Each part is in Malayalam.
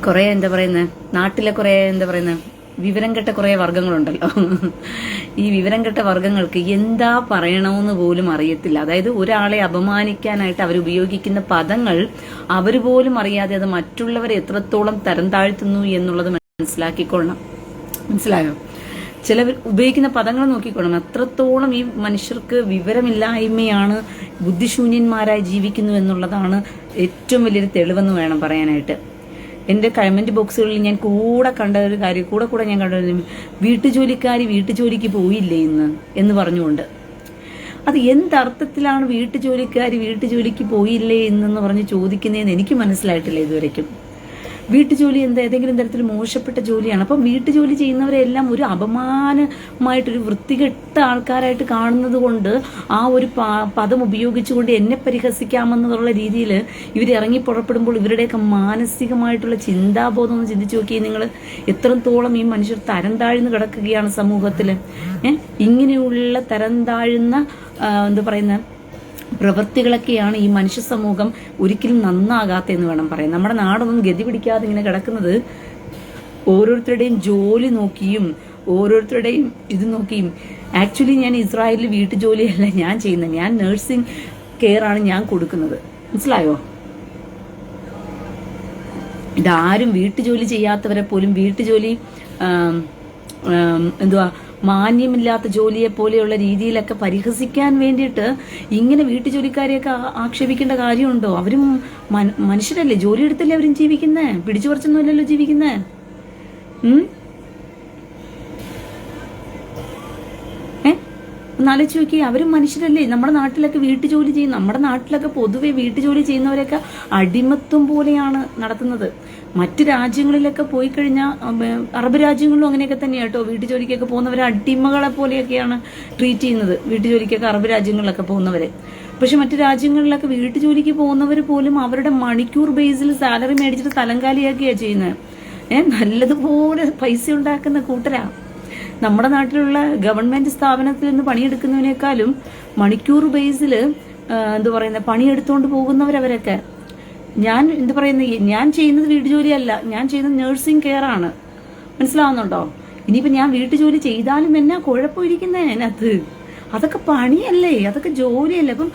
കുറെ എന്താ പറയുന്നത്, നാട്ടിലെ കുറെ എന്താ പറയുന്നത്, വിവരം കെട്ട കുറെ വർഗ്ഗങ്ങളുണ്ടല്ലോ. ഈ വിവരം കെട്ട വർഗ്ഗങ്ങൾക്ക് എന്താ പറയണമെന്ന് പോലും അറിയത്തില്ല. അതായത് ഒരാളെ അപമാനിക്കാനായിട്ട് അവർ ഉപയോഗിക്കുന്ന പദങ്ങൾ അവർ പോലും അറിയാതെ അത് മറ്റുള്ളവരെ എത്രത്തോളം തരം താഴ്ത്തുന്നു എന്നുള്ളത് മനസ്സിലാക്കിക്കൊള്ളണം. മനസ്സിലായോ? ചിലവർ ഉപയോഗിക്കുന്ന പദങ്ങൾ നോക്കിക്കോണം. എത്രത്തോളം ഈ മനുഷ്യർക്ക് വിവരമില്ലായ്മയാണ്, ബുദ്ധിശൂന്യന്മാരായി ജീവിക്കുന്നു എന്നുള്ളതാണ് ഏറ്റവും വലിയൊരു തെളിവെന്ന് വേണം പറയാനായിട്ട്. എൻ്റെ കമന്റ് ബോക്സുകളിൽ ഞാൻ കൂടെ കണ്ട ഒരു കാര്യം, കൂടെ ഞാൻ കണ്ട വീട്ടുജോലിക്കാരി വീട്ടുജോലിക്ക് പോയില്ലേ ഇന്ന് എന്ന് പറഞ്ഞുകൊണ്ട്. അത് എന്തർത്ഥത്തിലാണ് വീട്ടുജോലിക്കാരി വീട്ടുജോലിക്ക് പോയില്ലേ എന്നെന്ന് പറഞ്ഞ് ചോദിക്കുന്നതെന്ന് എനിക്ക് മനസ്സിലായിട്ടില്ല ഇതുവരെയ്ക്കും. വീട്ടുജോലി ഏതെങ്കിലും തരത്തിൽ മോശപ്പെട്ട ജോലിയാണ്. അപ്പം വീട്ടുജോലി ചെയ്യുന്നവരെല്ലാം ഒരു അപമാനമായിട്ടൊരു വൃത്തികെട്ട ആൾക്കാരായിട്ട് കാണുന്നത് കൊണ്ട് ആ ഒരു പദം ഉപയോഗിച്ചുകൊണ്ട് എന്നെ പരിഹസിക്കാമെന്നുള്ള രീതിയിൽ ഇവർ ഇറങ്ങി പുറപ്പെടുമ്പോൾ ഇവരുടെയൊക്കെ മാനസികമായിട്ടുള്ള ചിന്താബോധം ഒന്ന് ചിന്തിച്ചു നോക്കിയേ നിങ്ങൾ. എത്രത്തോളം ഈ മനുഷ്യർ തരം താഴ്ന്നു കിടക്കുകയാണ് സമൂഹത്തിൽ. ഇങ്ങനെയുള്ള തരം താഴ്ന്ന എന്താ പറയുന്ന പ്രവൃത്തികളൊക്കെയാണ് ഈ മനുഷ്യ സമൂഹം ഒരിക്കലും നന്നാകാത്തെന്ന് വേണം പറയാൻ. നമ്മുടെ നാടൊന്നും ഗതി പിടിക്കാതെ ഇങ്ങനെ കിടക്കുന്നത് ഓരോരുത്തരുടെയും ജോലി നോക്കിയും ഓരോരുത്തരുടെയും ഇത് നോക്കിയും. ആക്ച്വലി ഞാൻ ഇസ്രായേലിൽ വീട്ടുജോലിയല്ല ഞാൻ ചെയ്യുന്നത്, ഞാൻ നഴ്സിംഗ് കെയർ ആണ് ഞാൻ കൊടുക്കുന്നത്. മനസ്സിലായോ? ഇതാരും വീട്ടുജോലി ചെയ്യാത്തവരെ പോലും വീട്ടുജോലി എന്തുവാ മാന്യമില്ലാത്ത ജോലിയെ പോലെയുള്ള രീതിയിലൊക്കെ പരിഹസിക്കാൻ വേണ്ടിയിട്ട് ഇങ്ങനെ വീട്ടുജോലിക്കാരെയൊക്കെ ആക്ഷേപിക്കേണ്ട കാര്യമുണ്ടോ? അവരും മനുഷ്യരല്ലേ, ജോലി എടുത്തല്ലേ അവരും ജീവിക്കുന്നേ, പിടിച്ചു പറിച്ചൊന്നുമല്ലല്ലോ ജീവിക്കുന്നേ. ഒന്നാലോചിച്ച് നോക്കി, അവരും മനുഷ്യരല്ലേ. നമ്മുടെ നാട്ടിലൊക്കെ വീട്ടുജോലി ചെയ്യും, നമ്മുടെ നാട്ടിലൊക്കെ പൊതുവെ വീട്ടുജോലി ചെയ്യുന്നവരൊക്കെ അടിമത്വം പോലെയാണ് നടത്തുന്നത്. മറ്റു രാജ്യങ്ങളിലൊക്കെ പോയി കഴിഞ്ഞാൽ, അറബ് രാജ്യങ്ങളിലും അങ്ങനെയൊക്കെ തന്നെയാണ് കേട്ടോ. വീട്ടുജോലിക്കൊക്കെ പോകുന്നവരെ അടിമകളെ പോലെയൊക്കെയാണ് ട്രീറ്റ് ചെയ്യുന്നത്, വീട്ടുജോലിക്കൊക്കെ അറബ് രാജ്യങ്ങളിലൊക്കെ പോകുന്നവരെ. പക്ഷെ മറ്റു രാജ്യങ്ങളിലൊക്കെ വീട്ടുജോലിക്ക് പോകുന്നവർ പോലും അവരുടെ മണിക്കൂർ ബേസിൽ സാലറി മേടിച്ചിട്ട് തലങ്കാലിയാക്കിയാണ് ചെയ്യുന്നത്. നല്ലതുപോലെ പൈസ ഉണ്ടാക്കുന്ന കൂട്ടരാ. നമ്മുടെ നാട്ടിലുള്ള ഗവൺമെന്റ് സ്ഥാപനത്തിൽ നിന്ന് പണിയെടുക്കുന്നതിനേക്കാളും മണിക്കൂർ ബേസിൽ എന്താ പറയുന്നത് പണിയെടുത്തുകൊണ്ട് പോകുന്നവരവരൊക്കെ. ഞാൻ എന്താ പറയുന്നത്, ഞാൻ ചെയ്യുന്നത് വീട്ടുജോലിയല്ല, ഞാൻ ചെയ്യുന്നത് നഴ്സിംഗ് കെയർ ആണ്. മനസ്സിലാവുന്നുണ്ടോ? ഇനിയിപ്പോ ഞാൻ വീട്ടുജോലി ചെയ്താലും എന്നാ കുഴപ്പമിരിക്കുന്നേ അതിനകത്ത്? അതൊക്കെ പണിയല്ലേ, അതൊക്കെ ജോലിയല്ലേ. അപ്പം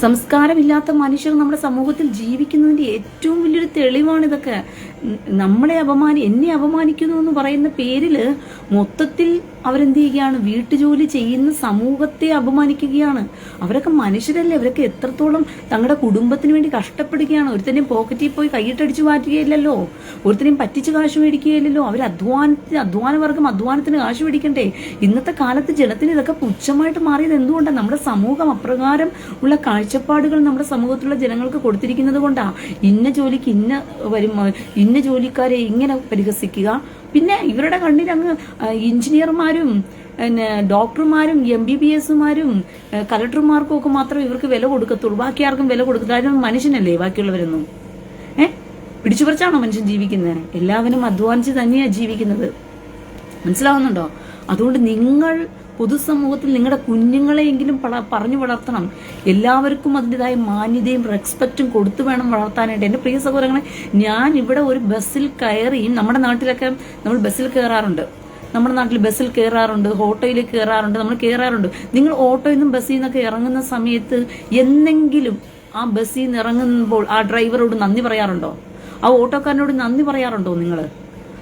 സംസ്കാരമില്ലാത്ത മനുഷ്യർ നമ്മുടെ സമൂഹത്തിൽ ജീവിക്കുന്നതിന്റെ ഏറ്റവും വലിയൊരു തെളിവാണ് ഇതൊക്കെ. എന്നെ അപമാനിക്കുന്നു എന്ന് പറയുന്ന പേരില് മൊത്തത്തിൽ അവരെന്ത് ചെയ്യുകയാണ്? വീട്ടുജോലി ചെയ്യുന്ന സമൂഹത്തെ അപമാനിക്കുകയാണ്. അവരൊക്കെ മനുഷ്യരല്ലേ, അവരൊക്കെ എത്രത്തോളം തങ്ങളുടെ കുടുംബത്തിന് വേണ്ടി കഷ്ടപ്പെടുകയാണ്. ഒരുത്തനെയും പോക്കറ്റിൽ പോയി കൈയിട്ടടിച്ചു മാറ്റുകയില്ലല്ലോ, ഒരുത്തനെയും പറ്റിച്ച് കാശ് മേടിക്കുകയില്ലല്ലോ. അവർ അധ്വാനവർഗം അധ്വാനത്തിന് കാശ് മേടിക്കണ്ടേ? ഇന്നത്തെ കാലത്ത് ജനത്തിന് ഇതൊക്കെ പുച്ഛമായിട്ട് മാറിയത് എന്തുകൊണ്ടാണ്? നമ്മുടെ സമൂഹം അപ്രകാരം ഉള്ള കാഴ്ചപ്പാടുകൾ നമ്മുടെ സമൂഹത്തിലുള്ള ജനങ്ങൾക്ക് കൊടുത്തിരിക്കുന്നത് കൊണ്ടാ. ഇന്ന ജോലിക്ക് ഇന്ന ജോലിക്കാരെ ഇങ്ങനെ പരിഹസിക്കുക. പിന്നെ ഇവരുടെ കണ്ണിൽ അങ്ങ് എഞ്ചിനീയർമാരും ഡോക്ടർമാരും MBBSമാരും കലക്ടർമാർക്കും ഒക്കെ മാത്രമേ ഇവർക്ക് വില കൊടുക്കത്തുള്ളൂ, ബാക്കി ആർക്കും വില കൊടുക്കത്തില്ല. അതിനൊന്നും മനുഷ്യനല്ലേ ബാക്കിയുള്ളവരൊന്നും. പിടിച്ചു പറിച്ചാണോ മനുഷ്യൻ ജീവിക്കുന്നത്? എല്ലാവരും അധ്വാനിച്ച് തന്നെയാണ് ജീവിക്കുന്നത്. മനസ്സിലാവുന്നുണ്ടോ? അതുകൊണ്ട് നിങ്ങൾ പൊതുസമൂഹത്തിൽ നിങ്ങളുടെ കുഞ്ഞുങ്ങളെയെങ്കിലും പറഞ്ഞു വളർത്തണം. എല്ലാവർക്കും അതിൻ്റെതായ മാന്യതയും റെസ്പെക്റ്റും കൊടുത്തു വേണം വളർത്താനായിട്ട്. എൻ്റെ പ്രിയ സഹോദരങ്ങളെ, ഞാൻ ഇവിടെ ഒരു ബസ്സിൽ കയറി, നമ്മുടെ നാട്ടിലൊക്കെ നമ്മൾ ബസ്സിൽ കയറാറുണ്ട്, നമ്മുടെ നാട്ടിൽ ബസ്സിൽ കയറാറുണ്ട്, ഓട്ടോയിൽ കയറാറുണ്ട്, നമ്മൾ കയറാറുണ്ട്. നിങ്ങൾ ഓട്ടോയിൽ നിന്നും ബസ്സിൽ നിന്നൊക്കെ ഇറങ്ങുന്ന സമയത്ത് എന്നെങ്കിലും ആ ബസ്സിൽ നിന്ന് ഇറങ്ങുമ്പോൾ ആ ഡ്രൈവറോട് നന്ദി പറയാറുണ്ടോ? ആ ഓട്ടോക്കാരനോട് നന്ദി പറയാറുണ്ടോ? നിങ്ങൾ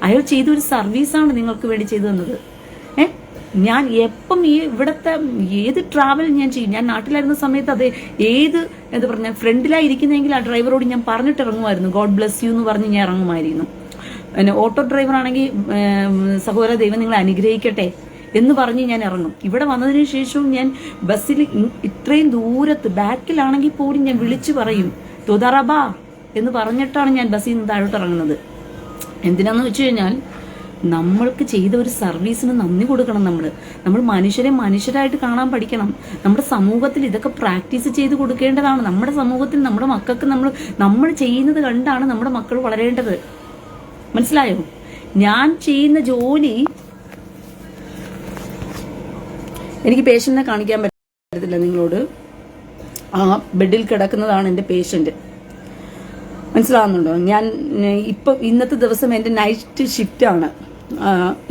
അയാൾ ചെയ്തൊരു സർവീസാണ് നിങ്ങൾക്ക് വേണ്ടി ചെയ്തു തന്നത്. ഞാൻ എപ്പം ഇവിടുത്തെ ഏത് ട്രാവൽ ഞാൻ ചെയ്യും, ഞാൻ നാട്ടിലായിരുന്ന സമയത്ത് അത് എന്താ പറഞ്ഞ ഫ്രണ്ടിലായിരിക്കുന്നെങ്കിൽ ആ ഡ്രൈവറോട് ഞാൻ പറഞ്ഞിട്ട് ഇറങ്ങുമായിരുന്നു, ഗോഡ് ബ്ലെസ് യു എന്ന് പറഞ്ഞ് ഞാൻ ഇറങ്ങുമായിരുന്നു. ഓട്ടോ ഡ്രൈവർ ആണെങ്കിൽ സഹോദര ദൈവം നിങ്ങളെ അനുഗ്രഹിക്കട്ടെ എന്ന് പറഞ്ഞ് ഞാൻ ഇറങ്ങും. ഇവിടെ വന്നതിന് ശേഷവും ഞാൻ ബസ്സിൽ ഇത്രയും ദൂരത്ത് ബാക്കിലാണെങ്കിൽ പോലും ഞാൻ വിളിച്ചു പറയും തോതാറാബാ എന്ന് പറഞ്ഞിട്ടാണ് ഞാൻ ബസ്സിൽ നിന്ന് താഴോട്ട് ഇറങ്ങുന്നത്. എന്തിനാന്ന് വെച്ച് കഴിഞ്ഞാൽ നമ്മൾക്ക് ചെയ്ത ഒരു സർവീസിന് നന്ദി കൊടുക്കണം. നമ്മൾ മനുഷ്യരെ മനുഷ്യരായിട്ട് കാണാൻ പഠിക്കണം. നമ്മുടെ സമൂഹത്തിൽ ഇതൊക്കെ പ്രാക്ടീസ് ചെയ്ത് കൊടുക്കേണ്ടതാണ്. നമ്മുടെ സമൂഹത്തിൽ നമ്മുടെ മക്കൾക്ക് നമ്മൾ ചെയ്യുന്നത് കണ്ടാണ് നമ്മുടെ മക്കൾ വളരേണ്ടത്. മനസ്സിലായോ? ഞാൻ ചെയ്യുന്ന ജോലി എനിക്ക് പേഷ്യന്റിനെ കാണിക്കാൻ പറ്റത്തില്ല നിങ്ങളോട്. ആ ബെഡിൽ കിടക്കുന്നതാണ് എൻ്റെ പേഷ്യൻ്റ്. മനസ്സിലാവുന്നുണ്ടോ? ഞാൻ ഇന്നത്തെ ദിവസം എൻ്റെ നൈറ്റ് ഷിഫ്റ്റാണ്.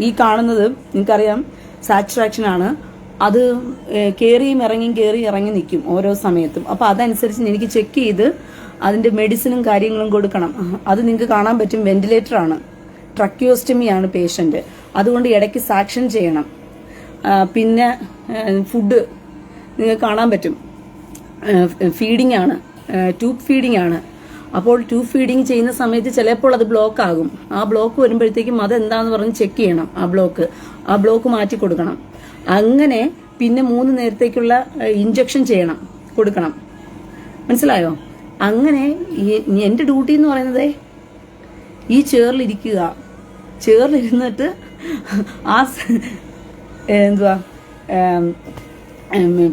ഈ കാണുന്നത് നിങ്ങൾക്കറിയാം സാച്ചുറേഷനാണ്. അത് കയറിയും ഇറങ്ങി നിൽക്കും ഓരോ സമയത്തും. അപ്പോൾ അതനുസരിച്ച് എനിക്ക് ചെക്ക് ചെയ്ത് അതിൻ്റെ മെഡിസിനും കാര്യങ്ങളും കൊടുക്കണം. അത് നിങ്ങൾക്ക് കാണാൻ പറ്റും. വെന്റിലേറ്ററാണ്, ട്രക്യോസ്റ്റമിയാണ് പേഷ്യൻ്റ്. അതുകൊണ്ട് ഇടയ്ക്ക് സാക്ഷൻ ചെയ്യണം. പിന്നെ ഫുഡ് നിങ്ങൾക്ക് കാണാൻ പറ്റും. ഫീഡിംഗ് ആണ്, ട്യൂബ് ഫീഡിംഗ് ആണ്. അപ്പോൾ ട്യൂബ് ഫീഡിങ് ചെയ്യുന്ന സമയത്ത് ചിലപ്പോൾ അത് ബ്ലോക്ക് ആകും. ആ ബ്ലോക്ക് വരുമ്പോഴത്തേക്കും അതെന്താന്ന് പറഞ്ഞ് ചെക്ക് ചെയ്യണം. ആ ബ്ലോക്ക് മാറ്റി കൊടുക്കണം. അങ്ങനെ പിന്നെ 3 നേരത്തേക്കുള്ള ഇഞ്ചക്ഷൻ കൊടുക്കണം. മനസ്സിലായോ? അങ്ങനെ എൻ്റെ ഡ്യൂട്ടി എന്ന് പറയുന്നത് ഈ ചേറിലിരുന്നിട്ട് ആ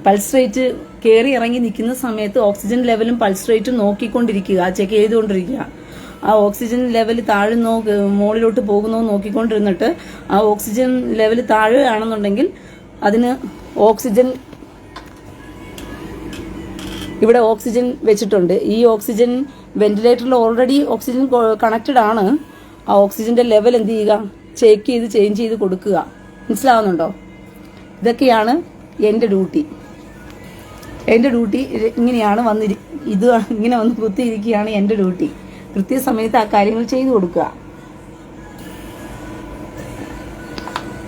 പൾസ് റേറ്റ് കയറി ഇറങ്ങി നിൽക്കുന്ന സമയത്ത് ഓക്സിജൻ ലെവലും പൾസ് റേറ്റും നോക്കിക്കൊണ്ടിരിക്കുക, ചെക്ക് ചെയ്തുകൊണ്ടിരിക്കുക. ആ ഓക്സിജൻ ലെവൽ മുകളിലോട്ട് പോകുന്നോ നോക്കിക്കൊണ്ടിരുന്നിട്ട് ആ ഓക്സിജൻ ലെവൽ താഴെയാണെന്നുണ്ടെങ്കിൽ അതിന് ഇവിടെ ഓക്സിജൻ വെച്ചിട്ടുണ്ട്. ഈ ഓക്സിജൻ വെന്റിലേറ്ററിൽ ഓൾറെഡി ഓക്സിജൻ കണക്റ്റഡ് ആണ്. ആ ഓക്സിജന്റെ ലെവൽ എന്ത് ചെയ്യുക, ചെക്ക് ചെയ്ത് ചേഞ്ച് ചെയ്ത് കൊടുക്കുക. മനസ്സിലാവുന്നുണ്ടോ? ഇതൊക്കെയാണ് എൻ്റെ ഡ്യൂട്ടി. ഇങ്ങനെയാണ് ഇങ്ങനെ വന്ന് കുത്തിയിരിക്കുകയാണ് എൻ്റെ ഡ്യൂട്ടി. കൃത്യസമയത്ത് ആ കാര്യങ്ങൾ ചെയ്തു കൊടുക്കുക.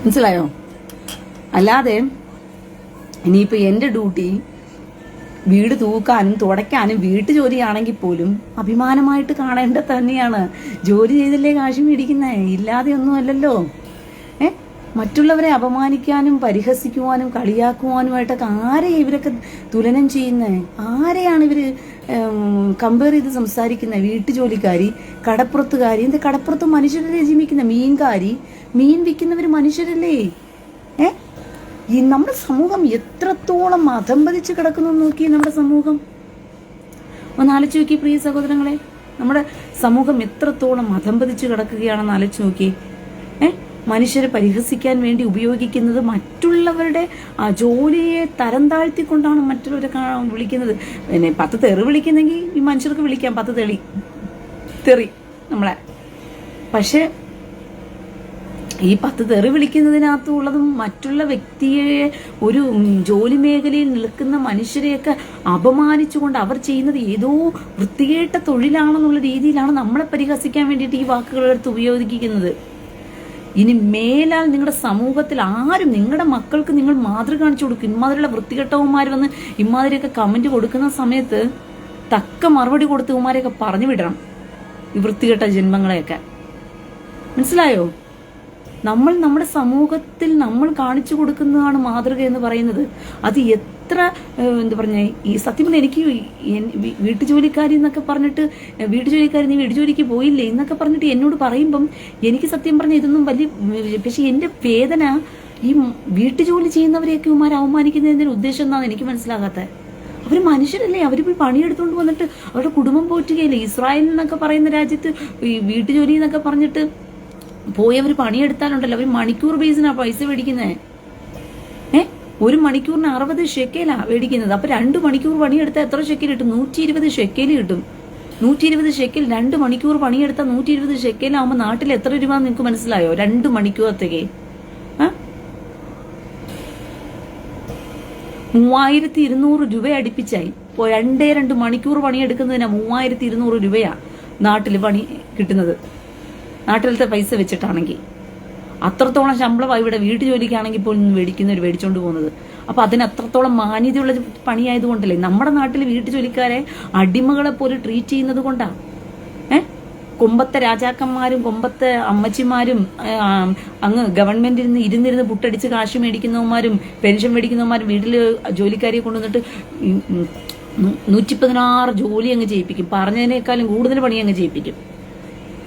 മനസ്സിലായോ? അല്ലാതെ ഇനിയിപ്പോൾ എൻ്റെ ഡ്യൂട്ടി വീട് തൂക്കാനും തുടയ്ക്കാനും വീട്ടുജോലിയാണെങ്കിൽ പോലും അഭിമാനമായിട്ട് കാണേണ്ടത് തന്നെയാണ്. ജോലി ചെയ്തല്ലേ കാശ് മേടിക്കുന്നേ, ഇല്ലാതെ ഒന്നും അല്ലല്ലോ. മറ്റുള്ളവരെ അപമാനിക്കാനും പരിഹസിക്കുവാനും കളിയാക്കുവാനുമായിട്ടൊക്കെ ആരെയാണ് ഇവരൊക്കെ തുലനം ചെയ്യുന്നത്? ആരെയാണ് ഇവര് കമ്പയർ ചെയ്ത് സംസാരിക്കുന്നത്? വീട്ടുജോലിക്കാരി, കടപ്പുറത്തുകാരി. എന്താ കടപ്പുറത്ത് മനുഷ്യരല്ലേ ജീവിക്കുന്നത്? മീൻ വിൽക്കുന്നവർ മനുഷ്യരല്ലേ? ഈ നമ്മുടെ സമൂഹം എത്രത്തോളം അധംപതിച്ച് കിടക്കുന്നു നോക്കി. നമ്മുടെ സമൂഹം ഒന്ന് ആലോചിച്ച് നോക്കി പ്രിയ സഹോദരങ്ങളെ. നമ്മുടെ സമൂഹം എത്രത്തോളം അധംപതിച്ച് കിടക്കുകയാണെന്ന് ആലോചിച്ച് നോക്കി. മനുഷ്യരെ പരിഹസിക്കാൻ വേണ്ടി ഉപയോഗിക്കുന്നത് മറ്റുള്ളവരുടെ ജോലിയെ തരം താഴ്ത്തിക്കൊണ്ടാണ് മറ്റുള്ളവരെ വിളിക്കുന്നത്. പിന്നെ 10 തെറി വിളിക്കുന്നെങ്കിൽ ഈ മനുഷ്യർക്ക് വിളിക്കാം 10 തെറി നമ്മളെ. പക്ഷെ ഈ 10 തെറി വിളിക്കുന്നതിനകത്തുള്ളതും മറ്റുള്ള വ്യക്തിയെ ഒരു ജോലി മേഖലയിൽ നിൽക്കുന്ന മനുഷ്യരെയൊക്കെ അപമാനിച്ചുകൊണ്ട് അവർ ചെയ്യുന്നത് ഏതോ വൃത്തികേട്ട തൊഴിലാണെന്നുള്ള രീതിയിലാണ് നമ്മളെ പരിഹസിക്കാൻ വേണ്ടിയിട്ട് ഈ വാക്കുകളെടുത്ത് ഉപയോഗിക്കുന്നത്. ഇനി മേലാൽ നിങ്ങളുടെ സമൂഹത്തിൽ ആരും നിങ്ങളുടെ മക്കൾക്ക് നിങ്ങൾ മാതൃക കാണിച്ചു കൊടുക്കും. ഇമാതിരിയുള്ള വൃത്തികെട്ടവന്മാർ വന്ന് ഇമാതിരിയൊക്കെ കമന്റ് കൊടുക്കുന്ന സമയത്ത് തക്ക മറുപടി കൊടുത്ത് ഇവന്മാരെയൊക്കെ പറഞ്ഞു വിടണം, ഈ വൃത്തികെട്ട ജന്മങ്ങളെയൊക്കെ. മനസ്സിലായോ? നമ്മുടെ സമൂഹത്തിൽ നമ്മൾ കാണിച്ചു കൊടുക്കുന്നതാണ് മാതൃക എന്ന് പറയുന്നത്. അത് എത്ര ഈ സത്യം പറഞ്ഞാൽ എനിക്ക് വീട്ടുജോലിക്കാരി എന്നൊക്കെ പറഞ്ഞിട്ട് വീട്ടുജോലിക്കാരി നീ വീട്ടുജോലിക്ക് പോയില്ലേ എന്നൊക്കെ പറഞ്ഞിട്ട് എന്നോട് പറയുമ്പം എനിക്ക് സത്യം പറഞ്ഞാൽ ഇതൊന്നും വലിയ, പക്ഷെ എൻ്റെ വേദന ഈ വീട്ടുജോലി ചെയ്യുന്നവരെയൊക്കെ ഇവന്മാർ അവമാനിക്കുന്നതിന്റെ ഉദ്ദേശം എന്താണെന്ന് എനിക്ക് മനസ്സിലാകാത്തത്. അവർ മനുഷ്യരല്ലേ? അവർ പോയി പണിയെടുത്തുകൊണ്ട് വന്നിട്ട് അവരുടെ കുടുംബം പോറ്റുകയല്ലേ. ഇസ്രായേൽ എന്നൊക്കെ പറയുന്ന രാജ്യത്ത് ഈ വീട്ടുജോലി എന്നൊക്കെ പറഞ്ഞിട്ട് പോയി അവർ പണിയെടുത്താലുണ്ടല്ലോ, അവർ മണിക്കൂർ ബേസിനാ പൈസ മേടിക്കുന്നത്. 1 മണിക്കൂറിന് 60 ഷെക്കേലാ മേടിക്കുന്നത്. അപ്പൊ 2 മണിക്കൂർ പണിയെടുത്താൽ എത്ര ഷെക്കേൽ കിട്ടും? 120 ഷെക്കേൽ കിട്ടും. 120 ഷെക്കേൽ 2 മണിക്കൂർ പണിയെടുത്താൽ 120 ഷെക്കേലാവുമ്പോൾ നാട്ടിൽ എത്ര രൂപ നിങ്ങൾക്ക് മനസ്സിലായോ? 2 മണിക്കൂറത്തേക്ക് 3200 രൂപ അടുപ്പിച്ചായി. 2 മണിക്കൂർ പണിയെടുക്കുന്നതിനാ 3200 രൂപയാ നാട്ടിൽ പണി കിട്ടുന്നത്. നാട്ടിലത്തെ പൈസ വെച്ചിട്ടാണെങ്കിൽ അത്രത്തോളം ശമ്പളമായി ഇവിടെ വീട്ടുജോലിക്കാണെങ്കിൽ പോലും മേടിക്കുന്നവർ മേടിച്ചോണ്ട് പോകുന്നത്. അപ്പൊ അതിന് അത്രത്തോളം മാന്യതയുള്ള പണിയായതുകൊണ്ടല്ലേ നമ്മുടെ നാട്ടിൽ വീട്ടുജോലിക്കാരെ അടിമകളെ പോലെ ട്രീറ്റ് ചെയ്യുന്നത് കൊണ്ടാ. കൊമ്പത്തെ രാജാക്കന്മാരും കൊമ്പത്തെ അമ്മച്ചിമാരും അങ്ങ് ഗവൺമെന്റിൽ നിന്ന് ഇരുന്നിരുന്ന് പുട്ടടിച്ച് കാശ് മേടിക്കുന്നവന്മാരും പെൻഷൻ മേടിക്കുന്നവന്മാരും വീട്ടിൽ ജോലിക്കാരെ കൊണ്ടുവന്നിട്ട് 116 ജോലി അങ്ങ് ചെയ്യിപ്പിക്കും. പറഞ്ഞതിനേക്കാളും കൂടുതൽ പണി അങ്ങ്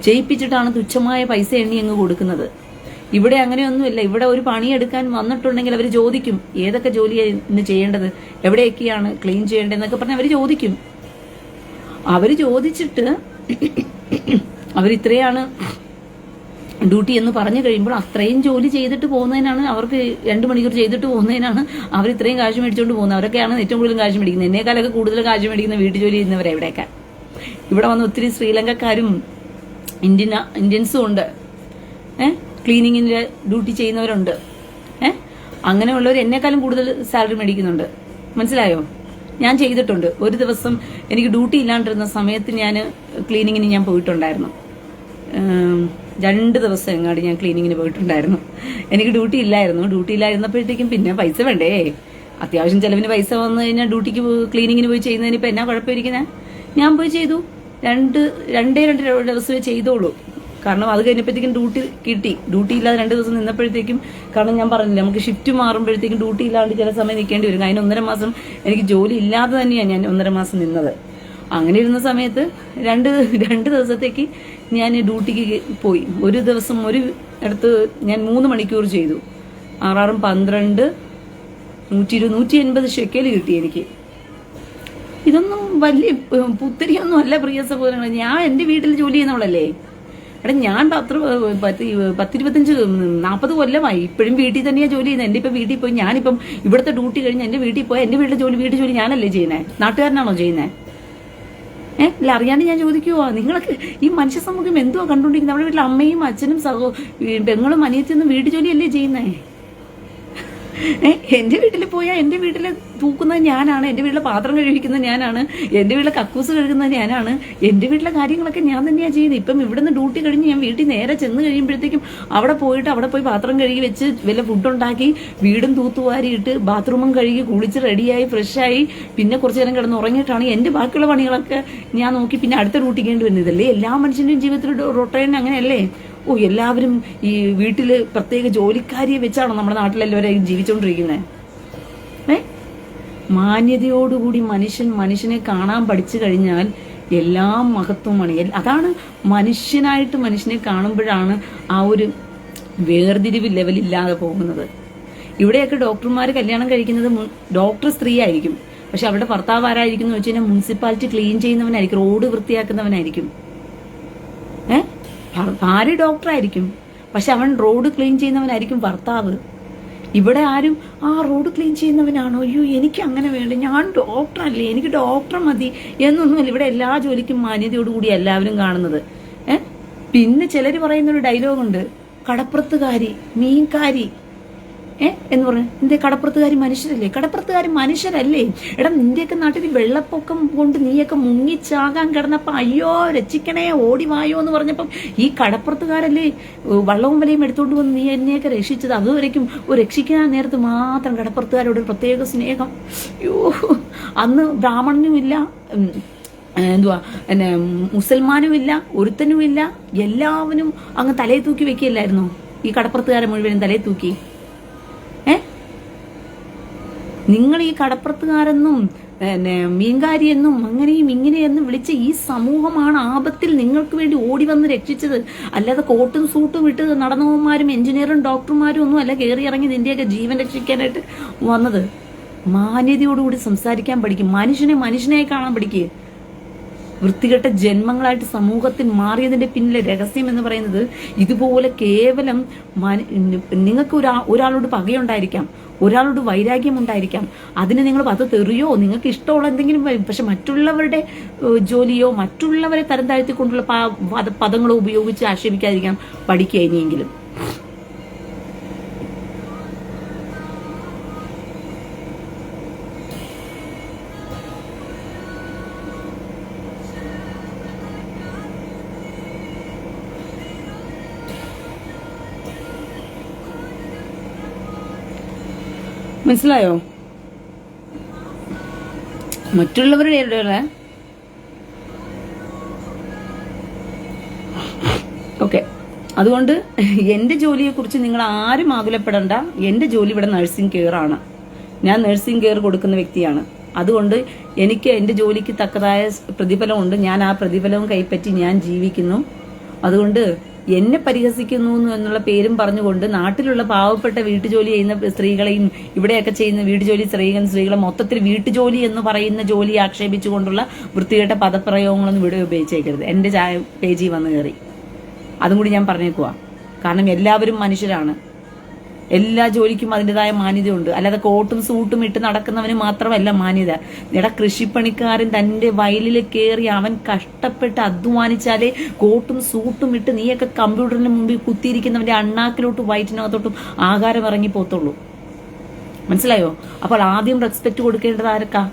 ചെയ്യിപ്പിച്ചിട്ടാണ് തുച്ഛമായ പൈസ എണ്ണി അങ്ങ് കൊടുക്കുന്നത്. ഇവിടെ അങ്ങനെയൊന്നുമില്ല. ഇവിടെ ഒരു പണിയെടുക്കാൻ വന്നിട്ടുണ്ടെങ്കിൽ അവർ ചോദിക്കും ഏതൊക്കെ ജോലിയാണ് ചെയ്യേണ്ടത്, എവിടെയൊക്കെയാണ് ക്ലീൻ ചെയ്യേണ്ടതെന്നൊക്കെ പറഞ്ഞ് അവർ ചോദിക്കും. അവർ ചോദിച്ചിട്ട് അവരിത്രയാണ് ഡ്യൂട്ടി എന്ന് പറഞ്ഞു കഴിയുമ്പോൾ അത്രയും ജോലി ചെയ്തിട്ട് പോകുന്നതിനാണ്, അവർക്ക് 2 മണിക്കൂർ ചെയ്തിട്ട് പോകുന്നതിനാണ് അവർ ഇത്രയും കാശ് മേടിച്ചുകൊണ്ട് പോകുന്നത്. അവരൊക്കെയാണ് ഏറ്റവും കൂടുതൽ കാശ് മേടിക്കുന്നത്. എന്നേക്കാളൊക്കെ കൂടുതൽ കാശ് മേടിക്കുന്ന വീട്ടു ജോലി ചെയ്യുന്നവരെ ഇവിടെയൊക്കെ. ഇവിടെ വന്ന് ഒത്തിരി ശ്രീലങ്കക്കാരും ഇന്ത്യൻസും ഉണ്ട്. ക്ലീനിങ്ങിന്റെ ഡ്യൂട്ടി ചെയ്യുന്നവരുണ്ട്. അങ്ങനെയുള്ളവർ എന്നെക്കാളും കൂടുതൽ സാലറി മേടിക്കുന്നുണ്ട്. മനസ്സിലായോ? ഞാൻ ചെയ്തിട്ടുണ്ട്. ഒരു ദിവസം എനിക്ക് ഡ്യൂട്ടി ഇല്ലാണ്ടിരുന്ന സമയത്ത് ഞാൻ ക്ലീനിങ്ങിന് ഞാൻ പോയിട്ടുണ്ടായിരുന്നു. 2 ദിവസം എങ്ങാണ്ട് ഞാൻ ക്ലീനിങ്ങിന് പോയിട്ടുണ്ടായിരുന്നു. എനിക്ക് ഡ്യൂട്ടി ഇല്ലായിരുന്നു. ഡ്യൂട്ടി ഇല്ലായിരുന്നപ്പോഴത്തേക്കും പിന്നെ പൈസ വേണ്ടേ? അത്യാവശ്യം ചെലവിന് പൈസ വന്നു കഴിഞ്ഞാൽ ഡ്യൂട്ടിക്ക് ക്ലീനിങ്ങിന് പോയി ചെയ്യുന്നതിന് ഇപ്പം എന്നാ കുഴപ്പമിരിക്കുന്നത്? ഞാൻ പോയി ചെയ്തു. 2 ദിവസമേ ചെയ്തോളൂ. കാരണം അത് കഴിഞ്ഞപ്പോഴത്തേക്കും ഡ്യൂട്ടി കിട്ടി. ഡ്യൂട്ടി ഇല്ലാതെ 2 ദിവസം നിന്നപ്പോഴത്തേക്കും, കാരണം ഞാൻ പറഞ്ഞില്ല, നമുക്ക് ഷിഫ്റ്റ് മാറുമ്പോഴത്തേക്കും ഡ്യൂട്ടി ഇല്ലാണ്ട് ചില സമയം നിൽക്കേണ്ടി വരും. അതിന് 1.5 മാസം എനിക്ക് ജോലി ഇല്ലാതെ തന്നെയാണ് ഞാൻ 1.5 മാസം നിന്നത്. അങ്ങനെ ഇരുന്ന സമയത്ത് 2 ദിവസത്തേക്ക് ഞാൻ ഡ്യൂട്ടിക്ക് പോയി. ഒരു ദിവസം ഒരു അടുത്ത് ഞാൻ 3 മണിക്കൂർ ചെയ്തു. 6 12 120 180 ഷെക്കൽ കിട്ടി എനിക്ക്. ഇതൊന്നും വലിയ പുത്തരിയൊന്നും അല്ല പ്രിയ സഹോദരങ്ങൾ. ഞാൻ എൻ്റെ വീട്ടിൽ ജോലി ചെയ്യുന്നവളല്ലേ. ഞാൻ 10-25 40 കൊല്ലമായി ഇപ്പോഴും വീട്ടിൽ തന്നെയാണ് ജോലി ചെയ്യുന്നത്. എൻ്റെ ഇപ്പം വീട്ടിൽ പോയി, ഞാനിപ്പം ഇവിടുത്തെ ഡ്യൂട്ടി കഴിഞ്ഞ് എൻ്റെ വീട്ടിൽ പോയി എൻ്റെ വീട്ടിൽ ജോലി ഞാനല്ലേ ചെയ്യുന്നത്? നാട്ടുകാരനാണോ ചെയ്യുന്നത്? അല്ല, അറിയാണ്ട് ഞാൻ ചോദിക്കുവോ, നിങ്ങളൊക്കെ ഈ മനുഷ്യ സമൂഹം എന്തുവാ കണ്ടുകൊണ്ടിരിക്കുന്നത്? നമ്മുടെ വീട്ടിൽ അമ്മയും അച്ഛനും പെങ്ങളും അനിയത്തിയൊന്നും വീട്ടു ജോലിയല്ലേ ചെയ്യുന്നേ? എൻ്റെ വീട്ടിൽ പോയാൽ എൻ്റെ വീട്ടിൽ തൂക്കുന്നത് ഞാനാണ്, എൻ്റെ വീട്ടിലെ പാത്രം കഴുകിക്കുന്നത് ഞാനാണ്, എൻ്റെ വീട്ടിലെ കക്കൂസ് കഴുകുന്നത് ഞാനാണ്, എൻ്റെ വീട്ടിലെ കാര്യങ്ങളൊക്കെ ഞാൻ തന്നെയാണ് ചെയ്യുന്നത്. ഇപ്പം ഇവിടുന്ന് ഡ്യൂട്ടി കഴിഞ്ഞ് ഞാൻ വീട്ടിൽ നേരെ ചെന്ന് കഴിയുമ്പോഴത്തേക്കും അവിടെ പോയി പാത്രം കഴുകി വെച്ച് വല്ല ഫുഡ് ഉണ്ടാക്കി വീടും തൂത്തുവാരിയിട്ട് ബാത്റൂമും കഴുകി കുളിച്ച് റെഡിയായി ഫ്രഷായി പിന്നെ കുറച്ചു നേരം കിടന്ന് ഉറങ്ങിയിട്ടാണ് എൻ്റെ ബാക്കിയുള്ള പണികളൊക്കെ ഞാൻ നോക്കി പിന്നെ അടുത്ത ഡ്യൂട്ടിക്ക് വേണ്ടി വരുന്നതല്ലേ. എല്ലാ മനുഷ്യൻ്റെയും ജീവിതത്തിൽ റൊട്ടേൺ അങ്ങനെയല്ലേ? എല്ലാവരും ഈ വീട്ടില് പ്രത്യേക ജോലിക്കാരിയെ വെച്ചാണോ നമ്മുടെ നാട്ടിലെല്ലാവരും ജീവിച്ചുകൊണ്ടിരിക്കുന്നത്? മാന്യതയോടുകൂടി മനുഷ്യനെ കാണാൻ പഠിച്ചു കഴിഞ്ഞാൽ എല്ലാം മഹത്വമാണ്. അതാണ് മനുഷ്യനായിട്ട് മനുഷ്യനെ കാണുമ്പോഴാണ് ആ ഒരു വേർതിരിവ് ലെവലില്ലാതെ പോകുന്നത്. ഇവിടെയൊക്കെ ഡോക്ടർമാർ കല്യാണം കഴിക്കുന്നത് ഡോക്ടർ സ്ത്രീ ആയിരിക്കും, പക്ഷെ അവരുടെ ഭർത്താവ് ആരായിരിക്കും എന്ന് വെച്ച് കഴിഞ്ഞാൽ മുനിസിപ്പാലിറ്റി ക്ലീൻ ചെയ്യുന്നവനായിരിക്കും, റോഡ് വൃത്തിയാക്കുന്നവനായിരിക്കും. ഭാര്യ ഡോക്ടറായിരിക്കും, പക്ഷെ അവൻ റോഡ് ക്ലീൻ ചെയ്യുന്നവനായിരിക്കും ഭർത്താവ്. ഇവിടെ ആരും റോഡ് ക്ലീൻ ചെയ്യുന്നവനാണോ, അയ്യോ എനിക്ക് അങ്ങനെ വേണ്ട, ഞാൻ ഡോക്ടറല്ലേ, എനിക്ക് ഡോക്ടർ മതി എന്നൊന്നുമല്ല. ഇവിടെ എല്ലാ ജോലിക്കും മാന്യതയോടുകൂടി എല്ലാവരും കാണുന്നത്. പിന്നെ ചിലർ പറയുന്നൊരു ഡയലോഗുണ്ട്, കടപ്പുറത്തുകാരി മീൻകാരി എന്ന് പറഞ്ഞു. എന്തേ കടപ്പുറത്തുകാരി മനുഷ്യരല്ലേ? കടപ്പുറത്തുകാരി മനുഷ്യരല്ലേ? എടാ, നിന്റെയൊക്കെ നാട്ടിൽ വെള്ളപ്പൊക്കം കൊണ്ട് നീയൊക്കെ മുങ്ങിച്ചാകാൻ കിടന്നപ്പോ അയ്യോ രക്ഷിക്കണേ ഓടിവായോ എന്ന് പറഞ്ഞപ്പം ഈ കടപ്പുറത്തുകാരല്ലേ വള്ളവും വലയും എടുത്തുകൊണ്ട് വന്ന് നീ എന്നെയൊക്കെ രക്ഷിച്ചത്. അതുവരയ്ക്കും രക്ഷിക്കാൻ നേരത്ത് മാത്രം കടപ്പുറത്തുകാരോട് ഒരു പ്രത്യേക സ്നേഹം. അയ്യോ, അന്ന് ബ്രാഹ്മണനുമില്ല, മുസൽമാനുമില്ല, ഒരുത്തനുമില്ല, എല്ലാവരും അങ്ങ് തലയെ തൂക്കി വെക്കുകയല്ലായിരുന്നു. ഈ കടപ്പുറത്തുകാരെ മുഴുവനും തലയെ തൂക്കി. നിങ്ങൾ ഈ കടപ്പുറത്തുകാരെന്നും മീൻകാരിയെന്നും അങ്ങനെയും ഇങ്ങനെയെന്നും വിളിച്ച ഈ സമൂഹമാണ് ആപത്തിൽ നിങ്ങൾക്ക് വേണ്ടി ഓടി വന്ന് രക്ഷിച്ചത്. അല്ലാതെ കോട്ടും സൂട്ടും ഇട്ട് നടന്നവന്മാരും എഞ്ചിനീയറും ഡോക്ടർമാരും ഒന്നും അല്ല കയറി ഇറങ്ങി നിന്റെയൊക്കെ ജീവൻ രക്ഷിക്കാനായിട്ട് വന്നത്. മാന്യതയോടുകൂടി സംസാരിക്കാൻ പഠിക്കും, മനുഷ്യനായി കാണാൻ പഠിക്കുക. വൃത്തികെട്ട ജന്മങ്ങളായിട്ട് സമൂഹത്തിൽ മാറിയതിന്റെ പിന്നിലെ രഹസ്യം എന്ന് പറയുന്നത് ഇതുപോലെ കേവലം നിങ്ങൾക്ക് ഒരാളോട് പകയുണ്ടായിരിക്കാം, ഒരാളോട് വൈരാഗ്യം ഉണ്ടായിരിക്കാം, അതിന് നിങ്ങൾ അത് തെറിയോ നിങ്ങൾക്ക് ഇഷ്ടമുള്ള എന്തെങ്കിലും വരും. പക്ഷെ മറ്റുള്ളവരുടെ ജോലിയോ മറ്റുള്ളവരെ തരം താഴ്ത്തിക്കൊണ്ടുള്ള പദങ്ങളോ ഉപയോഗിച്ച് ആക്ഷേപിക്കാതിരിക്കാൻ പഠിക്കുക ഇനിയെങ്കിലും. മനസ്സിലായോ? മറ്റുള്ളവരുടെ ഓക്കെ. അതുകൊണ്ട് എൻ്റെ ജോലിയെക്കുറിച്ച് നിങ്ങൾ ആരും ആകുലപ്പെടണ്ട. എൻ്റെ ജോലി ഇവിടെ നഴ്സിംഗ് കെയർ ആണ്. ഞാൻ നഴ്സിംഗ് കെയർ കൊടുക്കുന്ന വ്യക്തിയാണ്. അതുകൊണ്ട് എനിക്ക് എൻ്റെ ജോലിക്ക് തക്കതായ പ്രതിഫലമുണ്ട്. ഞാൻ ആ പ്രതിഫലവും കൈപ്പറ്റി ഞാൻ ജീവിക്കുന്നു. അതുകൊണ്ട് എന്നെ പരിഹസിക്കുന്നു എന്നുള്ള പേരും പറഞ്ഞുകൊണ്ട് നാട്ടിലുള്ള പാവപ്പെട്ട വീട്ടുജോലി ചെയ്യുന്ന സ്ത്രീകളെയും ഇവിടെയൊക്കെ ചെയ്യുന്ന വീട്ടുജോലി സ്ത്രീകളെ മൊത്തത്തിൽ വീട്ടുജോലി എന്ന് പറയുന്ന ജോലി ആക്ഷേപിച്ചുകൊണ്ടുള്ള വൃത്തികെട്ട പദപ്രയോഗങ്ങളൊന്നും ഇവിടെ ഉപയോഗിച്ചേക്കരുത്. എൻ്റെ പേജിൽ വന്ന് കയറി അതും കൂടി ഞാൻ പറഞ്ഞേക്കുവാ. കാരണം എല്ലാവരും മനുഷ്യരാണ്. എല്ലാ ജോലിക്കും അതിൻ്റെതായ മാന്യതയുണ്ട്. അല്ലാതെ കോട്ടും സൂട്ടും ഇട്ട് നടക്കുന്നവന് മാത്രമല്ല മാന്യത. എടാ, കൃഷിപ്പണിക്കാരൻ തന്റെ വയലിൽ കയറി അവൻ കഷ്ടപ്പെട്ട് അധ്വാനിച്ചാലേ കോട്ടും സൂട്ടും ഇട്ട് നീയൊക്കെ കമ്പ്യൂട്ടറിന് മുമ്പിൽ കുത്തിയിരിക്കുന്നവന്റെ അണ്ണാക്കിലോട്ടും വയറ്റിനകത്തോട്ടും ആഹാരം ഇറങ്ങി പോത്തുള്ളൂ. മനസ്സിലായോ? അപ്പോൾ ആദ്യം റെസ്പെക്ട് കൊടുക്കേണ്ടത് ആർക്കാ?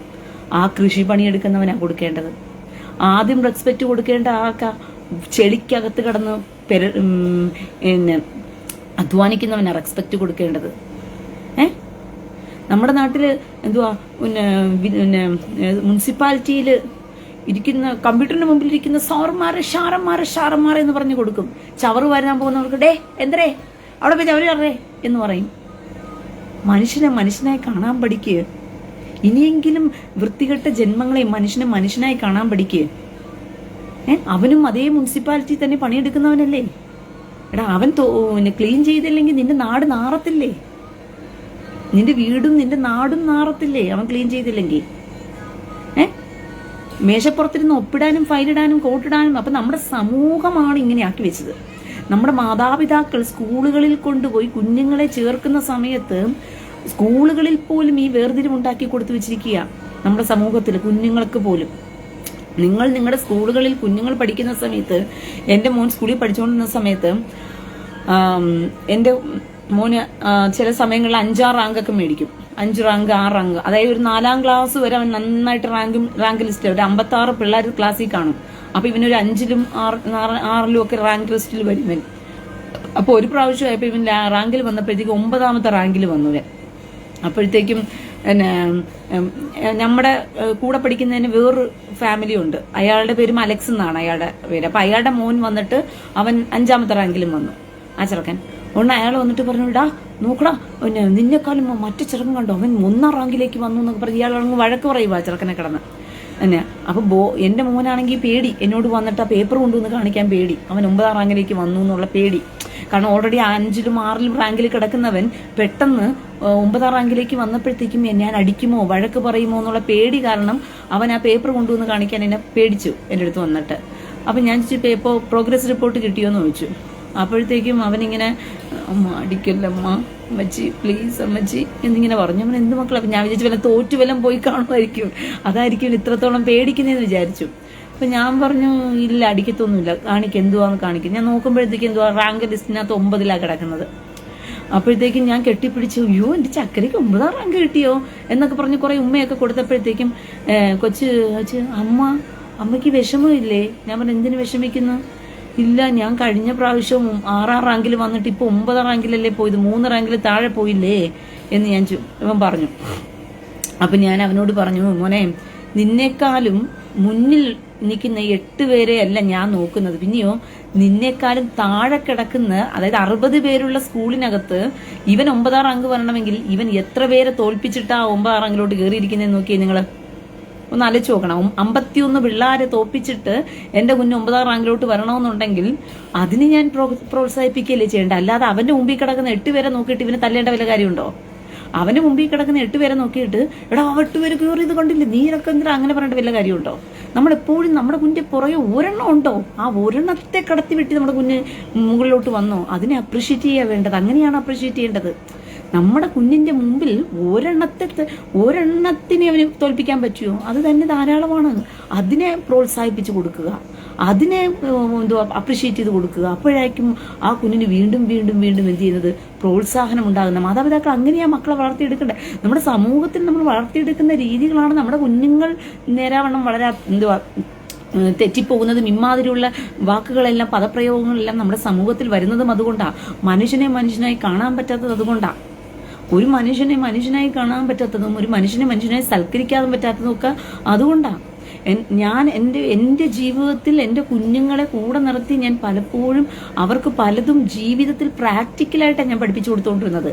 ആ കൃഷി പണിയെടുക്കുന്നവനാ കൊടുക്കേണ്ടത്. ആദ്യം റെസ്പെക്ട് കൊടുക്കേണ്ട ആർക്കാ? ചെളിക്കകത്ത് കിടന്ന് പിന്നെ അധ്വാനിക്കുന്നവനാ റെസ്പെക്ട് കൊടുക്കേണ്ടത്. നമ്മുടെ നാട്ടില് എന്തുവാ പിന്നെ മുനിസിപ്പാലിറ്റിയിൽ ഇരിക്കുന്ന കമ്പ്യൂട്ടറിന് മുമ്പിൽ ഇരിക്കുന്ന സാറന്മാരെ ഷാറന്മാരെ എന്ന് പറഞ്ഞു കൊടുക്കും. ചവറ് വരാൻ പോകുന്നവർക്ക് ഡേ എന്തരേ അവിടെ പോയി ചവറ് കറേ എന്ന് പറയും. മനുഷ്യനായി കാണാൻ പഠിക്കുക. ഇനിയെങ്കിലും വൃത്തികെട്ട ജന്മങ്ങളെ മനുഷ്യനായി കാണാൻ പഠിക്കുക. അവനും അതേ മുനിസിപ്പാലിറ്റി തന്നെ പണിയെടുക്കുന്നവനല്ലേ? എടാ, അവൻ ക്ലീൻ ചെയ്തില്ലെങ്കിൽ നിന്റെ നാട് നാറത്തില്ലേ? നിന്റെ വീടും നിന്റെ നാടും നാറത്തില്ലേ അവൻ ക്ലീൻ ചെയ്തില്ലെങ്കിൽ? മേശപ്പുറത്തിരുന്ന് ഒപ്പിടാനും ഫയലിടാനും കോട്ടിടാനും. അപ്പൊ നമ്മുടെ സമൂഹമാണ് ഇങ്ങനെ ആക്കി വെച്ചത്. നമ്മുടെ മാതാപിതാക്കൾ സ്കൂളുകളിൽ കൊണ്ടുപോയി കുഞ്ഞുങ്ങളെ ചേർക്കുന്ന സമയത്ത് സ്കൂളുകളിൽ പോലും ഈ വേർതിരിവുണ്ടാക്കി കൊടുത്തു വെച്ചിരിക്കുക. നമ്മുടെ സമൂഹത്തിൽ കുഞ്ഞുങ്ങൾക്ക് പോലും. നിങ്ങളുടെ സ്കൂളുകളിൽ കുഞ്ഞുങ്ങൾ പഠിക്കുന്ന സമയത്ത്, എൻ്റെ മോൻ സ്കൂളിൽ പഠിച്ചുകൊണ്ടിരുന്ന സമയത്ത് എൻ്റെ മോന് ചില സമയങ്ങളിൽ 5-6 റാങ്കൊക്കെ മേടിക്കും. 5 റാങ്ക് 6 റാങ്ക്, അതായത് ഒരു 4ാം ക്ലാസ് വരെ അവൻ നന്നായിട്ട് റാങ്ക് ലിസ്റ്റിൽ ഒരു 56 പിള്ളേർ ക്ലാസ്സിൽ കാണും. അപ്പൊ ഇവനൊരു 5ലും 6ലും ഒക്കെ റാങ്ക് ലിസ്റ്റിൽ വരും. അപ്പൊ ഒരു പ്രാവശ്യമായപ്പോ ഇവൻ റാങ്കിൽ വന്നപ്പോഴത്തേക്കും 9ാമത്തെ റാങ്കിൽ വന്നു. അപ്പോഴത്തേക്കും പിന്നെ നമ്മുടെ കൂടെ പഠിക്കുന്നതിന് വേറൊരു ഫാമിലി ഉണ്ട്. അയാളുടെ പേരും അലക്സ് എന്നാണ് അയാളുടെ പേര്. അപ്പൊ അയാളുടെ മോൻ വന്നിട്ട് അവൻ 5ാമത്തെ റാങ്കിലും വന്നു. ആ ചെറുക്കൻ ഒന്ന് അയാൾ വന്നിട്ട് പറഞ്ഞു, ഇടാ നോക്കടാ, പിന്നെ നിന്നെക്കാളും മറ്റു ചെറുക്കൻ കണ്ടോ, അവൻ 1ാം റാങ്കിലേക്ക് വന്നു എന്നൊക്കെ പറഞ്ഞ് ഇയാൾ വഴക്ക് പറയുക ചെറുക്കനെ കിടന്ന് തന്നെ. അപ്പൊ എന്റെ മോനാണെങ്കിൽ പേടി, എന്നോട് വന്നിട്ട് ആ പേപ്പർ കൊണ്ടുവന്ന് കാണിക്കാൻ പേടി. അവൻ 9ാം റാങ്കിലേക്ക് വന്നു എന്നുള്ള പേടി. കാരണം ഓൾറെഡി 5ലും 6ലും റാങ്കിൽ കിടക്കുന്നവൻ പെട്ടെന്ന് 9ാം റാങ്കിലേക്ക് വന്നപ്പോഴത്തേക്കും ഞാൻ അടിക്കുമോ വഴക്ക് പറയുമോ എന്നുള്ള പേടി കാരണം അവൻ ആ പേപ്പർ കൊണ്ടുവന്ന് കാണിക്കാൻ എന്നെ പേടിച്ചു എൻ്റെ അടുത്ത് വന്നിട്ട്. അപ്പം ഞാൻ പേപ്പർ പ്രോഗ്രസ് റിപ്പോർട്ട് കിട്ടിയോന്ന് ചോദിച്ചു. അപ്പോഴത്തേക്കും അവനിങ്ങനെ, അമ്മ അടിക്കല്ലമ്മ, അമ്മച്ചി പ്ലീസ് അമ്മച്ചി എന്നിങ്ങനെ പറഞ്ഞു. അവൻ എന്ത് മക്കളെ, ഞാൻ വിചാരിച്ചു വല്ല തോറ്റുവെല്ലാം പോയി കാണുമായിരിക്കും, അതായിരിക്കും ഇത്രത്തോളം പേടിക്കുന്നതെന്ന് വിചാരിച്ചു. അപ്പൊ ഞാൻ പറഞ്ഞു, ഇല്ല അടിക്കത്തൊന്നുമില്ല, കാണിക്കും എന്തുവാന്ന് കാണിക്കും. ഞാൻ നോക്കുമ്പോഴത്തേക്കും എന്തുവാ റാങ്ക് ലിസ്റ്റിനകത്ത് 9ലാണ് കിടക്കുന്നത്. അപ്പോഴത്തേക്കും ഞാൻ കെട്ടിപ്പിടിച്ചു, അയ്യോ എൻ്റെ ചക്കരയ്ക്ക് 9ാം റാങ്ക് കിട്ടിയോ എന്നൊക്കെ പറഞ്ഞ് കുറെ ഉമ്മയൊക്കെ കൊടുത്തപ്പോഴത്തേക്കും കൊച്ച് അമ്മയ്ക്ക് വിഷമമില്ലേ? ഞാൻ പറഞ്ഞു, എന്തിനു വിഷമിക്കുന്നു? ഇല്ല, ഞാൻ കഴിഞ്ഞ പ്രാവശ്യം 6ാം റാങ്കിൽ വന്നിട്ട് ഇപ്പൊ 9ാം റാങ്കിലല്ലേ പോയത്, 3 റാങ്കിൽ താഴെ പോയില്ലേ എന്ന് ഇവൻ പറഞ്ഞു. അപ്പൊ ഞാൻ അവനോട് പറഞ്ഞു, മോനെ നിന്നെക്കാളും മുന്നിൽ നിൽക്കുന്ന 8 പേരെ അല്ല ഞാൻ നോക്കുന്നത്, പിന്നെയോ നിന്നെക്കാളും താഴെ കിടക്കുന്ന, അതായത് 60 പേരുള്ള സ്കൂളിനകത്ത് ഇവൻ 9ാം റാങ്ക് വരണമെങ്കിൽ ഇവൻ എത്ര പേരെ തോൽപ്പിച്ചിട്ടാ 9ാം റാങ്കിലോട്ട് കയറിയിരിക്കുന്നതെന്ന് നോക്കിയേ നിങ്ങൾ ഒന്ന് ആലോചിച്ച് നോക്കണം. 51 പിള്ളേരെ തോൽപ്പിച്ചിട്ട് എന്റെ കുഞ്ഞ് 9ാം റാങ്കിലോട്ട് വരണമെന്നുണ്ടെങ്കിൽ അതിന് ഞാൻ പ്രോത്സാഹിപ്പിക്കുകയല്ലേ ചെയ്യേണ്ട. അല്ലാതെ അവന്റെ മുമ്പിൽ കിടക്കുന്ന 8 പേരെ നോക്കിയിട്ട് ഇവന് തല്ലേണ്ട വല്ല കാര്യമുണ്ടോ? അവന് മുമ്പിൽ കിടക്കുന്ന 8 പേരെ നോക്കിയിട്ട് എടാ 8 പേര് കയറി ഇത് കണ്ടില്ലേ നീരൊക്കെ എന്തിനാ അങ്ങനെ പറയേണ്ട വല്ല കാര്യമുണ്ടോ? നമ്മളെപ്പോഴും നമ്മുടെ കുഞ്ഞിന്റെ പുറകെ ഒരെണ്ണം ഉണ്ടോ, ആ ഒരെണ്ണത്തെ കടത്തി വിട്ട് നമ്മുടെ കുഞ്ഞ് മുകളിലോട്ട് വന്നോ, അതിനെ അപ്രീഷിയേറ്റ് ചെയ്യാൻ വേണ്ടത്. അങ്ങനെയാണ് അപ്രീഷിയേറ്റ് ചെയ്യേണ്ടത്. നമ്മുടെ കുഞ്ഞിന്റെ മുമ്പിൽ ഒരെണ്ണത്തിനെ അവന് തോൽപ്പിക്കാൻ പറ്റുമോ? അത് തന്നെ ധാരാളമാണ്. അതിനെ പ്രോത്സാഹിപ്പിച്ചു കൊടുക്കുക, അതിനെ അപ്രീഷിയേറ്റ് ചെയ്ത് കൊടുക്കുക. അപ്പോഴായിരിക്കും ആ കുഞ്ഞിന് വീണ്ടും വീണ്ടും വീണ്ടും എന്ത് ചെയ്യുന്നത്, പ്രോത്സാഹനം ഉണ്ടാകുന്നത്. മാതാപിതാക്കൾ അങ്ങനെയാ മക്കളെ വളർത്തിയെടുക്കേണ്ടത്. നമ്മുടെ സമൂഹത്തിൽ നമ്മൾ വളർത്തിയെടുക്കുന്ന രീതികളാണ് നമ്മുടെ കുഞ്ഞുങ്ങൾ നേരാവണ്ണം വളരെ തെറ്റിപ്പോകുന്നതും ഇമാതിരിയുള്ള വാക്കുകളെല്ലാം പദപ്രയോഗങ്ങളെല്ലാം നമ്മുടെ സമൂഹത്തിൽ വരുന്നതും അതുകൊണ്ടാണ്. മനുഷ്യനായി കാണാൻ പറ്റാത്തത് അതുകൊണ്ടാണ്. ഒരു മനുഷ്യനായി കാണാൻ പറ്റാത്തതും ഒരു മനുഷ്യനായി സൽക്കരിക്കാതെ പറ്റാത്തതും ഒക്കെ അതുകൊണ്ടാണ്. ഞാൻ എൻ്റെ ജീവിതത്തിൽ എൻ്റെ കുഞ്ഞുങ്ങളെ കൂടെ നിർത്തി ഞാൻ പലപ്പോഴും അവർക്ക് പലതും ജീവിതത്തിൽ പ്രാക്ടിക്കലായിട്ടാണ് ഞാൻ പഠിപ്പിച്ചു കൊടുത്തുകൊണ്ടിരുന്നത്.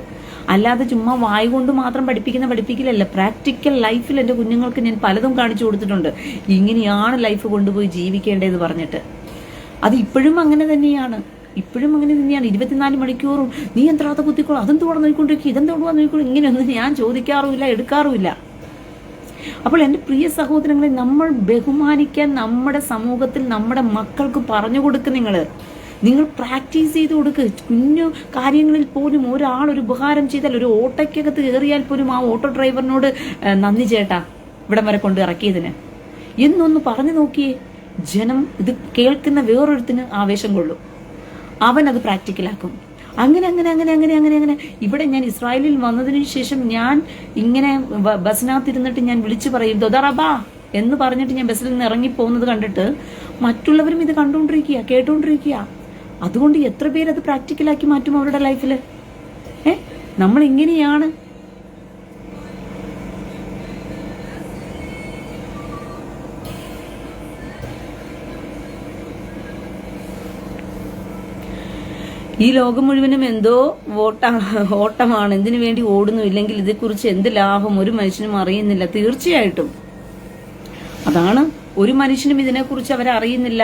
അല്ലാതെ ചുമ്മാ വായ കൊണ്ട് മാത്രം പഠിപ്പിക്കലല്ല. പ്രാക്ടിക്കൽ ലൈഫിൽ എൻ്റെ കുഞ്ഞുങ്ങൾക്ക് ഞാൻ പലതും കാണിച്ചു കൊടുത്തിട്ടുണ്ട്. ഇങ്ങനെയാണ് ലൈഫ് കൊണ്ടുപോയി ജീവിക്കേണ്ടതെന്ന് പറഞ്ഞിട്ട്. അത് ഇപ്പോഴും അങ്ങനെ തന്നെയാണ്. 24 മണിക്കൂറും നീ എത്രാത്ത കുത്തിക്കോളും, അതെന്തോടെ നോക്കിക്കൊണ്ടിരിക്കും, ഇതെന്തോടുവാ നോക്കിക്കോളും, ഇങ്ങനെയൊന്നും ഞാൻ ചോദിക്കാറുമില്ല, എടുക്കാറുമില്ല. അപ്പോൾ എൻ്റെ പ്രിയ സഹോദരങ്ങളെ, നമ്മൾ ബഹുമാനിക്കാൻ നമ്മുടെ സമൂഹത്തിൽ നമ്മുടെ മക്കൾക്ക് പറഞ്ഞു കൊടുക്കും. നിങ്ങൾ പ്രാക്ടീസ് ചെയ്ത് കൊടുക്ക്. കുഞ്ഞു കാര്യങ്ങളിൽ പോലും ഒരാളൊരു ഉപകാരം ചെയ്താൽ, ഒരു ഓട്ടോയ്ക്കകത്ത് കയറിയാൽ പോലും ആ ഓട്ടോ ഡ്രൈവറിനോട് നന്ദി ചേട്ടാ ഇവിടം വരെ കൊണ്ട് ഇറക്കിയതിന് എന്നൊന്ന് പറഞ്ഞു നോക്കിയേ. ജനം ഇത് കേൾക്കുന്ന വേറൊരുത്തിന് ആവേശം കൊള്ളും, അവൻ അത് പ്രാക്ടിക്കലാക്കും. അങ്ങനെ അങ്ങനെ അങ്ങനെ അങ്ങനെ അങ്ങനെ അങ്ങനെ ഇവിടെ ഞാൻ ഇസ്രായേലിൽ വന്നതിന് ശേഷം ഞാൻ ഇങ്ങനെ ബസ്സിനകത്തിരുന്നിട്ട് ഞാൻ വിളിച്ചു പറയും ദൊദറബാ എന്ന് പറഞ്ഞിട്ട് ഞാൻ ബസ്സിൽ നിന്ന് ഇറങ്ങി പോകുന്നത് കണ്ടിട്ട് മറ്റുള്ളവരും ഇത് കണ്ടുകൊണ്ടിരിക്കുക, കേട്ടുകൊണ്ടിരിക്കുക. അതുകൊണ്ട് എത്ര പേരത് പ്രാക്ടിക്കലാക്കി മാറ്റും അവരുടെ ലൈഫിൽ. നമ്മൾ ഇങ്ങനെയാണ്. ഈ ലോകം മുഴുവനും എന്തോ ഓട്ടമാണ്. എന്തിനു വേണ്ടി ഓടുന്നു, ഇല്ലെങ്കിൽ ഇതേക്കുറിച്ച് എന്ത് ലാഭം ഒരു മനുഷ്യനും അറിയുന്നില്ല. തീർച്ചയായിട്ടും അതാണ്, ഒരു മനുഷ്യനും ഇതിനെക്കുറിച്ച് അവരറിയുന്നില്ല.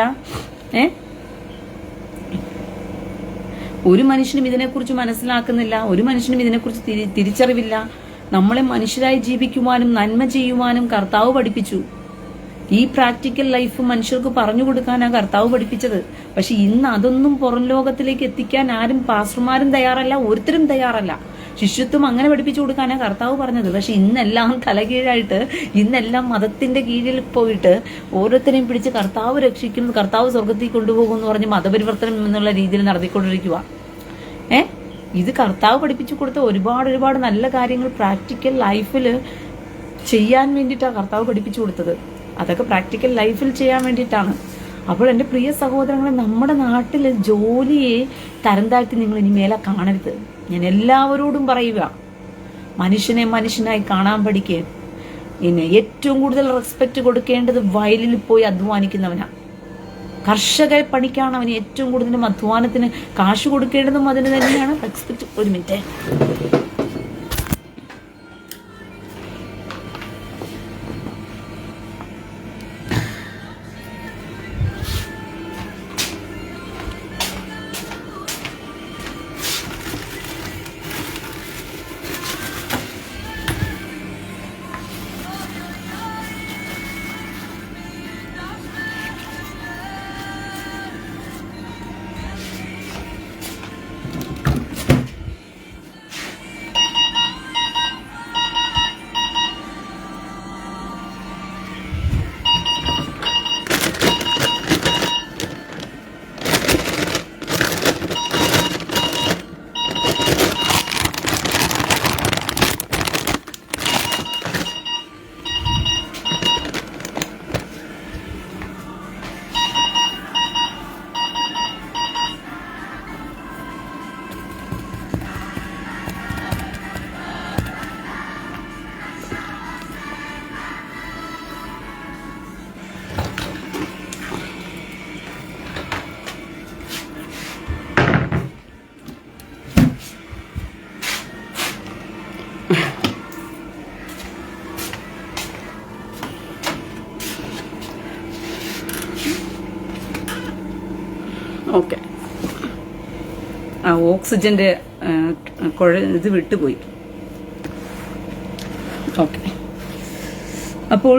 ഒരു മനുഷ്യനും ഇതിനെക്കുറിച്ച് മനസ്സിലാക്കുന്നില്ല, ഒരു മനുഷ്യനും ഇതിനെക്കുറിച്ച് തിരിച്ചറിവില്ല. നമ്മളെ മനുഷ്യരായി ജീവിക്കുവാനും നന്മ ചെയ്യുവാനും കർത്താവ് പഠിപ്പിച്ചു. ഈ പ്രാക്ടിക്കൽ ലൈഫ് മനുഷ്യർക്ക് പറഞ്ഞു കൊടുക്കാനാണ് കർത്താവ് പഠിപ്പിച്ചത്. പക്ഷെ ഇന്ന് അതൊന്നും പുറം ലോകത്തിലേക്ക് എത്തിക്കാൻ ആരും പാസ്റ്റർമാരും തയ്യാറല്ല, ഒരുത്തരും തയ്യാറല്ല. ശിഷ്യത്വം അങ്ങനെ പഠിപ്പിച്ചു കൊടുക്കാനാണ് കർത്താവ് പറഞ്ഞത്. പക്ഷെ ഇന്നെല്ലാം തലകീഴായിട്ട്, ഇന്നെല്ലാം മതത്തിന്റെ കീഴിൽ പോയിട്ട് ഓരോരുത്തരെയും പിടിച്ച് കർത്താവ് രക്ഷിക്കുന്നു, കർത്താവ് സ്വർഗത്തിൽ കൊണ്ടുപോകും എന്ന് പറഞ്ഞ് മതപരിവർത്തനം എന്നുള്ള രീതിയിൽ നടത്തിക്കൊണ്ടിരിക്കുക. ഇത് കർത്താവ് പഠിപ്പിച്ചു കൊടുത്ത ഒരുപാട് നല്ല കാര്യങ്ങൾ പ്രാക്ടിക്കൽ ലൈഫിൽ ചെയ്യാൻ വേണ്ടിയിട്ടാണ് കർത്താവ് പഠിപ്പിച്ചു കൊടുത്തത്. അതൊക്കെ പ്രാക്ടിക്കൽ ലൈഫിൽ ചെയ്യാൻ വേണ്ടിയിട്ടാണ്. അപ്പോൾ എൻ്റെ പ്രിയ സഹോദരങ്ങളെ, നമ്മുടെ നാട്ടിൽ ജോലിയെ തരം താഴ്ത്തി നിങ്ങൾ ഇനി മേലെ കാണരുത്. ഞാൻ എല്ലാവരോടും പറയുക, മനുഷ്യനെ മനുഷ്യനായി കാണാൻ പഠിക്കുക. ഇനി ഏറ്റവും കൂടുതൽ റെസ്പെക്ട് കൊടുക്കേണ്ടത് വയലിൽ പോയി അധ്വാനിക്കുന്നവനാണ്. കർഷക പണിക്കാണ് അവന് ഏറ്റവും കൂടുതലും അധ്വാനത്തിന് കാശ് കൊടുക്കേണ്ടതും അതിന് തന്നെയാണ് റെസ്പെക്ട്. ഒരു മിനിറ്റ്. ഓക്കെ, ആ ഓക്സിജന്റെ ഇത് വിട്ടുപോയി. ഓക്കെ, അപ്പോൾ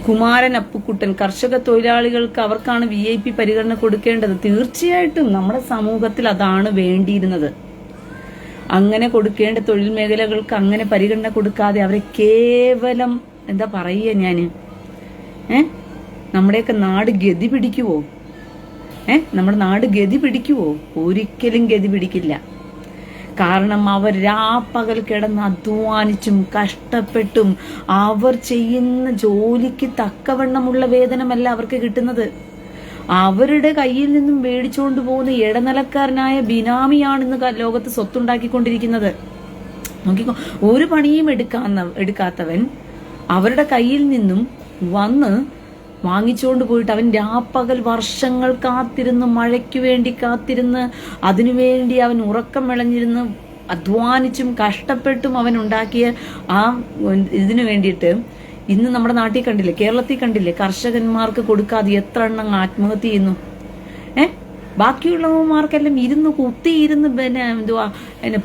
കുമാരൻ അപ്പുക്കുട്ടൻ, കർഷക തൊഴിലാളികൾക്ക് അവർക്കാണ് VIP പരിഗണന കൊടുക്കേണ്ടത്. തീർച്ചയായിട്ടും നമ്മുടെ സമൂഹത്തിൽ അതാണ് വേണ്ടിയിരുന്നത്. അങ്ങനെ കൊടുക്കേണ്ട തൊഴിൽ മേഖലകൾക്ക് അങ്ങനെ പരിഗണന കൊടുക്കാതെ അവരെ കേവലം എന്താ പറയുക ഞാന്, നമ്മുടെയൊക്കെ നാട് ഗതി പിടിക്കുവോ? നമ്മുടെ നാട് ഗതി പിടിക്കുവോ? ഒരിക്കലും ഗതി പിടിക്കില്ല. കാരണം അവർ രാപ്പകൽ കിടന്ന് അധ്വാനിച്ചും കഷ്ടപ്പെട്ടും അവർ ചെയ്യുന്ന ജോലിക്ക് തക്കവണ്ണമുള്ള വേതനമല്ല അവർക്ക് കിട്ടുന്നത്. അവരുടെ കയ്യിൽ നിന്നും മേടിച്ചുകൊണ്ട് പോകുന്ന ഇടനിലക്കാരനായ ബിനാമിയാണിന്ന് ലോകത്ത് സ്വത്തുണ്ടാക്കിക്കൊണ്ടിരിക്കുന്നത്. നോക്കിക്കോ, ഒരു പണിയും എടുക്കാത്തവൻ അവരുടെ കയ്യിൽ നിന്നും വന്ന് വാങ്ങിച്ചുകൊണ്ട് പോയിട്ട് അവൻ രാപ്പകൽ വർഷങ്ങൾ കാത്തിരുന്ന്, മഴയ്ക്ക് വേണ്ടി കാത്തിരുന്ന്, അതിനുവേണ്ടി അവൻ ഉറക്കം വിളഞ്ഞിരുന്ന് അധ്വാനിച്ചും കഷ്ടപ്പെട്ടും അവൻ ഉണ്ടാക്കിയ ആ ഇതിനു വേണ്ടിയിട്ട് ഇന്ന് നമ്മുടെ നാട്ടിൽ കണ്ടില്ലേ, കേരളത്തിൽ കണ്ടില്ലേ, കർഷകന്മാർക്ക് കൊടുക്കാതെ എത്ര എണ്ണം ആത്മഹത്യ ചെയ്യുന്നു. ബാക്കിയുള്ളവന്മാർക്കെല്ലാം കുത്തിയിരുന്ന് പിന്നെ എന്തുവാ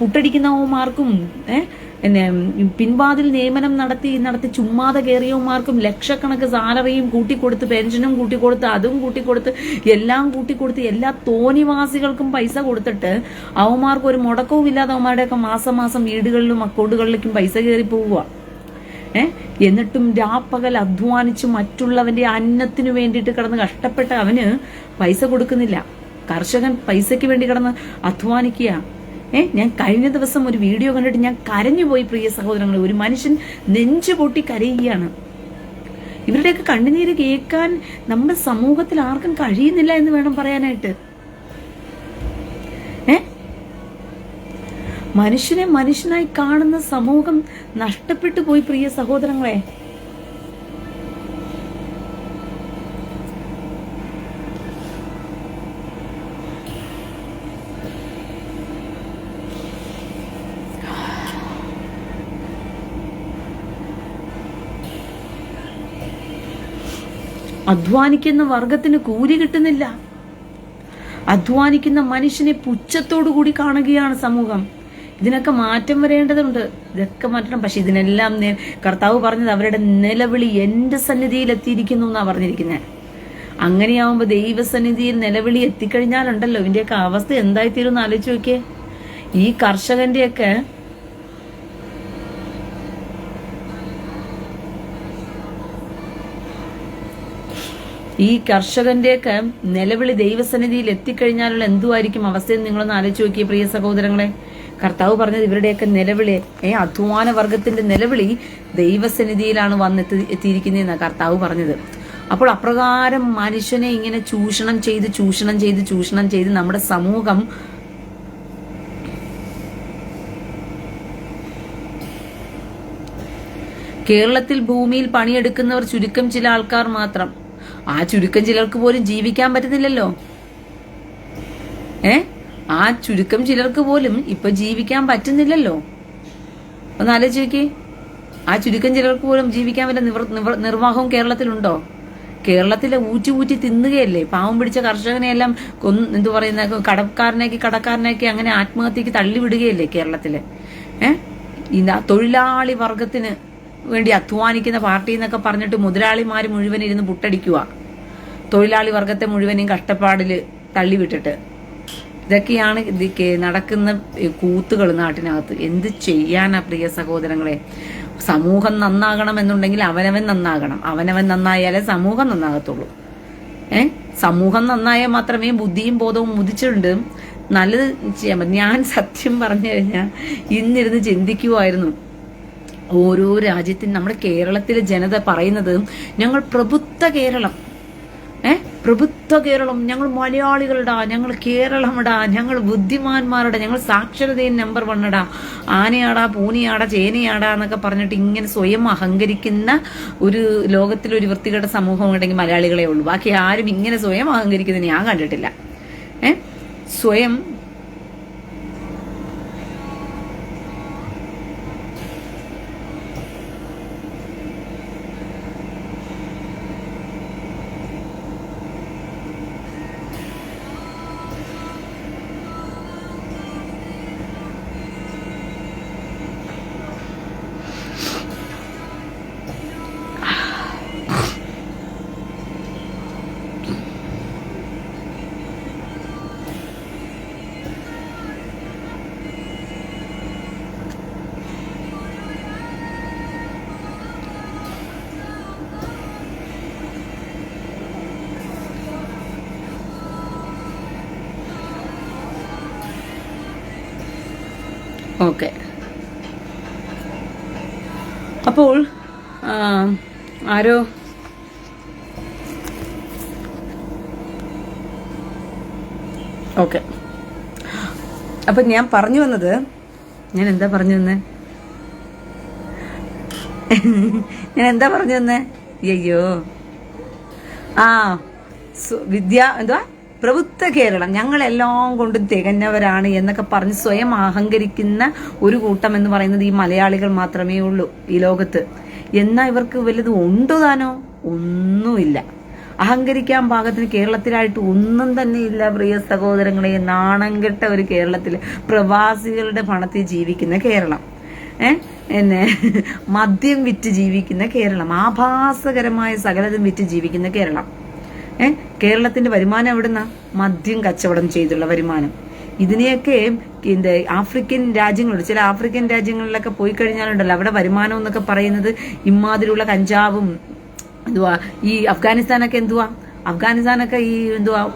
പുട്ടടിക്കുന്നവന്മാർക്കും പിന്നെ പിൻവാതിൽ നിയമനം നടത്തി ചുമ്മാതെ കയറിയവന്മാർക്കും ലക്ഷക്കണക്ക് സാലറിയും കൂട്ടിക്കൊടുത്ത് പെൻഷനും കൂട്ടിക്കൊടുത്ത് അതും കൂട്ടിക്കൊടുത്ത് എല്ലാം കൂട്ടിക്കൊടുത്ത് എല്ലാ തോന്നിവാസികൾക്കും പൈസ കൊടുത്തിട്ട് അവന്മാർക്ക് ഒരു മുടക്കവും ഇല്ലാതെ അവന്മാരുടെയൊക്കെ മാസം വീടുകളിലും അക്കൗണ്ടുകളിലേക്കും പൈസ കയറി പോവുക. എന്നിട്ടും രാപ്പകൽ അധ്വാനിച്ച് മറ്റുള്ളവന്റെ അന്നത്തിനു വേണ്ടിയിട്ട് കിടന്ന് കഷ്ടപ്പെട്ട അവന് പൈസ കൊടുക്കുന്നില്ല. കർഷകൻ പൈസയ്ക്ക് വേണ്ടി കിടന്ന് അധ്വാനിക്കുക. ഞാൻ കഴിഞ്ഞ ദിവസം ഒരു വീഡിയോ കണ്ടിട്ട് ഞാൻ കരഞ്ഞുപോയി പ്രിയ സഹോദരങ്ങളെ. ഒരു മനുഷ്യൻ നെഞ്ചു പൊട്ടി കരയുകയാണ്. ഇവരുടെയൊക്കെ കണ്ണുനീര് കേൾക്കാൻ നമ്മുടെ സമൂഹത്തിൽ ആർക്കും കഴിയുന്നില്ല എന്ന് വേണം പറയാനായിട്ട്. മനുഷ്യനെ മനുഷ്യനായി കാണുന്ന സമൂഹം നഷ്ടപ്പെട്ടു പോയി പ്രിയ സഹോദരങ്ങളെ. അധ്വാനിക്കുന്ന വർഗത്തിന് കൂലി കിട്ടുന്നില്ല. അധ്വാനിക്കുന്ന മനുഷ്യനെ പുച്ഛത്തോടു കൂടി കാണുകയാണ് സമൂഹം. ഇതിനൊക്കെ മാറ്റം വരേണ്ടതുണ്ട്. ഇതൊക്കെ മാറ്റണം. പക്ഷെ ഇതിനെല്ലാം കർത്താവ് പറഞ്ഞത് അവരുടെ നിലവിളി എന്റെ സന്നിധിയിൽ എത്തിയിരിക്കുന്നു എന്നാ പറഞ്ഞിരിക്കുന്നത്. അങ്ങനെയാവുമ്പോ ദൈവസന്നിധിയിൽ നിലവിളി എത്തിക്കഴിഞ്ഞാലുണ്ടല്ലോ ഇതിന്റെയൊക്കെ അവസ്ഥ എന്തായിത്തീരും എന്ന് ആലോചിച്ച് നോക്കിയേ. ഈ കർഷകന്റെയൊക്കെ നിലവിളി ദൈവസന്നിധിയിൽ എത്തിക്കഴിഞ്ഞാലുള്ള എന്തുമായിരിക്കും അവസ്ഥയെന്ന് നിങ്ങളൊന്ന് ആലോചിച്ച് നോക്കിയേ പ്രിയ സഹോദരങ്ങളെ. കർത്താവ് പറഞ്ഞത് ഇവരുടെയൊക്കെ നിലവിളി, അധ്വാന വർഗത്തിന്റെ നിലവിളി ദൈവസന്നിധിയിലാണ് എത്തിയിരിക്കുന്നതെന്നാണ് കർത്താവ് പറഞ്ഞത്. അപ്പോൾ അപ്രകാരം മനുഷ്യനെ ഇങ്ങനെ ചൂഷണം ചെയ്ത് നമ്മുടെ സമൂഹം കേരളത്തിൽ ഭൂമിയിൽ പണിയെടുക്കുന്നവർ ചുരുക്കം ചില ആൾക്കാർ മാത്രം. ആ ചുരുക്കം ചിലർക്ക് പോലും ജീവിക്കാൻ പറ്റുന്നില്ലല്ലോ. ആ ചുരുക്കം ചിലർക്ക് പോലും ഇപ്പൊ ജീവിക്കാൻ പറ്റുന്നില്ലല്ലോ. ഒന്ന് ആലോചിച്ച് നോക്കി. ആ ചുരുക്കം ചിലർക്ക് പോലും ജീവിക്കാൻ പറ്റുന്ന നിർവാഹവും കേരളത്തിലുണ്ടോ? കേരളത്തിലെ ഊറ്റി തിന്നുകയല്ലേ. പാവം പിടിച്ച കർഷകനെയെല്ലാം എന്തു പറയുന്ന കടക്കാരനാക്കി അങ്ങനെ ആത്മഹത്യക്ക് തള്ളിവിടുകയല്ലേ കേരളത്തില്. തൊഴിലാളി വർഗത്തിന് വേണ്ടി അധ്വാനിക്കുന്ന പാർട്ടി എന്നൊക്കെ പറഞ്ഞിട്ട് മുതലാളിമാര് മുഴുവൻ ഇരുന്ന് പുട്ടടിക്കുക. തൊഴിലാളി വർഗത്തെ മുഴുവനും കഷ്ടപ്പാടില് തള്ളിവിട്ടിട്ട്. ഇതൊക്കെയാണ് നടക്കുന്ന കൂത്തുകൾ നാട്ടിനകത്ത്. എന്ത് ചെയ്യാനാ പ്രിയ സഹോദരങ്ങളെ. സമൂഹം നന്നാകണം എന്നുണ്ടെങ്കിൽ അവനവൻ നന്നാകണം. അവനവൻ നന്നായാലേ സമൂഹം നന്നാകത്തുള്ളൂ. സമൂഹം നന്നായാൽ മാത്രമേ ബുദ്ധിയും ബോധവും ഉദിച്ചിട്ടുണ്ട് നല്ലത് ചെയ്യാൻ പറ്റും. ഞാൻ സത്യം പറഞ്ഞു കഴിഞ്ഞാൽ ഇന്നിരുന്ന് ചിന്തിക്കുമായിരുന്നു. ഓരോ രാജ്യത്തിനും നമ്മുടെ കേരളത്തിലെ ജനത പറയുന്നത് ഞങ്ങൾ പ്രബുദ്ധ കേരളം, പ്രബുദ്ധ കേരളം, ഞങ്ങൾ മലയാളികളുടെ, ഞങ്ങൾ കേരളമിടാ, ഞങ്ങൾ ബുദ്ധിമാന്മാരുടെ, ഞങ്ങൾ സാക്ഷരതയിൽ നമ്പർ 1 ആനയാടാ, പൂനിയാടാ, ചേനയാടാ എന്നൊക്കെ പറഞ്ഞിട്ട് ഇങ്ങനെ സ്വയം അഹങ്കരിക്കുന്ന ഒരു ലോകത്തിലൊരു വൃത്തികെട്ട സമൂഹം ഉണ്ടെങ്കിൽ മലയാളികളെ ഉള്ളൂ. ബാക്കി ആരും ഇങ്ങനെ സ്വയം അഹങ്കരിക്കുന്നത് ഞാൻ കണ്ടിട്ടില്ല. സ്വയം ഓക്കെ. അപ്പോൾ ആരോ ഓക്കെ. അപ്പൊ ഞാൻ പറഞ്ഞു വന്നത്, ഞാൻ എന്താ പറഞ്ഞു വന്നേ അയ്യോ എന്തുവാ പ്രബുദ്ധ കേരളം, ഞങ്ങളെല്ലാം കൊണ്ടും തികഞ്ഞവരാണ് എന്നൊക്കെ പറഞ്ഞ് സ്വയം അഹങ്കരിക്കുന്ന ഒരു കൂട്ടം എന്ന് പറയുന്നത് ഈ മലയാളികൾ മാത്രമേ ഉള്ളൂ ഈ ലോകത്ത്. എന്നാ ഇവർക്ക് വലുത് ഉണ്ടോ താനോ? ഒന്നുമില്ല. അഹങ്കരിക്കാൻ പാകത്തിന് കേരളത്തിലായിട്ട് ഒന്നും തന്നെ ഇല്ല പ്രിയ സഹോദരങ്ങളെ. നാണം കെട്ട ഒരു കേരളത്തില് പ്രവാസികളുടെ പണത്തിൽ ജീവിക്കുന്ന കേരളം. എന്നെ മദ്യം വിറ്റ് ജീവിക്കുന്ന കേരളം, ആഭാസകരമായ സകലതും വിറ്റ് ജീവിക്കുന്ന കേരളം. കേരളത്തിന്റെ വരുമാനം എവിടുന്ന? മദ്യം കച്ചവടം ചെയ്തുള്ള വരുമാനം. ഇതിനെയൊക്കെ ആഫ്രിക്കൻ രാജ്യങ്ങളുണ്ട്, ചില ആഫ്രിക്കൻ രാജ്യങ്ങളിലൊക്കെ പോയി കഴിഞ്ഞാലുണ്ടല്ലോ അവിടെ വരുമാനം എന്നൊക്കെ പറയുന്നത് ഇമാതിരിയുള്ള കഞ്ചാവും എന്തുവാ. ഈ അഫ്ഗാനിസ്ഥാനൊക്കെ അഫ്ഗാനിസ്ഥാനൊക്കെ ഈ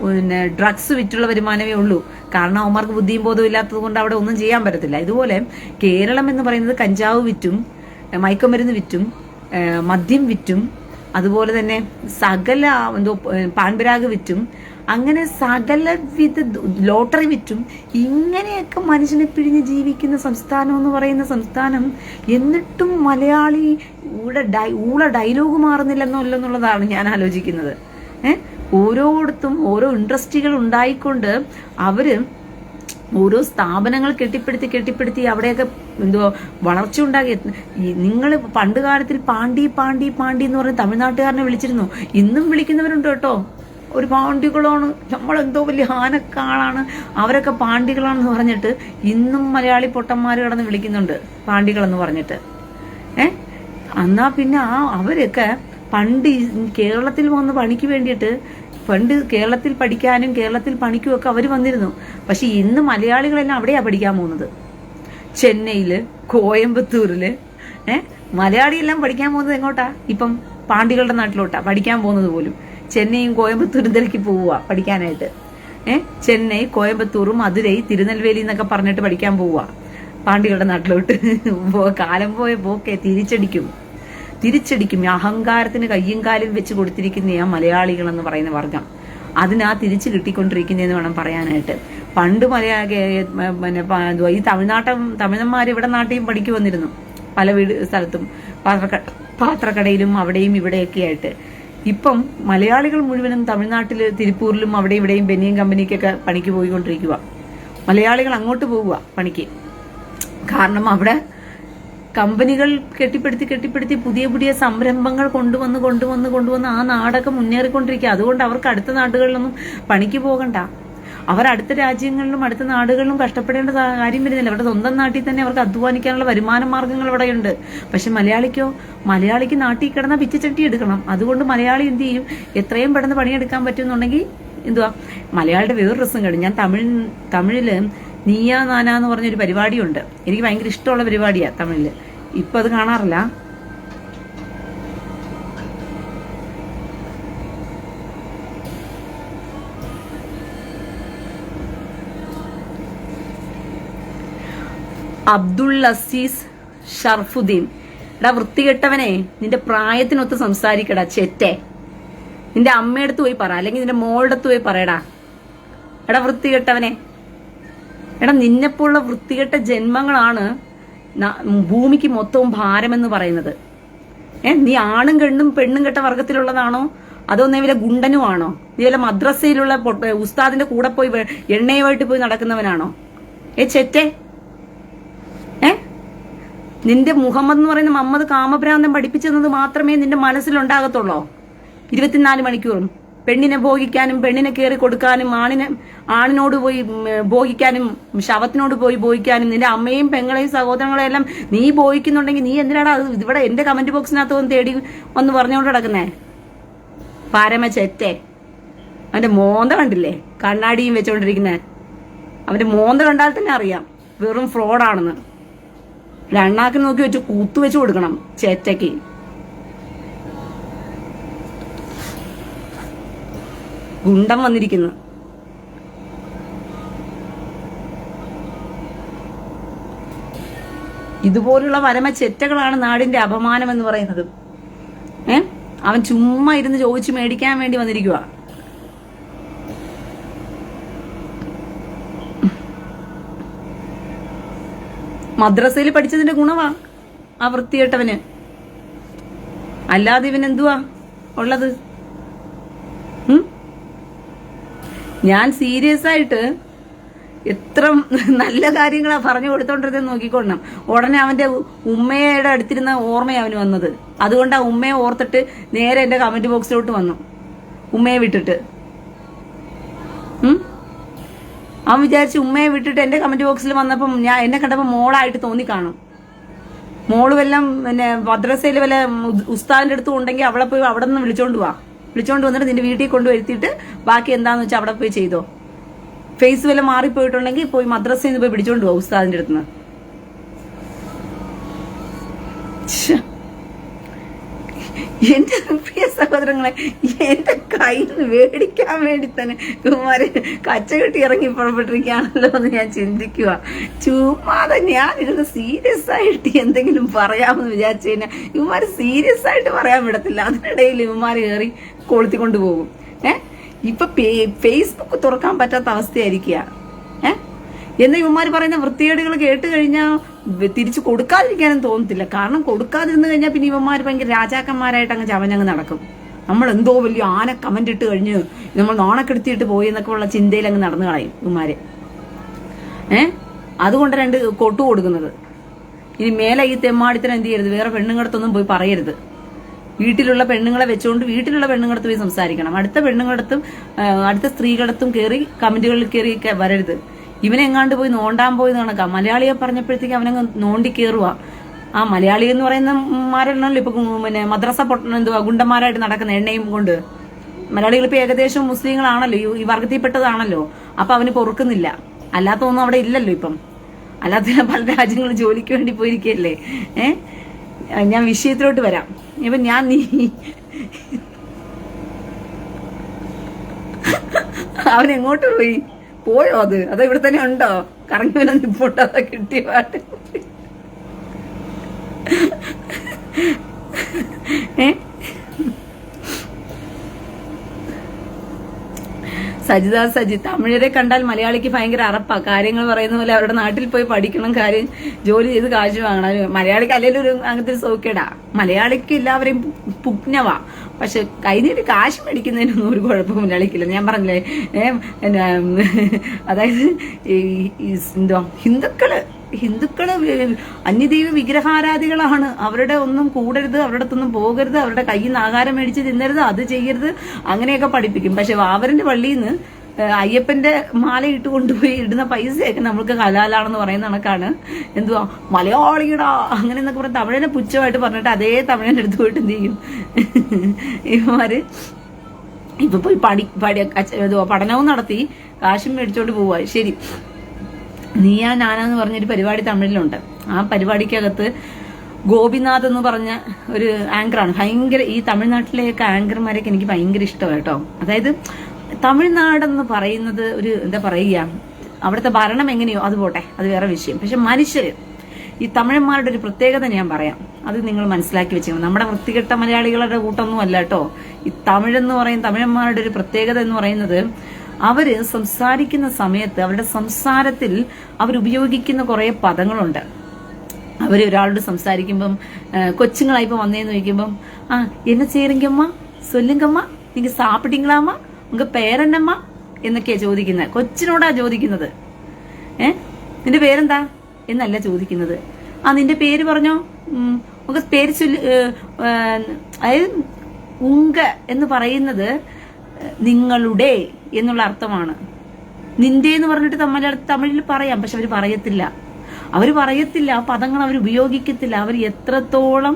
പിന്നെ ഡ്രഗ്സ് വിറ്റുള്ള വരുമാനമേ ഉള്ളൂ. കാരണം അവന്മാർക്ക് ബുദ്ധിയും ബോധവും ഇല്ലാത്തത് കൊണ്ട് അവിടെ ഒന്നും ചെയ്യാൻ പറ്റത്തില്ല. ഇതുപോലെ കേരളം എന്ന് പറയുന്നത് കഞ്ചാവ് വിറ്റും മയക്കുമരുന്ന് വിറ്റും മദ്യം വിറ്റും അതുപോലെ തന്നെ സകല പാൻപരാഗ് വിറ്റും അങ്ങനെ സകലവിധ ലോട്ടറി വിറ്റും ഇങ്ങനെയൊക്കെ മനുഷ്യനെ പിഴിഞ്ഞ് ജീവിക്കുന്ന സംസ്ഥാനം എന്ന് പറയുന്ന സംസ്ഥാനം. എന്നിട്ടും മലയാളി ഊള ഡയലോഗ് മാറുന്നില്ലെന്നുള്ളതാണ് ഞാൻ ആലോചിക്കുന്നത്. ഓരോയിടത്തും ഓരോ ഇൻഡസ്ട്രികൾ ഉണ്ടായിക്കൊണ്ട് അവര് ഓരോ സ്ഥാപനങ്ങൾ കെട്ടിപ്പടുത്തി അവിടെയൊക്കെ വളർച്ച ഉണ്ടാക്കി. നിങ്ങൾ പണ്ട് കാലത്തിൽ പാണ്ടി പാണ്ടി പാണ്ടി എന്ന് പറഞ്ഞ് തമിഴ്നാട്ടുകാരനെ വിളിച്ചിരുന്നു. ഇന്നും വിളിക്കുന്നവരുണ്ട് കേട്ടോ. ഒരു പാണ്ടികളാണ്, നമ്മളെന്തോ വലിയ ആനക്കാളാണ്, അവരൊക്കെ പാണ്ടികളാണെന്ന് പറഞ്ഞിട്ട് ഇന്നും മലയാളി പൊട്ടന്മാർ കിടന്ന് വിളിക്കുന്നുണ്ട് പാണ്ടികളെന്ന് പറഞ്ഞിട്ട്. എന്നാ പിന്നെ അവരൊക്കെ പണ്ട് കേരളത്തിൽ വന്ന് പണിക്ക് വേണ്ടിയിട്ട് പണ്ട് കേരളത്തിൽ പഠിക്കാനും കേരളത്തിൽ പണിക്കും ഒക്കെ അവർ വന്നിരുന്നു. പക്ഷെ ഇന്ന് മലയാളികളെല്ലാം അവിടെയാ പഠിക്കാൻ പോകുന്നത്. ചെന്നൈയില്, കോയമ്പത്തൂരില്. മലയാളിയെല്ലാം പഠിക്കാൻ പോകുന്നത് എങ്ങോട്ടാ? ഇപ്പം പാണ്ടികളുടെ നാട്ടിലോട്ടാ പഠിക്കാൻ പോകുന്നത് പോലും. ചെന്നൈയും കോയമ്പത്തൂരും തിരക്കി പോവുക പഠിക്കാനായിട്ട്. ചെന്നൈ, കോയമ്പത്തൂർ, മധുരൈ, തിരുനെൽവേലി എന്നൊക്കെ പറഞ്ഞിട്ട് പഠിക്കാൻ പോവുക പാണ്ടികളുടെ നാട്ടിലോട്ട്. കാലം പോയ പോക്കെ തിരിച്ചടിക്കും. അഹങ്കാരത്തിന് കയ്യും കാലും വെച്ച് കൊടുത്തിരിക്കുന്ന ആ മലയാളികൾ എന്ന് പറയുന്ന വർഗം അതിനാ തിരിച്ചു കിട്ടിക്കൊണ്ടിരിക്കുന്നതെന്ന് വേണം പറയാനായിട്ട്. പണ്ട് ഈ തമിഴന്മാർ ഇവിടെ നാട്ടിലും പഠിക്കു വന്നിരുന്നു, പല സ്ഥലത്തും പാത്രക്കടയിലും അവിടെയും ഇവിടെയൊക്കെ ആയിട്ട്. ഇപ്പം മലയാളികൾ മുഴുവനും തമിഴ്നാട്ടില് തിരുപ്പൂരിലും അവിടെ ഇവിടെയും ബെനിയൻ കമ്പനിക്കൊക്കെ പണിക്ക് പോയിക്കൊണ്ടിരിക്കുക. മലയാളികൾ അങ്ങോട്ട് പോവുക പണിക്ക്. കാരണം അവിടെ കമ്പനികൾ കെട്ടിപ്പടുത്തി പുതിയ പുതിയ സംരംഭങ്ങൾ കൊണ്ടുവന്ന് ആ നാടൊക്കെ മുന്നേറിക്കൊണ്ടിരിക്കുക. അതുകൊണ്ട് അവർക്ക് അടുത്ത നാടുകളിലൊന്നും പണിക്ക് പോകണ്ട. അവർ അടുത്ത രാജ്യങ്ങളിലും അടുത്ത നാടുകളിലും കഷ്ടപ്പെടേണ്ട കാര്യം വരുന്നില്ല. അവരുടെ സ്വന്തം നാട്ടിൽ തന്നെ അവർക്ക് അധ്വാനിക്കാനുള്ള വരുമാന മാർഗങ്ങൾ ഇവിടെയുണ്ട്. പക്ഷെ മലയാളിക്ക് നാട്ടിൽ കിടന്ന പിച്ചച്ചട്ടി എടുക്കണം. അതുകൊണ്ട് മലയാളി എന്ത് ചെയ്യും? എത്രയും പെട്ടെന്ന് പണിയെടുക്കാൻ പറ്റുമെന്നുണ്ടെങ്കിൽ മലയാളിയുടെ വേറൊരു രസം കഴിഞ്ഞു. ഞാൻ തമിഴില് നീയാ നാന എന്ന് പറഞ്ഞൊരു പരിപാടിയുണ്ട്. എനിക്ക് ഭയങ്കര ഇഷ്ടമുള്ള പരിപാടിയാ തമിഴില്. ഇപ്പൊ അത് കാണാറില്ല. അബ്ദുൾ അസീസ് ഷർഫുദ്ദീൻ. എടാ വൃത്തികെട്ടവനെ, നിന്റെ പ്രായത്തിനൊത്ത് സംസാരിക്കടാ ചെറ്റെ. നിന്റെ അമ്മയടുത്ത് പോയി പറ, അല്ലെങ്കിൽ നിന്റെ മോളുടെ പോയി പറയടാ. എടാ വൃത്തികെട്ടവനെ, എടാ നിന്നെപ്പോലുള്ള വൃത്തികെട്ട ജന്മങ്ങളാണ് ഭൂമിക്ക് മൊത്തവും ഭാരമെന്ന് പറയുന്നത്. നീ ആണും പെണ്ണും കെട്ട വർഗത്തിലുള്ളതാണോ? അതോ നീ വല്ല ഗുണ്ടനുമാണോ? നീ വല്ല മദ്രസയിലുള്ള ഉസ്താദിന്റെ കൂടെ പോയി എണ്ണയുമായിട്ട് പോയി നടക്കുന്നവനാണോ? ചെറ്റെ, നിന്റെ മുഹമ്മദ് എന്ന് പറയുന്ന മുഹമ്മദ് കാമഭ്രാന്തം പഠിപ്പിച്ചെന്നത് മാത്രമേ നിന്റെ മനസ്സിലുണ്ടാകത്തുള്ളൂ. 24 മണിക്കൂറും പെണ്ണിനെ ഭോഗിക്കാനും പെണ്ണിനെ കയറി കൊടുക്കാനും ആണിനോട് പോയി ഭോഗിക്കാനും ശവത്തിനോട് പോയി ഭോഗിക്കാനും നിന്റെ അമ്മയും പെങ്ങളെയും സഹോദരങ്ങളെയും എല്ലാം നീ ഭോഗിക്കുന്നുണ്ടെങ്കിൽ നീ എന്തിനാടാ ഇവിടെ എന്റെ കമന്റ് ബോക്സിനകത്ത് ഒന്ന് തേടി വന്ന് പറഞ്ഞുകൊണ്ട് കിടക്കുന്നേ? പാരമ ചെറ്റെ. അവന്റെ മോന്ത കണ്ടില്ലേ? കണ്ണാടിയും വെച്ചോണ്ടിരിക്കുന്നേ. അവന്റെ മോന്ത കണ്ടാൽ തന്നെ അറിയാം വെറും ഫ്രോഡാണെന്ന്. രണ്ടാക്കിന് നോക്കി വെച്ച് കൂത്തുവെച്ച് കൊടുക്കണം ചേറ്റയ്ക്ക്. ഗുണ്ടം വന്നിരിക്കുന്നു. ഇതുപോലുള്ള പരമ ചെറ്റകളാണ് നാടിന്റെ അപമാനം എന്ന് പറയുന്നത്. അവൻ ചുമ്മാ ഇരുന്ന് ചോദിച്ചു മേടിക്കാൻ വേണ്ടി വന്നിരിക്കുക. മദ്രസയിൽ പഠിച്ചതിന്റെ ഗുണവാ ആ വൃത്തികെട്ടവന്. അല്ലാതെ ഇവൻ എന്തുവാ ഉള്ളത്? ഞാൻ സീരിയസ് ആയിട്ട് എത്ര നല്ല കാര്യങ്ങളാ പറഞ്ഞു കൊടുത്തോണ്ടിരുന്നത് നോക്കിക്കൊള്ളണം. ഉടനെ അവന്റെ ഉമ്മയുടെ അടുത്തിരുന്ന ഓർമ്മ അവന് വന്നത്. അതുകൊണ്ട് ആ ഉമ്മയെ ഓർത്തിട്ട് നേരെ എന്റെ കമന്റ് ബോക്സിലോട്ട് വന്നു, ഉമ്മയെ വിട്ടിട്ട്. അവൻ വിചാരിച്ച് ഉമ്മയെ വിട്ടിട്ട് എന്റെ കമന്റ് ബോക്സിൽ വന്നപ്പം എന്നെ കണ്ടപ്പോ മോളായിട്ട് തോന്നി കാണും. മോള് വല്ലം പിന്നെ മദ്രസയിൽ വല്ല ഉസ്താദിന്റെ അടുത്തും ഉണ്ടെങ്കിൽ അവളെ പോയി അവിടെ നിന്ന് വിളിച്ചോണ്ട് വന്നിട്ട് നിന്റെ വീട്ടിൽ കൊണ്ടുവരുത്തിയിട്ട് ബാക്കി എന്താന്ന് വെച്ചാൽ അവിടെ പോയി ചെയ്തോ. ഫേസ് വല്ല മാറിപ്പോയിട്ടുണ്ടെങ്കിൽ പോയി മദ്രസയിൽ നിന്ന് പോയി പിടിച്ചോണ്ട് പോവാ ഉസ്താദിന്റെ അടുത്തുനിന്ന്. എന്റെ പ്രിയ സഹോദരങ്ങളെ, എന്റെ കയ്യിൽ നിന്ന് മേടിക്കാൻ വേണ്ടി തന്നെ ഇവന്മാര് കച്ചകെട്ടി ഇറങ്ങി പുറപ്പെട്ടിരിക്കുകയാണല്ലോ എന്ന് ഞാൻ ചിന്തിക്കുക. ചുമ്മാതെ ഞാനിരുന്ന് സീരിയസ് ആയിട്ട് എന്തെങ്കിലും പറയാമെന്ന് വിചാരിച്ചു കഴിഞ്ഞാൽ ഇവന്മാര് സീരിയസ് ആയിട്ട് പറയാൻ വിടത്തില്ല. അതിനിടയിൽ ഇവന്മാര് കയറി കൊളുത്തിക്കൊണ്ട് പോകും. ഇപ്പൊ ഫേസ്ബുക്ക് തുറക്കാൻ പറ്റാത്ത അവസ്ഥയായിരിക്കുക. എന്ന് ഇവന്മാര് പറയുന്ന വൃത്തികേടുകൾ കേട്ട് കഴിഞ്ഞാൽ തിരിച്ചു കൊടുക്കാതിരിക്കാനും തോന്നത്തില്ല. കാരണം കൊടുക്കാതിരുന്നു കഴിഞ്ഞാൽ പിന്നെ ഇവന്മാര് ഭയങ്കര രാജാക്കന്മാരായിട്ട് അങ്ങ് ചവഞ്ഞങ്ങ് നടക്കും. നമ്മൾ എന്തോ വലിയ ആന കമന്റ് ഇട്ട് കഴിഞ്ഞ് നമ്മൾ നാണക്കെടുത്തിയിട്ട് പോയി എന്നൊക്കെ ഉള്ള ചിന്തയിൽ അങ്ങ് നടന്നു കളയും ഇവന്മാര്. അതുകൊണ്ട് 2 കൊട്ടു കൊടുക്കുന്നത്. ഇനി മേലെ ഈ തെമ്മാടിത്തരം എന്ത് ചെയ്യരുത്, വേറെ പെണ്ണുങ്ങളടുത്തൊന്നും പോയി പറയരുത്. വീട്ടിലുള്ള പെണ്ണുങ്ങളെ വെച്ചുകൊണ്ട് വീട്ടിലുള്ള പെണ്ണുങ്ങളടുത്ത് പോയി സംസാരിക്കണം. അടുത്ത സ്ത്രീകളടുത്തും കയറി കമന്റുകളിൽ കയറി വരരുത്. ഇവനെങ്ങാണ്ട് പോയി നോണ്ടാൻ പോയി നടക്കാം. മലയാളിയെ പറഞ്ഞപ്പോഴത്തേക്ക് അവനങ്ങ് നോണ്ടി കയറുക. ആ മലയാളി എന്ന് പറയുന്ന മാരാണല്ലോ ഇപ്പൊ പിന്നെ മദ്രസ ഗുണ്ടന്മാരായിട്ട് നടക്കുന്ന എണ്ണയും കൊണ്ട്. മലയാളികൾ ഇപ്പൊ ഏകദേശം മുസ്ലിങ്ങളാണല്ലോ, ഈ വർഗത്തിൽപ്പെട്ടതാണല്ലോ. അപ്പൊ അവന് പൊറുക്കുന്നില്ല. അല്ലാത്തൊന്നും അവിടെ ഇല്ലല്ലോ ഇപ്പം. അല്ലാത്ത പല രാജ്യങ്ങളും ജോലിക്ക് വേണ്ടി പോയിരിക്കല്ലേ. ഞാൻ വിഷയത്തിലോട്ട് വരാം. ഇപ്പൊ അവൻ എങ്ങോട്ട് പോയോ? അതോ ഇവിടെ തന്നെ ഉണ്ടോ? കറങ്ങി വല്ല നിപ്പോട്ടോ? അതാ കിട്ടിയ പാട്ട്. സജി തമിഴരെ കണ്ടാൽ മലയാളിക്ക് ഭയങ്കര അറപ്പാ. കാര്യങ്ങൾ പറയുന്ന പോലെ അവരുടെ നാട്ടിൽ പോയി പഠിക്കണം, കാര്യം ജോലി ചെയ്ത് കാശ് വാങ്ങണം. മലയാളിക്ക് അല്ലെങ്കിൽ ഒരു അങ്ങനത്തെ സൗഖ്യടാ. മലയാളിക്ക് എല്ലാവരെയും പുഗ്നവാ. പക്ഷെ കൈനീട്ട് കാശ് മേടിക്കുന്നതിനൊന്നും ഒരു കുഴപ്പം മലയാളിക്കില്ല. ഞാൻ പറഞ്ഞില്ലേ, അതായത് എന്തോ ഹിന്ദുക്കള് അന്യദൈവ വിഗ്രഹാരാധികളാണ്. അവരുടെ ഒന്നും കൂടരുത്, അവരുടെ അടുത്തൊന്നും പോകരുത്, അവരുടെ കയ്യിൽ നിന്ന് ആഹാരം മേടിച്ച് തിന്നരുത്, അത് ചെയ്യരുത്, അങ്ങനെയൊക്കെ പഠിപ്പിക്കും. പക്ഷെ വാവരന്റെ പള്ളിയിൽ നിന്ന് അയ്യപ്പന്റെ മാല ഇട്ട് കൊണ്ടുപോയി ഇടുന്ന പൈസയൊക്കെ നമ്മൾക്ക് ഹലാലാണെന്ന് പറയുന്ന കണക്കാണ്. എന്തുവാ മലയാളിയുടെ അങ്ങനെ എന്നൊക്കെ പറഞ്ഞ തമിഴനെ പുച്ഛമായിട്ട് പറഞ്ഞിട്ട് അതേ തമിഴന്റെ അടുത്ത് പോയിട്ട് എന്ത് ചെയ്യും ഇവന്മാര്? ഇപ്പൊ പോയി പഠനവും നടത്തി കാശും മേടിച്ചോണ്ട് പോവാ. ശരി, നീയാ നാനാന്ന് പറഞ്ഞൊരു പരിപാടി തമിഴിലുണ്ട്. ആ പരിപാടിക്കകത്ത് ഗോപിനാഥ് എന്ന് പറഞ്ഞ ഒരു ആങ്കറാണ്. ഭയങ്കര ഈ തമിഴ്നാട്ടിലെയൊക്കെ ആങ്കർമാരൊക്കെ എനിക്ക് ഭയങ്കര ഇഷ്ടമാണ് കേട്ടോ. അതായത് തമിഴ്നാടെന്ന് പറയുന്നത് ഒരു എന്താ പറയുക, അവിടുത്തെ ഭരണം എങ്ങനെയോ അത് പോട്ടെ, അത് വേറെ വിഷയം. പക്ഷെ മനുഷ്യര്, ഈ തമിഴന്മാരുടെ ഒരു പ്രത്യേകത ഞാൻ പറയാം, അത് നിങ്ങൾ മനസ്സിലാക്കി വെച്ചേക്കണം. നമ്മുടെ വൃത്തികെട്ട മലയാളികളുടെ കൂട്ടൊന്നും അല്ല കേട്ടോ. ഈ തമിഴന്മാരുടെ ഒരു പ്രത്യേകത എന്ന് പറയുന്നത്, അവര് സംസാരിക്കുന്ന സമയത്ത് അവരുടെ സംസാരത്തിൽ അവരുപയോഗിക്കുന്ന കുറെ പദങ്ങളുണ്ട്. അവര് ഒരാളോട് സംസാരിക്കുമ്പം, കൊച്ചുങ്ങളായിപ്പോ വന്നേന്ന് ചോദിക്കുമ്പം, എന്നെ ചേരിങ്കമ്മ സൊല്ലുങ്കമ്മ, നിങ്ങക്ക് സാപ്പിട്ടീങ്ങളാമ്മ, ഉങ്ക പേരെന്നമ്മ എന്നൊക്കെയാ ചോദിക്കുന്നത്. കൊച്ചിനോടാ ചോദിക്കുന്നത്. നിന്റെ പേരെന്താ എന്നല്ല ചോദിക്കുന്നത്. നിന്റെ പേര് പറഞ്ഞോ, ഉങ്ക പേര് ചൊല്ലി. അതായത് ഉങ്ക എന്ന് പറയുന്നത് നിങ്ങളുടെ എന്നുള്ള അർത്ഥമാണ്. നിന്റെ എന്ന് പറഞ്ഞിട്ട് തമിഴിൽ പറയാം, പക്ഷെ അവര് പറയത്തില്ല. ആ പദങ്ങൾ അവർ ഉപയോഗിക്കത്തില്ല. അവർ എത്രത്തോളം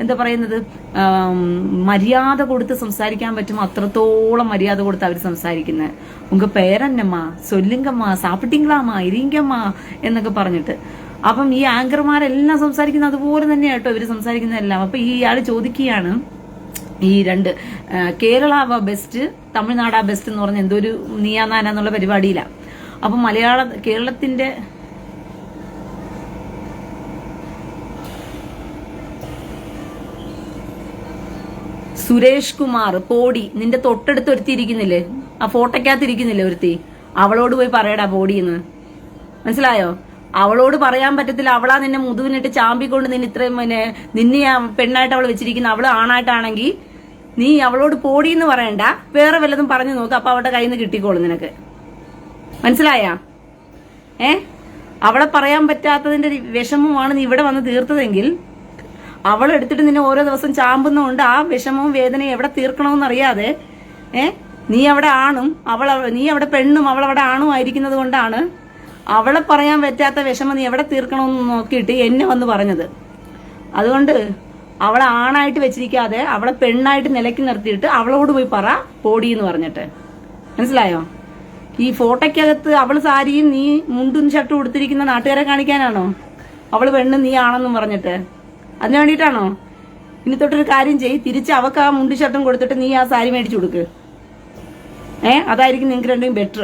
എന്താ പറയുന്നത്, മര്യാദ കൊടുത്ത് സംസാരിക്കാൻ പറ്റുമോ അത്രത്തോളം മര്യാദ കൊടുത്ത് അവർ സംസാരിക്കുന്നത്. ഉങ്ക പേരന്നമ്മ, സൊല്ലുങ്കമ്മ, സാപ്പിട്ടിങ്ങളാമ്മ, ഇരിങ്കമ്മ എന്നൊക്കെ പറഞ്ഞിട്ട്. അപ്പം ഈ ആങ്കർമാരെല്ലാം സംസാരിക്കുന്നത് അതുപോലെ തന്നെയാണ് കേട്ടോ ഇവര് സംസാരിക്കുന്നതെല്ലാം. അപ്പൊ ഇയാള് ചോദിക്കുകയാണ്, ഈ 2 കേരള ബെസ്റ്റ്, തമിഴ്നാടാ ബെസ്റ്റ് എന്ന് പറഞ്ഞ എന്തോ ഒരു നീയാനാന എന്നുള്ള പരിപാടിയിലാണ്. അപ്പൊ കേരളത്തിന്റെ സുരേഷ് കുമാർ പോടി, നിന്റെ തൊട്ടടുത്ത് ഒരുത്തിയിരിക്കുന്നില്ലേ, ആ ഫോട്ടോക്കകത്ത് ഇരിക്കുന്നില്ലേ ഒരുത്തി, അവളോട് പോയി പറയടാ പോടിയെന്ന്. മനസ്സിലായോ? അവളോട് പറയാൻ പറ്റത്തില്ല. അവളാ നിന്നെ മുതുവിനിട്ട് ചാമ്പിക്കൊണ്ട് നിന്നെ ഇത്രയും നിന്നെ പെണ്ണായിട്ട് അവൾ വെച്ചിരിക്കുന്ന. അവള് ആണായിട്ടാണെങ്കിൽ നീ അവളോട് പോടിയെന്ന് പറയണ്ട, വേറെ വല്ലതും പറഞ്ഞു നോക്ക്. അപ്പൊ അവളുടെ കയ്യിൽ നിന്ന് കിട്ടിക്കോളും നിനക്ക്. മനസ്സിലായ? അവളെ പറയാൻ പറ്റാത്തതിന്റെ വിഷമമാണ് നീ ഇവിടെ വന്ന് തീർത്തതെങ്കിൽ, അവളെടുത്തിട്ട് നിന്നെ ഓരോ ദിവസം ചാമ്പുന്നതുകൊണ്ട് ആ വിഷമവും വേദനയും എവിടെ തീർക്കണമെന്നറിയാതെ നീ അവിടെ ആണും നീ അവിടെ പെണ്ണും അവളവിടെ ആണും ആയിരിക്കുന്നത് കൊണ്ടാണ് അവളെ പറയാൻ പറ്റാത്ത വിഷമം നീ എവിടെ തീർക്കണമെന്ന് നോക്കിയിട്ട് എന്നെ വന്ന് പറഞ്ഞത്. അതുകൊണ്ട് അവളെ ആണായിട്ട് വെച്ചിരിക്കാതെ അവളെ പെണ്ണായിട്ട് നിലയ്ക്ക് നിർത്തിയിട്ട് അവളോട് പോയി പറ പോടി എന്ന് പറഞ്ഞിട്ട്. മനസ്സിലായോ? ഈ ഫോട്ടോയ്ക്കകത്ത് അവള് സാരിയും നീ മുണ്ടും ഷർട്ടും കൊടുത്തിരിക്കുന്ന നാട്ടുകാരെ കാണിക്കാനാണോ? അവള് പെണ്ണ് നീ ആണെന്നും പറഞ്ഞിട്ട് അതിന് വേണ്ടിയിട്ടാണോ? ഇനി തൊട്ടൊരു കാര്യം ചെയ്യ്, തിരിച്ച് അവക്ക് ആ മുണ്ടും ഷർട്ടും കൊടുത്തിട്ട് നീ ആ സാരി മേടിച്ചു കൊടുക്ക്. അതായിരിക്കും നിങ്ങൾക്ക് രണ്ടും ബെറ്റർ.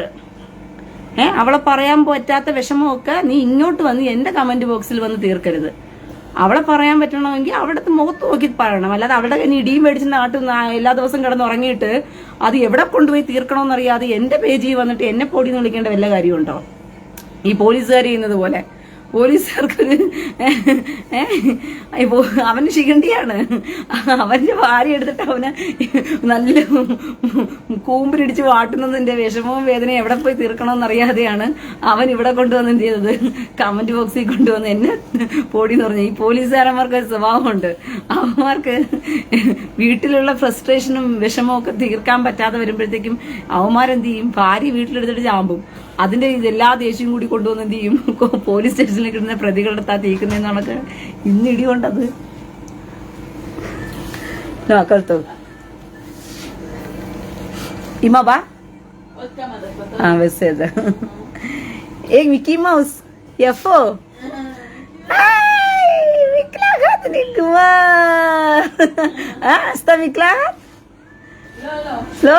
അവളെ പറയാൻ പറ്റാത്ത വിഷമമൊക്കെ നീ ഇങ്ങോട്ട് വന്ന് എന്റെ കമന്റ് ബോക്സിൽ വന്ന് തീർക്കരുത്. അവളെ പറയാൻ പറ്റണമെങ്കിൽ അവിടുത്തെ മുഖത്ത് നോക്കി പറയണം. അല്ലാതെ അവളുടെ കയ്യിൽ ഇടിയും മേടിച്ച് നാട്ടിൽ എല്ലാ ദിവസം കിടന്ന് ഉറങ്ങിയിട്ട് അത് എവിടെ കൊണ്ടുപോയി തീർക്കണമെന്നറിയാതെ എന്റെ പേജിൽ വന്നിട്ട് എന്നെ പൊടിന്ന് വിളിക്കേണ്ട വല്ല കാര്യമുണ്ടോ? ഈ പോലീസുകാർ ചെയ്യുന്നത് പോലെ. പോലീസുകാർക്കൊരു അവന് ശിഖണ്ഡിയാണ്. അവന്റെ ഭാര്യ എടുത്തിട്ട് അവന് നല്ല കൂമ്പിരിടിച്ച് വാട്ടുന്നതിന്റെ വിഷമവും വേദനയും എവിടെ പോയി തീർക്കണമെന്നറിയാതെയാണ് അവൻ ഇവിടെ കൊണ്ടുവന്ന് എന്ത് ചെയ്തത്, കമന്റ് ബോക്സിൽ കൊണ്ടുവന്ന് എന്നെ പൊടിന്ന് പറഞ്ഞു. ഈ പോലീസുകാരന്മാർക്ക് ഒരു സ്വഭാവമുണ്ട്. അവന്മാർക്ക് വീട്ടിലുള്ള ഫ്രസ്ട്രേഷനും വിഷമവും ഒക്കെ തീർക്കാൻ പറ്റാതെ വരുമ്പോഴത്തേക്കും അവന്മാരെന്ത് ചെയ്യും, ഭാര്യ വീട്ടിലെടുത്തിട്ട് ചാമ്പും. അതിന്റെ ഇതെല്ലാ ദേഷ്യം കൂടി കൊണ്ടുവന്ന് എന്ത് ചെയ്യും, പോലീസ് സ്റ്റേഷനിലേക്ക് ഇടുന്ന പ്രതികളുടെ താ തീക്കുന്നതെന്നാണൊക്കെ ഇന്ന് ഇടികൊണ്ടത്. നോക്കത്തോ ഇമാ वैसे एक मिकी माउस यफो मिक्लागात निकमा está मिक्लागात लो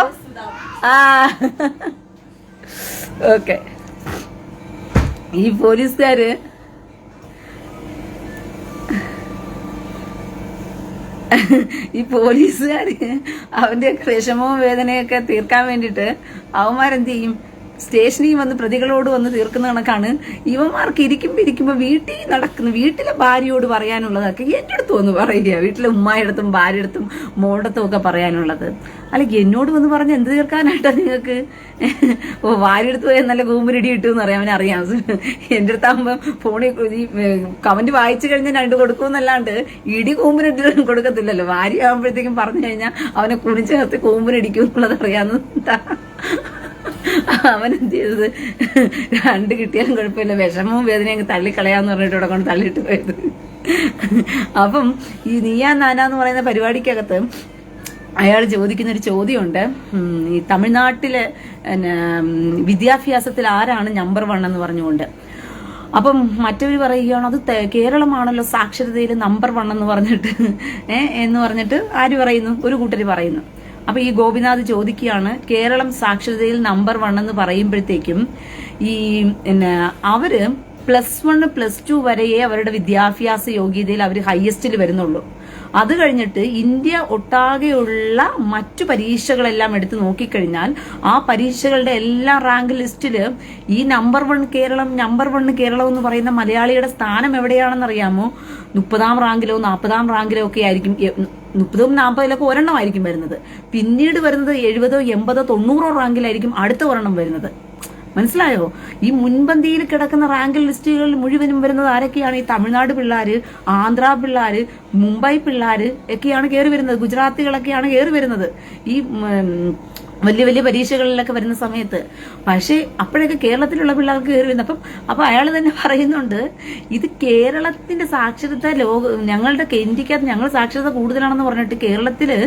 ഓക്കെ. ഈ പോലീസുകാര് അവന്റെ വിഷമവും വേദനയൊക്കെ തീർക്കാൻ വേണ്ടിയിട്ട് അവന്മാരെന്ത് ചെയ്യും, സ്റ്റേഷനിൽ വന്ന് പ്രതികളോട് വന്ന് തീർക്കുന്ന കണക്കാണ് ഇവന്മാർക്ക് ഇരിക്കുമ്പോ വീട്ടിലെ ഭാര്യയോട് പറയാനുള്ളതൊക്കെ എന്റെ അടുത്ത് വന്ന് പറയുക. വീട്ടിലെ ഉമ്മായടുത്തും ഭാര്യടുത്തും മോടത്തും ഒക്കെ പറയാനുള്ളത്. അല്ലെങ്കിൽ എന്നോട് വന്ന് പറഞ്ഞ് എന്ത് തീർക്കാനായിട്ടാ നിങ്ങൾക്ക്? ഭാര്യ എടുത്ത് പോയാൽ നല്ല കൂമ്പരിടി കിട്ടുമെന്ന് അറിയാം, അവനറിയാം. എന്റെ അടുത്താകുമ്പോ ഫോണിൽ ഈ കമന്റ് വായിച്ചു കഴിഞ്ഞാൽ രണ്ട് കൊടുക്കുമെന്നല്ലാണ്ട് ഇടി കൂമ്പിനിട്ട് കൊടുക്കത്തില്ലല്ലോ. ഭാര്യ ആകുമ്പോഴത്തേക്കും പറഞ്ഞു കഴിഞ്ഞാൽ അവനെ കുണിച്ചകത്ത് കൂമ്പിനിടിക്കും എന്നുള്ളത് അറിയാവുന്നതാ. അവൻ എന്ത് ചെയ്തത്, രണ്ട് കിട്ടിയാലും കുഴപ്പമില്ല, വിഷമവും വേദനയും തള്ളിക്കളയാന്ന് പറഞ്ഞിട്ട് ഇവിടെ കൊണ്ട് തള്ളിയിട്ട് പോയത്. അപ്പം ഈ നീയാ നാനാന്ന് പറയുന്ന പരിപാടിക്കകത്ത് അയാൾ ചോദിക്കുന്നൊരു ചോദ്യമുണ്ട്. ഈ തമിഴ്നാട്ടിലെ വിദ്യാഭ്യാസത്തിൽ ആരാണ് നമ്പർ 1 എന്ന് പറഞ്ഞുകൊണ്ട്. അപ്പം മറ്റവർ പറയുകയാണ് അത് കേരളമാണല്ലോ സാക്ഷരതയിൽ നമ്പർ 1 എന്ന് പറഞ്ഞിട്ട് എന്ന് പറഞ്ഞിട്ട് ആര് പറയുന്നു, ഒരു കൂട്ടർ പറയുന്നു. അപ്പൊ ഈ ഗോപിനാഥ് ചോദിക്കുകയാണ്, കേരളം സാക്ഷരതയിൽ നമ്പർ 1 എന്ന് പറയുമ്പോഴത്തേക്കും ഈ അവര് +1 +2 വരെയേ അവരുടെ വിദ്യാഭ്യാസ യോഗ്യതയിൽ അവർ ഹയസ്റ്റിൽ വരുന്നുള്ളൂ. അത് കഴിഞ്ഞിട്ട് ഇന്ത്യ ഒട്ടാകെയുള്ള മറ്റു പരീക്ഷകളെല്ലാം എടുത്ത് നോക്കിക്കഴിഞ്ഞാൽ ആ പരീക്ഷകളുടെ എല്ലാ റാങ്ക് ലിസ്റ്റില് ഈ നമ്പർ 1 കേരളം എന്ന് പറയുന്ന മലയാളിയുടെ സ്ഥാനം എവിടെയാണെന്നറിയാമോ? 30-ാം റാങ്കിലോ 40-ാം റാങ്കിലോ ഒക്കെ ആയിരിക്കും. 30-ഉം 40-ലൊക്കെ ഒരെണ്ണമായിരിക്കും വരുന്നത്. പിന്നീട് വരുന്നത് 70-ഓ 80-ഓ 90-ഓ റാങ്കിലായിരിക്കും അടുത്ത ഒരെണ്ണം വരുന്നത്. മനസ്സിലായോ? ഈ മുൻപന്തിയിൽ കിടക്കുന്ന റാങ്ക് ലിസ്റ്റുകളിൽ മുഴുവനും വരുന്നത് ആരൊക്കെയാണ്? ഈ തമിഴ്നാട് പിള്ളേര്, ആന്ധ്ര പിള്ളേര്, മുംബൈ പിള്ളേര് ഒക്കെയാണ് കയറി വരുന്നത്. ഗുജറാത്തികളൊക്കെയാണ് കയറി വരുന്നത് ഈ വലിയ വലിയ പരീക്ഷകളിലൊക്കെ വരുന്ന സമയത്ത്. പക്ഷേ അപ്പോഴൊക്കെ കേരളത്തിലുള്ള പിള്ളേർക്ക് കയറി വരുന്നത്. അപ്പൊ അയാൾ തന്നെ പറയുന്നുണ്ട്, ഇത് കേരളത്തിന്റെ സാക്ഷരത ഞങ്ങളുടെ ഇന്ത്യക്കകത്ത് ഞങ്ങൾ സാക്ഷരത കൂടുതലാണെന്ന് പറഞ്ഞിട്ട് കേരളത്തില്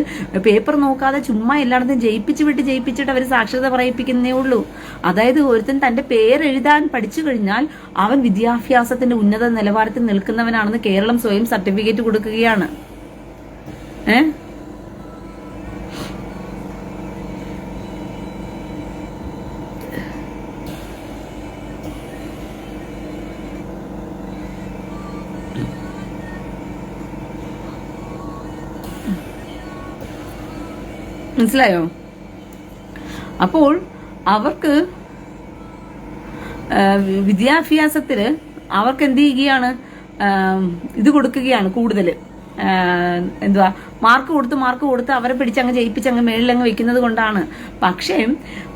പേപ്പർ നോക്കാതെ ചുമ്മാ എല്ലായിടത്തും ജയിപ്പിച്ചിട്ട് അവർ സാക്ഷരത പറയിപ്പിക്കുന്നേ ഉള്ളൂ. അതായത് ഒരുത്തൻ തന്റെ പേരെഴുതാൻ പഠിച്ചു കഴിഞ്ഞാൽ അവൻ വിദ്യാഭ്യാസത്തിന്റെ ഉന്നത നിലവാരത്തിൽ നിൽക്കുന്നവനാണെന്ന് കേരളം സ്വയം സർട്ടിഫിക്കറ്റ് കൊടുക്കുകയാണ്. മനസ്സിലായോ? അപ്പോൾ അവർക്ക് വിദ്യാഭ്യാസത്തില് അവർക്ക് എന്ത് ചെയ്യുകയാണ്, ഇത് കൊടുക്കുകയാണ് കൂടുതൽ. എന്തുവാ മാർക്ക് കൊടുത്ത് അവരെ പിടിച്ചങ്ങ് ജയിപ്പിച്ചങ്ങ് മേളിലങ്ങ് വെക്കുന്നത് കൊണ്ടാണ്. പക്ഷേ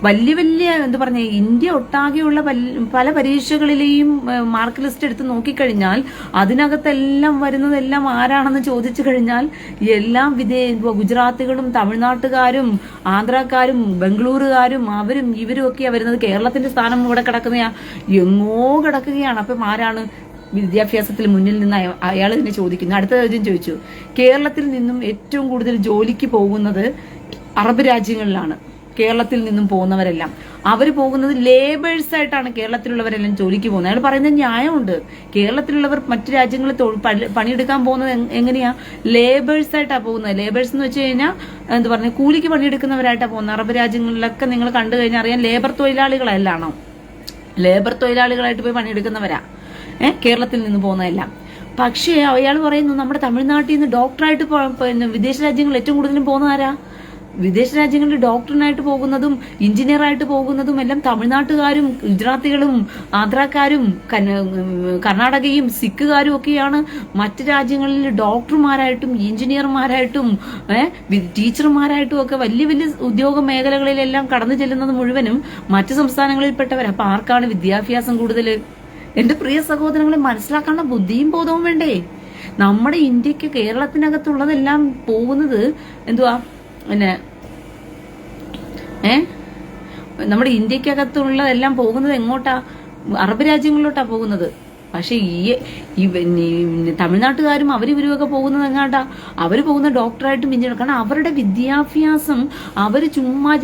വലിയ വലിയ എന്താ പറഞ്ഞ ഇന്ത്യ ഒട്ടാകെയുള്ള പല പരീക്ഷകളിലെയും മാർക്ക് ലിസ്റ്റ് എടുത്ത് നോക്കിക്കഴിഞ്ഞാൽ അതിനകത്തെല്ലാം വരുന്നതെല്ലാം ആരാണെന്ന് ചോദിച്ചു കഴിഞ്ഞാൽ എല്ലാം ഗുജറാത്തികളും തമിഴ്നാട്ടുകാരും ആന്ധ്രാക്കാരും ബംഗളൂരുകാരും അവരും ഇവരും ഒക്കെയാ വരുന്നത്. കേരളത്തിന്റെ സ്ഥാനം ഇവിടെ കിടക്കുന്നയാ എങ്ങോ കിടക്കുകയാണ്. അപ്പം ആരാണ് വിദ്യാഭ്യാസത്തിൽ മുന്നിൽ നിന്ന് അയാൾ തന്നെ ചോദിക്കുന്നു. അടുത്ത ചോദ്യം ചോദിച്ചു, കേരളത്തിൽ നിന്നും ഏറ്റവും കൂടുതൽ ജോലിക്ക് പോകുന്നത് അറബ് രാജ്യങ്ങളിലാണ്. കേരളത്തിൽ നിന്നും പോകുന്നവരെല്ലാം അവർ പോകുന്നത് ലേബേഴ്സ് ആയിട്ടാണ്. കേരളത്തിലുള്ളവരെല്ലാം ജോലിക്ക് പോകുന്നത്. അയാൾ പറയുന്നത് ന്യായമുണ്ട്. കേരളത്തിലുള്ളവർ മറ്റു രാജ്യങ്ങളിൽ പണിയെടുക്കാൻ പോകുന്നത് എങ്ങനെയാ? ലേബേഴ്സ് ആയിട്ടാണ് പോകുന്നത്. ലേബേഴ്സ് എന്ന് വെച്ച് കഴിഞ്ഞാൽ എന്താ പറഞ്ഞ കൂലിക്ക് പണിയെടുക്കുന്നവരായിട്ടാണ് പോകുന്നത്. അറബ് രാജ്യങ്ങളിലൊക്കെ നിങ്ങൾ കണ്ടു കഴിഞ്ഞാൽ അറിയാം, ലേബർ തൊഴിലാളികളല്ലാണോ? ലേബർ തൊഴിലാളികളായിട്ട് പോയി പണിയെടുക്കുന്നവരാ കേരളത്തിൽ നിന്ന് പോകുന്നതെല്ലാം. പക്ഷേ അയാൾ പറയുന്നു നമ്മുടെ തമിഴ്നാട്ടിൽ നിന്ന് ഡോക്ടറായിട്ട് വിദേശ രാജ്യങ്ങളിൽ ഏറ്റവും കൂടുതലും പോകുന്ന ആരാ? വിദേശ രാജ്യങ്ങളിൽ ഡോക്ടറിനായിട്ട് പോകുന്നതും എഞ്ചിനീയറായിട്ട് പോകുന്നതും എല്ലാം തമിഴ്നാട്ടുകാരും ഗുജറാത്തികളും ആന്ധ്രാക്കാരും കർണാടകയും സിഖുകാരും ഒക്കെയാണ്. മറ്റ് രാജ്യങ്ങളിൽ ഡോക്ടർമാരായിട്ടും എഞ്ചിനീയർമാരായിട്ടും ടീച്ചർമാരായിട്ടും ഒക്കെ വലിയ വലിയ ഉദ്യോഗ മേഖലകളിലെല്ലാം കടന്നു ചെല്ലുന്നത് മുഴുവനും മറ്റ് സംസ്ഥാനങ്ങളിൽപ്പെട്ടവർ. അപ്പൊ ആർക്കാണ് വിദ്യാഭ്യാസം കൂടുതൽ? എന്റെ പ്രിയ സഹോദരങ്ങളെ, മനസ്സിലാക്കാനുള്ള ബുദ്ധിയും ബോധവും വേണ്ടേ? നമ്മുടെ ഇന്ത്യക്ക് കേരളത്തിനകത്തുള്ളതെല്ലാം പോകുന്നത് എന്തുവാ പിന്നെ നമ്മുടെ ഇന്ത്യക്കകത്തുള്ളതെല്ലാം പോകുന്നത് എങ്ങോട്ടാ? അറബ് രാജ്യങ്ങളിലോട്ടാ പോകുന്നത്. പക്ഷെ ഈ തമിഴ്നാട്ടുകാരും അവരിവരുമൊക്കെ പോകുന്നത് എങ്ങാട്ടാ? അവര് പോകുന്ന ഡോക്ടറായിട്ടും എഞ്ചിനീയർ. കാരണം അവരുടെ വിദ്യാഭ്യാസം അവര് ചുമ്മാ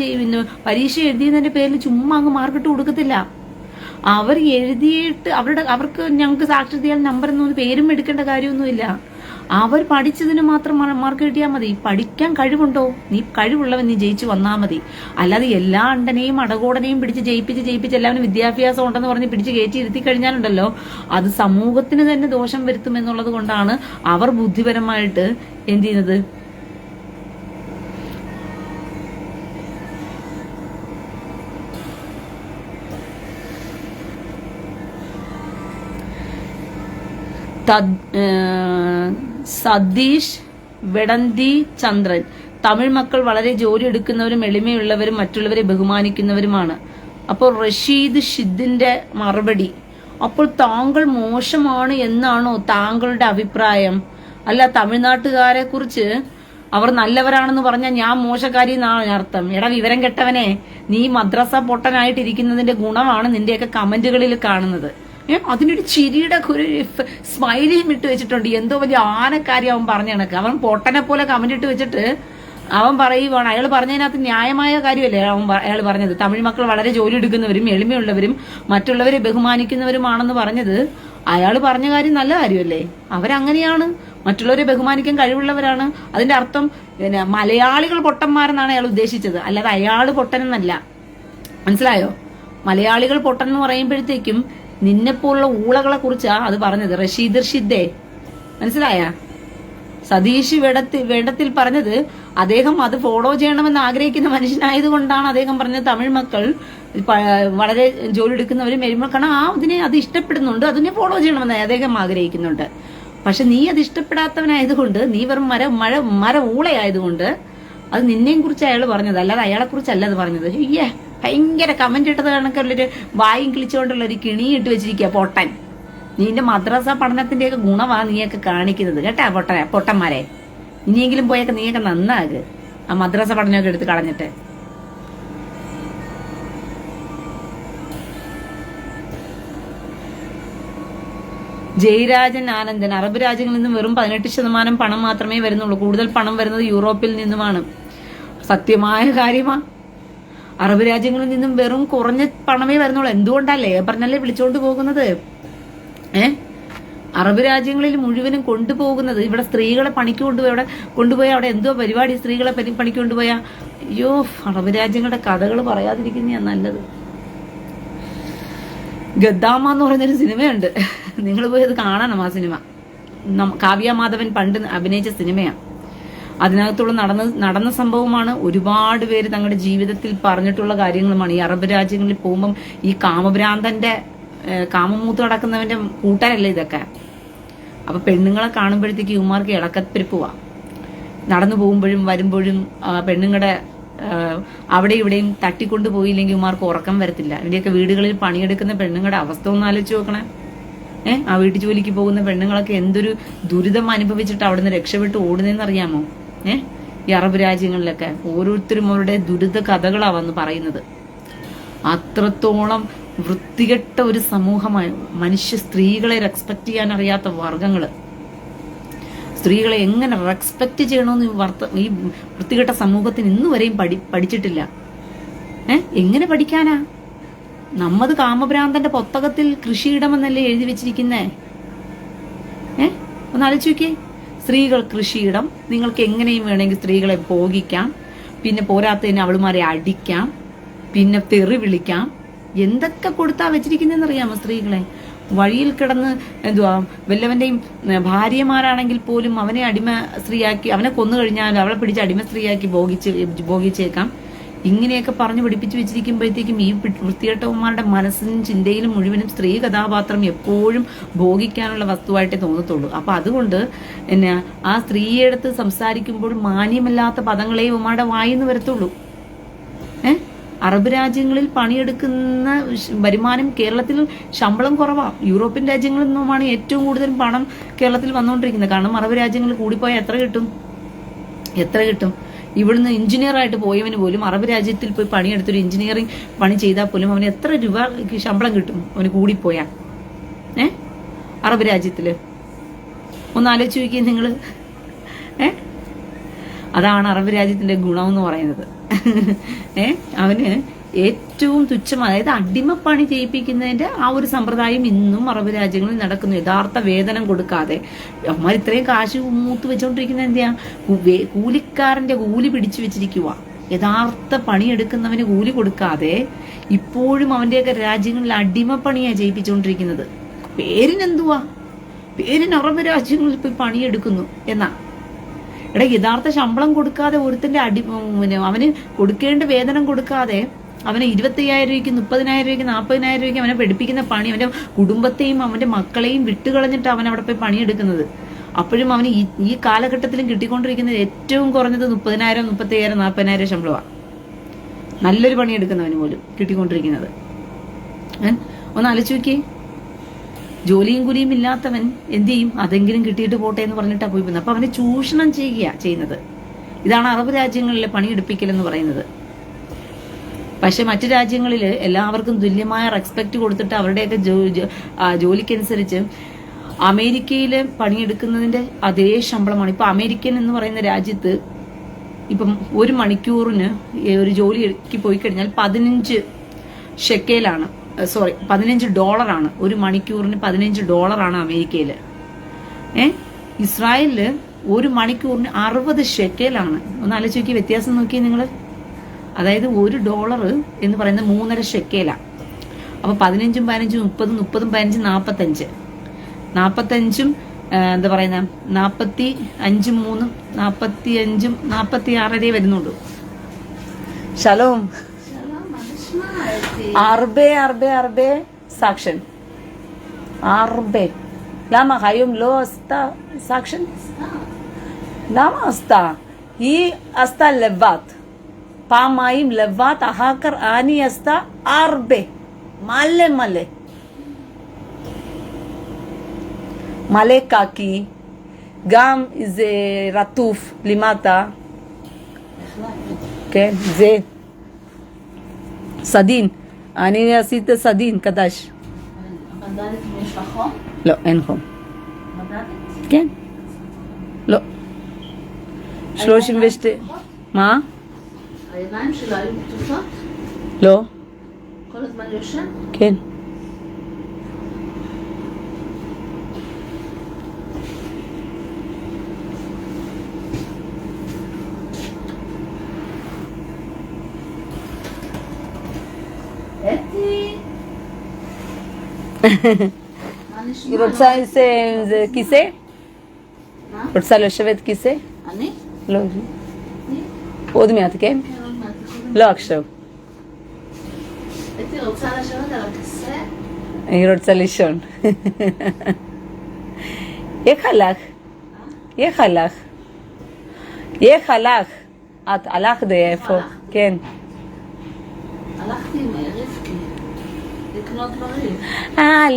പരീക്ഷ എഴുതിയതിന്റെ പേരിൽ ചുമ്മാ അങ്ങ് മാർക്കിട്ട് കൊടുക്കത്തില്ല. അവർ എഴുതിയിട്ട് അവർക്ക് ഞങ്ങൾക്ക് സാക്ഷരതയാൽ നമ്പർ എന്നൊന്നും പേരും എടുക്കേണ്ട കാര്യമൊന്നുമില്ല. അവർ പഠിച്ചതിന് മാത്രം മാർക്ക് കിട്ടിയാൽ മതി. പഠിക്കാൻ കഴിവുണ്ടോ? നീ കഴിവുള്ളവൻ നീ ജയിച്ചു വന്നാൽ മതി. അല്ലാതെ എല്ലാ അണ്ടനെയും അടകോടനെയും പിടിച്ച് ജയിപ്പിച്ച് എല്ലാവരും വിദ്യാഭ്യാസം ഉണ്ടെന്ന് പറഞ്ഞ് പിടിച്ച് കയറ്റി ഇരുത്തി കഴിഞ്ഞാലുണ്ടല്ലോ അത് സമൂഹത്തിന് തന്നെ ദോഷം വരുത്തും എന്നുള്ളത് കൊണ്ടാണ് അവർ ബുദ്ധിപരമായിട്ട് എന്ത് ചെയ്യുന്നത്. സതീഷ് വെടന്തി ചന്ദ്രൻ, തമിഴ് മക്കൾ വളരെ ജോലി എടുക്കുന്നവരും എളിമയുള്ളവരും മറ്റുള്ളവരെ ബഹുമാനിക്കുന്നവരുമാണ്. അപ്പോൾ റഷീദ് ഷിദ്ദിന്റെ മറുപടി, അപ്പോൾ താങ്കൾ മോശമാണ് എന്നാണോ താങ്കളുടെ അഭിപ്രായം? അല്ല, തമിഴ്നാട്ടുകാരെ കുറിച്ച് അവർ നല്ലവരാണെന്ന് പറഞ്ഞാൽ ഞാൻ മോശക്കാരി എന്നാണ് അർത്ഥം. എടാ വിവരം കെട്ടവനെ, നീ മദ്രസ പൊട്ടനായിട്ടിരിക്കുന്നതിന്റെ ഗുണമാണ് നിന്റെയൊക്കെ കമന്റുകളിൽ കാണുന്നത്. അതിനൊരു ചിരിയുടെ ഒരു സ്മൈലിയും ഇട്ട് വെച്ചിട്ടുണ്ട്. എന്തോ വലിയ ആനക്കാരി അവൻ പറഞ്ഞ കണക്ക്. അവൻ പൊട്ടനെ പോലെ കമന്റ് ഇട്ട് വെച്ചിട്ട് അവൻ പറയുവാണ്, അയാൾ പറഞ്ഞതിനകത്ത് ന്യായമായ കാര്യമല്ലേ അയാൾ പറഞ്ഞത്. തമിഴ് മക്കൾ വളരെ ജോലി എടുക്കുന്നവരും എളിമയുള്ളവരും മറ്റുള്ളവരെ ബഹുമാനിക്കുന്നവരുമാണെന്ന് പറഞ്ഞത് അയാൾ പറഞ്ഞ കാര്യം നല്ല കാര്യമല്ലേ? അവരങ്ങനെയാണ്, മറ്റുള്ളവരെ ബഹുമാനിക്കാൻ കഴിവുള്ളവരാണ്. അതിന്റെ അർത്ഥം മലയാളികൾ പൊട്ടന്മാരെന്നാണ് അയാൾ ഉദ്ദേശിച്ചത്, അല്ലാതെ അയാൾ പൊട്ടനെന്നല്ല. മനസ്സിലായോ? മലയാളികൾ പൊട്ടൻ എന്ന് പറയുമ്പോഴത്തേക്കും നിന്നെപ്പോലുള്ള ഊളകളെ കുറിച്ചാ അത് പറഞ്ഞത്. റഷീദ് ഷിദ്ദേ, മനസ്സിലായ? സതീഷ് വേണ്ടത്തിൽ പറഞ്ഞത് അദ്ദേഹം അത് ഫോളോ ചെയ്യണമെന്ന് ആഗ്രഹിക്കുന്ന മനുഷ്യനായതുകൊണ്ടാണ് അദ്ദേഹം പറഞ്ഞത് തമിഴ് മക്കൾ വളരെ ജോലി എടുക്കുന്നവരും എരുമക്കണം അതിനെ അത് ഇഷ്ടപ്പെടുന്നുണ്ട്, അതിനെ ഫോളോ ചെയ്യണമെന്ന് അദ്ദേഹം ആഗ്രഹിക്കുന്നുണ്ട്. പക്ഷെ നീ അത് ഇഷ്ടപ്പെടാത്തവനായതുകൊണ്ട്, നീ വെറും മര ഊളയായതുകൊണ്ട് അത് നിന്നെയും കുറിച്ച് അയാൾ പറഞ്ഞത്, അല്ലാതെ അയാളെ കുറിച്ചല്ല അത് പറഞ്ഞത്. ഭയങ്കര കമന്റ് ഇട്ടത് കണക്കുള്ളൊരു വായും കിളിച്ചുകൊണ്ടുള്ള ഒരു കിണി ഇട്ട് വെച്ചിരിക്കുക പൊട്ടൻ. നീന്റെ മദ്രസ പഠനത്തിന്റെയൊക്കെ ഗുണമാ നീയൊക്കെ കാണിക്കുന്നത് കേട്ടാ പൊട്ടന്മാരെ. ഇനിയെങ്കിലും പോയൊക്കെ നീയൊക്കെ നന്നാക് ആ മദ്രസ പഠനമൊക്കെ എടുത്ത് കളഞ്ഞിട്ട്. ജയരാജൻ ആനന്ദൻ, അറബ് രാജ്യങ്ങളിൽ നിന്നും വെറും 18% പണം മാത്രമേ വരുന്നുള്ളൂ. കൂടുതൽ പണം വരുന്നത് യൂറോപ്പിൽ നിന്നുമാണ്. സത്യമായ കാര്യമാ. അറബ് രാജ്യങ്ങളിൽ നിന്നും വെറും കുറഞ്ഞ പണമേ വരുന്നുള്ളൂ. എന്തുകൊണ്ടാ? ലേബറിനല്ലേ വിളിച്ചോണ്ട് പോകുന്നത്. അറബ് രാജ്യങ്ങളിൽ മുഴുവനും കൊണ്ടുപോകുന്നത് ഇവിടെ സ്ത്രീകളെ പണിക്ക് കൊണ്ടുപോയി അവിടെ എന്തോ പരിപാടി, സ്ത്രീകളെ പണിക്ക് കൊണ്ടുപോയാ. അയ്യോ, അറബ് രാജ്യങ്ങളുടെ കഥകൾ പറയാതിരിക്കുന്നതാ നല്ലത്. ഗദ്ദാമ എന്ന് പറയുന്നൊരു സിനിമയുണ്ട്, നിങ്ങൾ പോയി അത് കാണണം. ആ സിനിമ കാവ്യ മാധവൻ പണ്ട് അഭിനയിച്ച സിനിമയാണ്. അതിനകത്തുള്ള നടന്ന സംഭവമാണ്. ഒരുപാട് പേര് തങ്ങളുടെ ജീവിതത്തിൽ പറഞ്ഞിട്ടുള്ള കാര്യങ്ങളുമാണ്. ഈ അറബ് രാജ്യങ്ങളിൽ പോകുമ്പം ഈ കാമഭ്രാന്തന്റെ കാമമൂത്ത് നടക്കുന്നവന്റെ കൂട്ടരല്ലേ ഇതൊക്കെ. അപ്പൊ പെണ്ണുങ്ങളെ കാണുമ്പോഴത്തേക്ക് ഇവന്മാർക്ക് ഇളക്കപ്പെരുപ്പുവാ. നടന്നു പോകുമ്പോഴും വരുമ്പോഴും പെണ്ണുങ്ങളുടെ അവിടെ ഇവിടെയും തട്ടിക്കൊണ്ടു പോയില്ലെങ്കിൽ ഇവന്മാർക്ക് ഉറക്കം വരത്തില്ല. ഇവന്റെയൊക്കെ വീടുകളിൽ പണിയെടുക്കുന്ന പെണ്ണുങ്ങളുടെ അവസ്ഥ ഒന്ന് ആലോചിച്ച് നോക്കണേ. ആ വീട്ടു ജോലിക്ക് പോകുന്ന പെണ്ണുങ്ങളൊക്കെ എന്തൊരു ദുരിതം അനുഭവിച്ചിട്ട് അവിടെ നിന്ന് രക്ഷപ്പെട്ട് ഓടുന്നതെന്ന് അറിയാമോ? ഈ അറബ് രാജ്യങ്ങളിലൊക്കെ ഓരോരുത്തരും അവരുടെ ദുരിത കഥകളാ വന്ന് പറയുന്നത്. അത്രത്തോളം വൃത്തികെട്ട ഒരു സമൂഹമായി മനുഷ്യ സ്ത്രീകളെ റെസ്പെക്ട് ചെയ്യാൻ അറിയാത്ത വർഗങ്ങള്. സ്ത്രീകളെ എങ്ങനെ റെസ്പെക്ട് ചെയ്യണമെന്ന് ഈ വൃത്തികെട്ട സമൂഹത്തിന് ഇന്നു വരെയും പഠിച്ചിട്ടില്ല. എങ്ങനെ പഠിക്കാനാ? നമ്മത് കാമഭ്രാന്തന്റെ പുസ്തകത്തിൽ കൃഷിയിടമെന്നല്ലേ എഴുതി വെച്ചിരിക്കുന്നേ? ഒന്ന് ആലോചിച്ച് നോക്കിയേ. സ്ത്രീകൾ കൃഷിയിടം, നിങ്ങൾക്ക് എങ്ങനെയും വേണമെങ്കിൽ സ്ത്രീകളെ ഭോഗിക്കാം, പിന്നെ പോരാത്തതിന് അവളുമാരെ അടിക്കാം, പിന്നെ തെറി വിളിക്കാം. എന്തൊക്കെ കൊടുത്താ വെച്ചിരിക്കുന്നതെന്ന് അറിയാമോ സ്ത്രീകളെ? വഴിയിൽ കിടന്ന് വല്ലവന്റെയും ഭാര്യമാരാണെങ്കിൽ പോലും അവനെ അടിമ സ്ത്രീയാക്കി, അവനെ കൊന്നു കഴിഞ്ഞാൽ അവളെ പിടിച്ച് അടിമ സ്ത്രീയാക്കി ഭോഗിച്ചേക്കാം. ഇങ്ങനെയൊക്കെ പറഞ്ഞു പഠിപ്പിച്ചു വെച്ചിരിക്കുമ്പോഴത്തേക്കും ഈ വൃത്തികെട്ടവന്മാരുടെ മനസ്സിനും ചിന്തയിലും മുഴുവനും സ്ത്രീ കഥാപാത്രം എപ്പോഴും ഭോഗിക്കാനുള്ള വസ്തുവായിട്ടേ തോന്നത്തുള്ളൂ. അപ്പൊ അതുകൊണ്ട് ആ സ്ത്രീയെ എടുത്ത് സംസാരിക്കുമ്പോൾ മാന്യമല്ലാത്ത പദങ്ങളെ ഇവന്മാരുടെ വായിന്ന് വരത്തുള്ളൂ. അറബ് രാജ്യങ്ങളിൽ പണിയെടുക്കുന്ന വരുമാനം കേരളത്തിൽ ശമ്പളം കുറവാണ്. യൂറോപ്യൻ രാജ്യങ്ങളിൽ നിന്നുമാണ് ഏറ്റവും കൂടുതൽ പണം കേരളത്തിൽ വന്നുകൊണ്ടിരിക്കുന്നത്. കാരണം അറബ് രാജ്യങ്ങളിൽ കൂടിപ്പോയാൽ എത്ര കിട്ടും? ഇവിടുന്ന് എഞ്ചിനീയർ ആയിട്ട് പോയവന് പോലും അറബ് രാജ്യത്തിൽ പോയി പണിയെടുത്തൊരു എഞ്ചിനീയറിംഗ് പണി ചെയ്താൽ പോലും അവന് എത്ര രൂപ ശമ്പളം കിട്ടും അവന് കൂടിപ്പോയാ? അറബ് രാജ്യത്തില് ഒന്ന് ആലോചിച്ച് നോക്കിയേ നിങ്ങള്. അതാണ് അറബ് രാജ്യത്തിന്റെ ഗുണം എന്ന് പറയുന്നത്. അവന് ഏറ്റവും തുച്ഛമായ, അതായത് അടിമപ്പണി ചെയ്യിപ്പിക്കുന്നതിന്റെ ആ ഒരു സമ്പ്രദായം ഇന്നും അറബ് രാജ്യങ്ങളിൽ നടക്കുന്നു. യഥാർത്ഥ വേതനം കൊടുക്കാതെ അമ്മ ഇത്രയും കാശ് മൂത്ത് വെച്ചോണ്ടിരിക്കുന്നത് എന്തിയാ? കൂലിക്കാരന്റെ കൂലി പിടിച്ചു വെച്ചിരിക്കുക. യഥാർത്ഥ പണിയെടുക്കുന്നവന് കൂലി കൊടുക്കാതെ ഇപ്പോഴും അവന്റെയൊക്കെ രാജ്യങ്ങളിൽ അടിമപ്പണിയാ ചെയ്യിപ്പിച്ചുകൊണ്ടിരിക്കുന്നത്. പേരിനെന്തുവാ? പേരിന് അറബ് രാജ്യങ്ങളിൽ പോയി പണിയെടുക്കുന്നു എന്നാ. യഥാർത്ഥ ശമ്പളം കൊടുക്കാതെ ഒരുത്തിന്റെ അവന് കൊടുക്കേണ്ട വേതനം കൊടുക്കാതെ അവന് 25,000 രൂപയ്ക്ക് 30,000 രൂപയ്ക്ക് 40,000 രൂപയ്ക്ക് അവനെ പഠിപ്പിക്കുന്ന പണി അവന്റെ കുടുംബത്തെയും അവന്റെ മക്കളെയും വിട്ടുകളഞ്ഞിട്ട് അവൻ അവിടെ പോയി പണിയെടുക്കുന്നത്. അപ്പോഴും അവന് ഈ കാലഘട്ടത്തിലും കിട്ടിക്കൊണ്ടിരിക്കുന്നത് ഏറ്റവും കുറഞ്ഞത് 30,000, 35,000, 40,000 ശമ്പളമാണ്. നല്ലൊരു പണിയെടുക്കുന്നവന് പോലും കിട്ടിക്കൊണ്ടിരിക്കുന്നത്. ഒന്ന് ആലോചിച്ച് നോക്കിയേ. ജോലിയും കൂലിയും ഇല്ലാത്തവൻ എന്ത് ചെയ്യും? അതെങ്കിലും കിട്ടിയിട്ട് പോട്ടെ എന്ന് പറഞ്ഞിട്ടാ പോയി പോകുന്നത്. അപ്പൊ അവനെ ചൂഷണം ചെയ്യുന്നത്. ഇതാണ് അറബ് രാജ്യങ്ങളിലെ പണിയെടുപ്പിക്കൽ എന്ന് പറയുന്നത്. പക്ഷെ മറ്റു രാജ്യങ്ങളിൽ എല്ലാവർക്കും തുല്യമായ റെസ്പെക്ട് കൊടുത്തിട്ട് അവരുടെയൊക്കെ ജോലിക്കനുസരിച്ച് അമേരിക്കയിൽ പണിയെടുക്കുന്നതിന്റെ അതേ ശമ്പളമാണ്. ഇപ്പൊ അമേരിക്കൻ എന്ന് പറയുന്ന രാജ്യത്ത് ഇപ്പം ഒരു മണിക്കൂറിന് ഒരു ജോലിക്ക് പോയി കഴിഞ്ഞാൽ 15 ഷെക്കേലാണ്, സോറി $15 ഒരു മണിക്കൂറിന്. $15 അമേരിക്കയില്. ഇസ്രായേലില് ഒരു മണിക്കൂറിന് 60 ഷെക്കേലാണ്. ഒന്ന് ആലോചിച്ച് നോക്കി, വ്യത്യാസം നോക്കിയേ നിങ്ങള്. അതായത് $1 എന്ന് പറയുന്നത് 3.5 ഷെക്കേലാ. അപ്പൊ 15, 15, 30, 30, 15, 45. 45 എന്താ പറയുന്ന 45, 3, 45, 46 വരുന്നുള്ളൂ. ശലോം. הרבה סקשן. הרבה. למה היום לא עשתה סקשן? למה עשתה? היא עשתה לבד. פעמיים לבד, אחר כך אני עשתה הרבה. מלא. מלא קקי. גם זה רטוף למטה. כן, זה. סדין, אני עשיתי סדין קדש. מדדת יש לך חום? לא, אין חום. מדדת? כן. לא. 32. מה? הידיים שלה היו פתוחות? לא. כל הזמן יושן? כן. היא רוצה איזה כיסא? מה? רוצה לשבת כיסא? אני? לא. עוד מעט, כן? עוד מעט. לא עכשיו. הייתי רוצה לשבת על הכיסא? אני רוצה לישון. איך הלך? איך הלך? איך הלך? את הלכת איפה? כן. הלכתי עם רבקי לקנות דברים.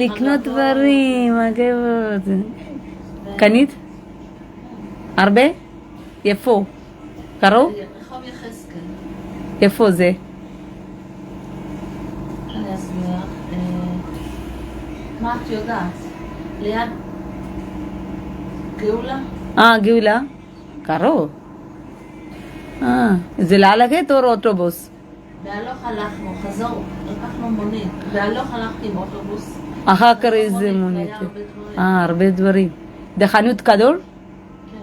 לקנות דברים, הגבות. קנית? הרבה? איפה? קרוב? רחוב יחזקאל. איפה זה? אני אסביר. מה את יודעת? ליד גאולה? גאולה? קרוב. זה ללכת או אוטובוס? בהלוך הלכנו, חזור, לקחנו מונית. בהלוך הלכתי עם אוטובוס. אחר כך איזה מונית? היה הרבה דברים. הרבה דברים. זה חנות גדול? כן.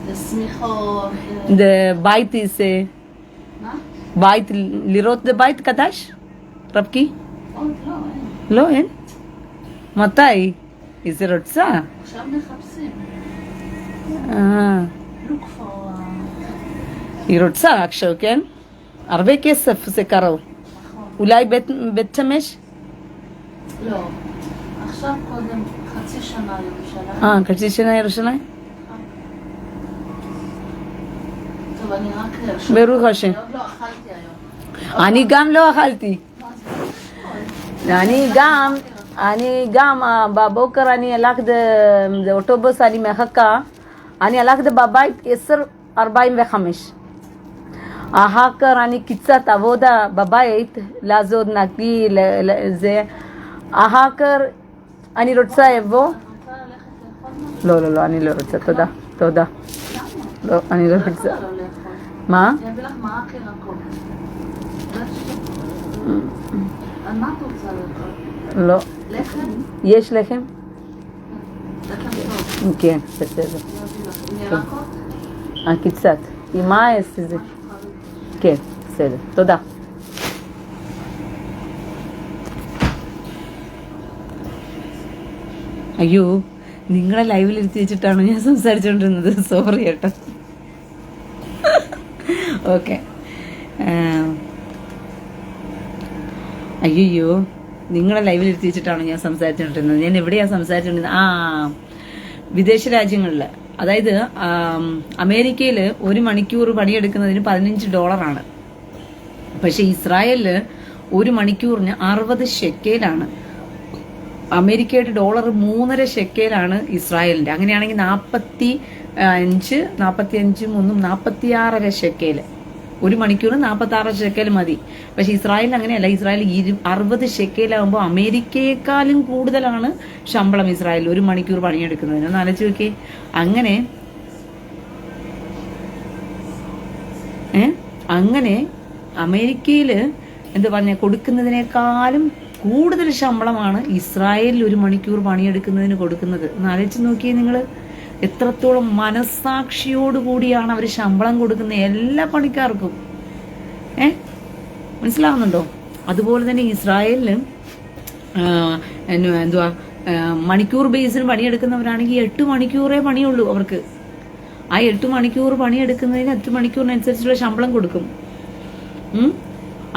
זה שמיכות. זה בית איזה... מה? בית, לראות זה בית קדש? רבקי? עוד לא, אין. לא, אין. מתי? איזה רוצה? עכשיו מחפשים. look for... היא רוצה עכשיו, כן? הרבה כסף זה קרוב. נכון. אולי בית שמש? לא. עכשיו קודם חצי שנה ירושלים. חצי שנה ירושלים? טוב, אני רק... ברוך השם. אני עוד לא אכלתי היום. אני גם לא אכלתי. אני גם בבוקר אני הלכתי, זה אוטובוס, אני מחכה. אני הלכתי בבית 10:45. אחר כך אני קצת עבודה בבית, לעזור נקי, זה. אחר כך אני רוצה לבוא. את רוצה ללכת לאכול משהו? לא, אני לא רוצה, תודה. למה? לא, אני לא לא רוצה. יכולה לא לאכול. מה? אני אביא לך מרק ירקות. על מה את רוצה לאכול? לא. לחם? יש לחם? לחם טוב. כן, בסדר. אני אביא לך. עם ירקות? קצת. עם מה זה? משהו חריף. כן, בסדר. תודה. അയ്യോ നിങ്ങളെ ലൈവിലിരുത്തി വെച്ചിട്ടാണ് ഞാൻ സംസാരിച്ചുകൊണ്ടിരുന്നത്. സോറി കേട്ടോ. ഓക്കെ. അയ്യോ നിങ്ങളെ ലൈവിലിരുത്തി വെച്ചിട്ടാണ് ഞാൻ സംസാരിച്ചുകൊണ്ടിരുന്നത്. ഞാൻ എവിടെയാണ് സംസാരിച്ചുകൊണ്ടിരുന്നത്? വിദേശ രാജ്യങ്ങളിൽ, അതായത് അമേരിക്കയിൽ 1 മണിക്കൂർ പണിയെടുക്കുന്നതിന് $15. പക്ഷെ ഇസ്രായേലില് 1 മണിക്കൂറിന് 60 ഷെക്കേലാണ്. അമേരിക്കയുടെ ഡോളർ 3.5 ഷെക്കേലാണ് ഇസ്രായേലിന്റെ. അങ്ങനെയാണെങ്കിൽ 46 ഷെക്കേല്. 1 മണിക്കൂറിന് 46 ഷെക്കേൽ മതി. പക്ഷെ ഇസ്രായേലിൽ അങ്ങനെയല്ല. ഇസ്രായേൽ 60 ഷെക്കേലാകുമ്പോൾ അമേരിക്കയെക്കാളും കൂടുതലാണ് ശമ്പളം ഇസ്രായേലിൽ 1 മണിക്കൂർ പണിയെടുക്കുന്നതിന്. ഒന്ന് ആലോചിച്ച് നോക്കിയേ. അങ്ങനെ അമേരിക്കയില് എന്താ പറഞ്ഞ കൊടുക്കുന്നതിനേക്കാളും കൂടുതൽ ശമ്പളമാണ് ഇസ്രായേലിൽ 1 മണിക്കൂർ പണിയെടുക്കുന്നതിന് കൊടുക്കുന്നത്. ഒന്ന് ആലോചിച്ച് നോക്കിയേ നിങ്ങൾ. എത്രത്തോളം മനസ്സാക്ഷിയോടുകൂടിയാണ് അവർ ശമ്പളം കൊടുക്കുന്ന എല്ലാ പണിക്കാർക്കും. മനസ്സിലാവുന്നുണ്ടോ? അതുപോലെ തന്നെ ഇസ്രായേലില് എന്തുവാ മണിക്കൂർ ബേസിന് പണിയെടുക്കുന്നവരാണെങ്കിൽ 8 മണിക്കൂറേ പണിയുള്ളൂ അവർക്ക്. ആ 8 മണിക്കൂർ പണിയെടുക്കുന്നതിന് 8 മണിക്കൂറിനനുസരിച്ചുള്ള ശമ്പളം കൊടുക്കും.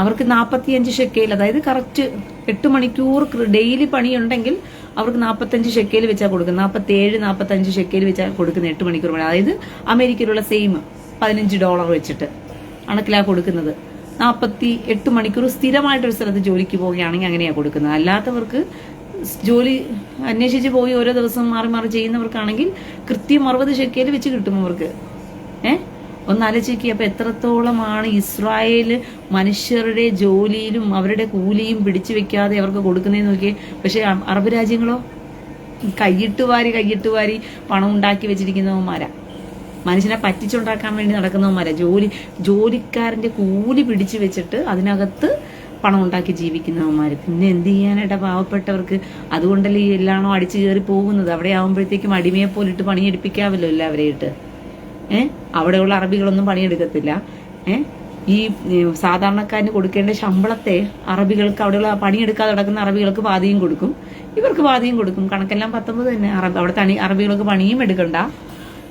അവർക്ക് 45 ഷെക്കേൽ, അതായത് കറക്റ്റ് 8 മണിക്കൂർ ഡെയിലി പണിയുണ്ടെങ്കിൽ അവർക്ക് 45 ഷെക്കേൽ വെച്ചാൽ കൊടുക്കുന്നത്. 47-45 ഷെക്കേൽ വെച്ചാൽ കൊടുക്കുന്നത് 8 മണിക്കൂർ പണി. അതായത് അമേരിക്കയിലുള്ള സെയിം $15 വെച്ചിട്ട് കണക്കിലാണ് കൊടുക്കുന്നത്. 48 മണിക്കൂർ സ്ഥിരമായിട്ടൊരു സ്ഥലത്ത് ജോലിക്ക് പോവുകയാണെങ്കിൽ അങ്ങനെയാണ് കൊടുക്കുന്നത്. അല്ലാത്തവർക്ക് ജോലി അന്വേഷിച്ച് പോയി ഓരോ ദിവസം മാറി മാറി ചെയ്യുന്നവർക്കാണെങ്കിൽ കൃത്യം 60 ഷെക്കേൽ വെച്ച് കിട്ടും അവർക്ക്. ഒന്ന് ആലോചിക്കുക. അപ്പൊ എത്രത്തോളമാണ് ഇസ്രായേല് മനുഷ്യരുടെ ജോലിയിലും അവരുടെ കൂലിയും പിടിച്ചു വെക്കാതെ അവർക്ക് കൊടുക്കുന്നതെന്ന് നോക്കിയേ. പക്ഷെ അറബ് രാജ്യങ്ങളോ കയ്യിട്ട് വാരി പണം ഉണ്ടാക്കി വെച്ചിരിക്കുന്നവന്മാരാ. മനുഷ്യനെ പറ്റിച്ചുണ്ടാക്കാൻ വേണ്ടി നടക്കുന്നവന്മാരാ. ജോലിക്കാരന്റെ കൂലി പിടിച്ചു വെച്ചിട്ട് അതിനകത്ത് പണം ഉണ്ടാക്കി ജീവിക്കുന്നവന്മാര്. പിന്നെ എന്ത് ചെയ്യാനായിട്ടാ പാവപ്പെട്ടവർക്ക്? അതുകൊണ്ടല്ലേ ഈ എല്ലാണോ അടിച്ചു കയറി പോകുന്നത്. അവിടെ ആവുമ്പോഴത്തേക്കും അടിമയെ പോലിട്ട് പണിയെടുപ്പിക്കാമല്ലോ എല്ലാവരെയിട്ട്. അവിടെയുള്ള അറബികളൊന്നും പണിയെടുക്കത്തില്ല. ഈ സാധാരണക്കാരന് കൊടുക്കേണ്ട ശമ്പളത്തെ അറബികൾക്ക്, അവിടെയുള്ള പണിയെടുക്കാതെ നടക്കുന്ന അറബികൾക്ക് പാതിയും കൊടുക്കും, ഇവർക്ക് പാതിയും കൊടുക്കും. കണക്കെല്ലാം 19 തന്നെ. അവിടുത്തെ അറബികൾക്ക് പണിയും എടുക്കണ്ട,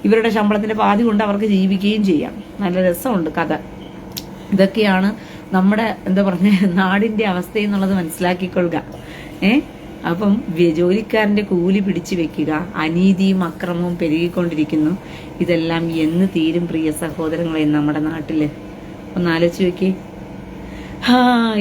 ഇവരുടെ ശമ്പളത്തിന്റെ പാതി കൊണ്ട് അവർക്ക് ജീവിക്കുകയും ചെയ്യാം. നല്ല രസമുണ്ട് കഥ. ഇതൊക്കെയാണ് നമ്മുടെ എന്താ പറഞ്ഞ നാടിന്റെ അവസ്ഥ എന്നുള്ളത് മനസ്സിലാക്കിക്കൊള്ളുക. അപ്പം ജോലിക്കാരന്റെ കൂലി പിടിച്ചു വെക്കുക, അനീതിയും അക്രമവും പെരുകിക്കൊണ്ടിരിക്കുന്നു. ഇതെല്ലാം എന്ന് തീരും പ്രിയ സഹോദരങ്ങളെ നമ്മുടെ നാട്ടില്? ഒന്ന് ആലോചിച്ച് നോക്കി.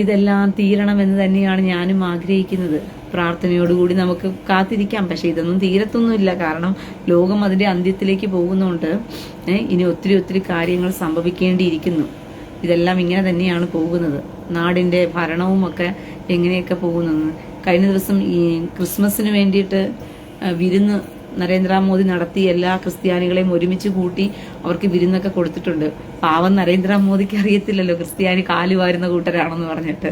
ഇതെല്ലാം തീരണമെന്ന് തന്നെയാണ് ഞാനും ആഗ്രഹിക്കുന്നത്. പ്രാർത്ഥനയോടുകൂടി നമുക്ക് കാത്തിരിക്കാം. പക്ഷെ ഇതൊന്നും തീരത്തൊന്നുമില്ല. കാരണം ലോകം അതിന്റെ അന്ത്യത്തിലേക്ക് പോകുന്നുണ്ട്. ഇനി ഒത്തിരി ഒത്തിരി കാര്യങ്ങൾ സംഭവിക്കേണ്ടിയിരിക്കുന്നു. ഇതെല്ലാം ഇങ്ങനെ തന്നെയാണ് പോകുന്നത്. നാടിന്റെ ഭരണവും ഒക്കെ എങ്ങനെയൊക്കെ പോകുന്നെന്ന്. കഴിഞ്ഞ ദിവസം ഈ ക്രിസ്മസിന് വേണ്ടിയിട്ട് വിരുന്ന് നരേന്ദ്രമോദി നടത്തി എല്ലാ ക്രിസ്ത്യാനികളെയും ഒരുമിച്ച് കൂട്ടി അവർക്ക് വിരുന്നൊക്കെ കൊടുത്തിട്ടുണ്ട്. പാവം നരേന്ദ്രമോദിക്ക് അറിയത്തില്ലല്ലോ ക്രിസ്ത്യാനി കാലുവാരുന്ന കൂട്ടരാണെന്ന് പറഞ്ഞിട്ട്.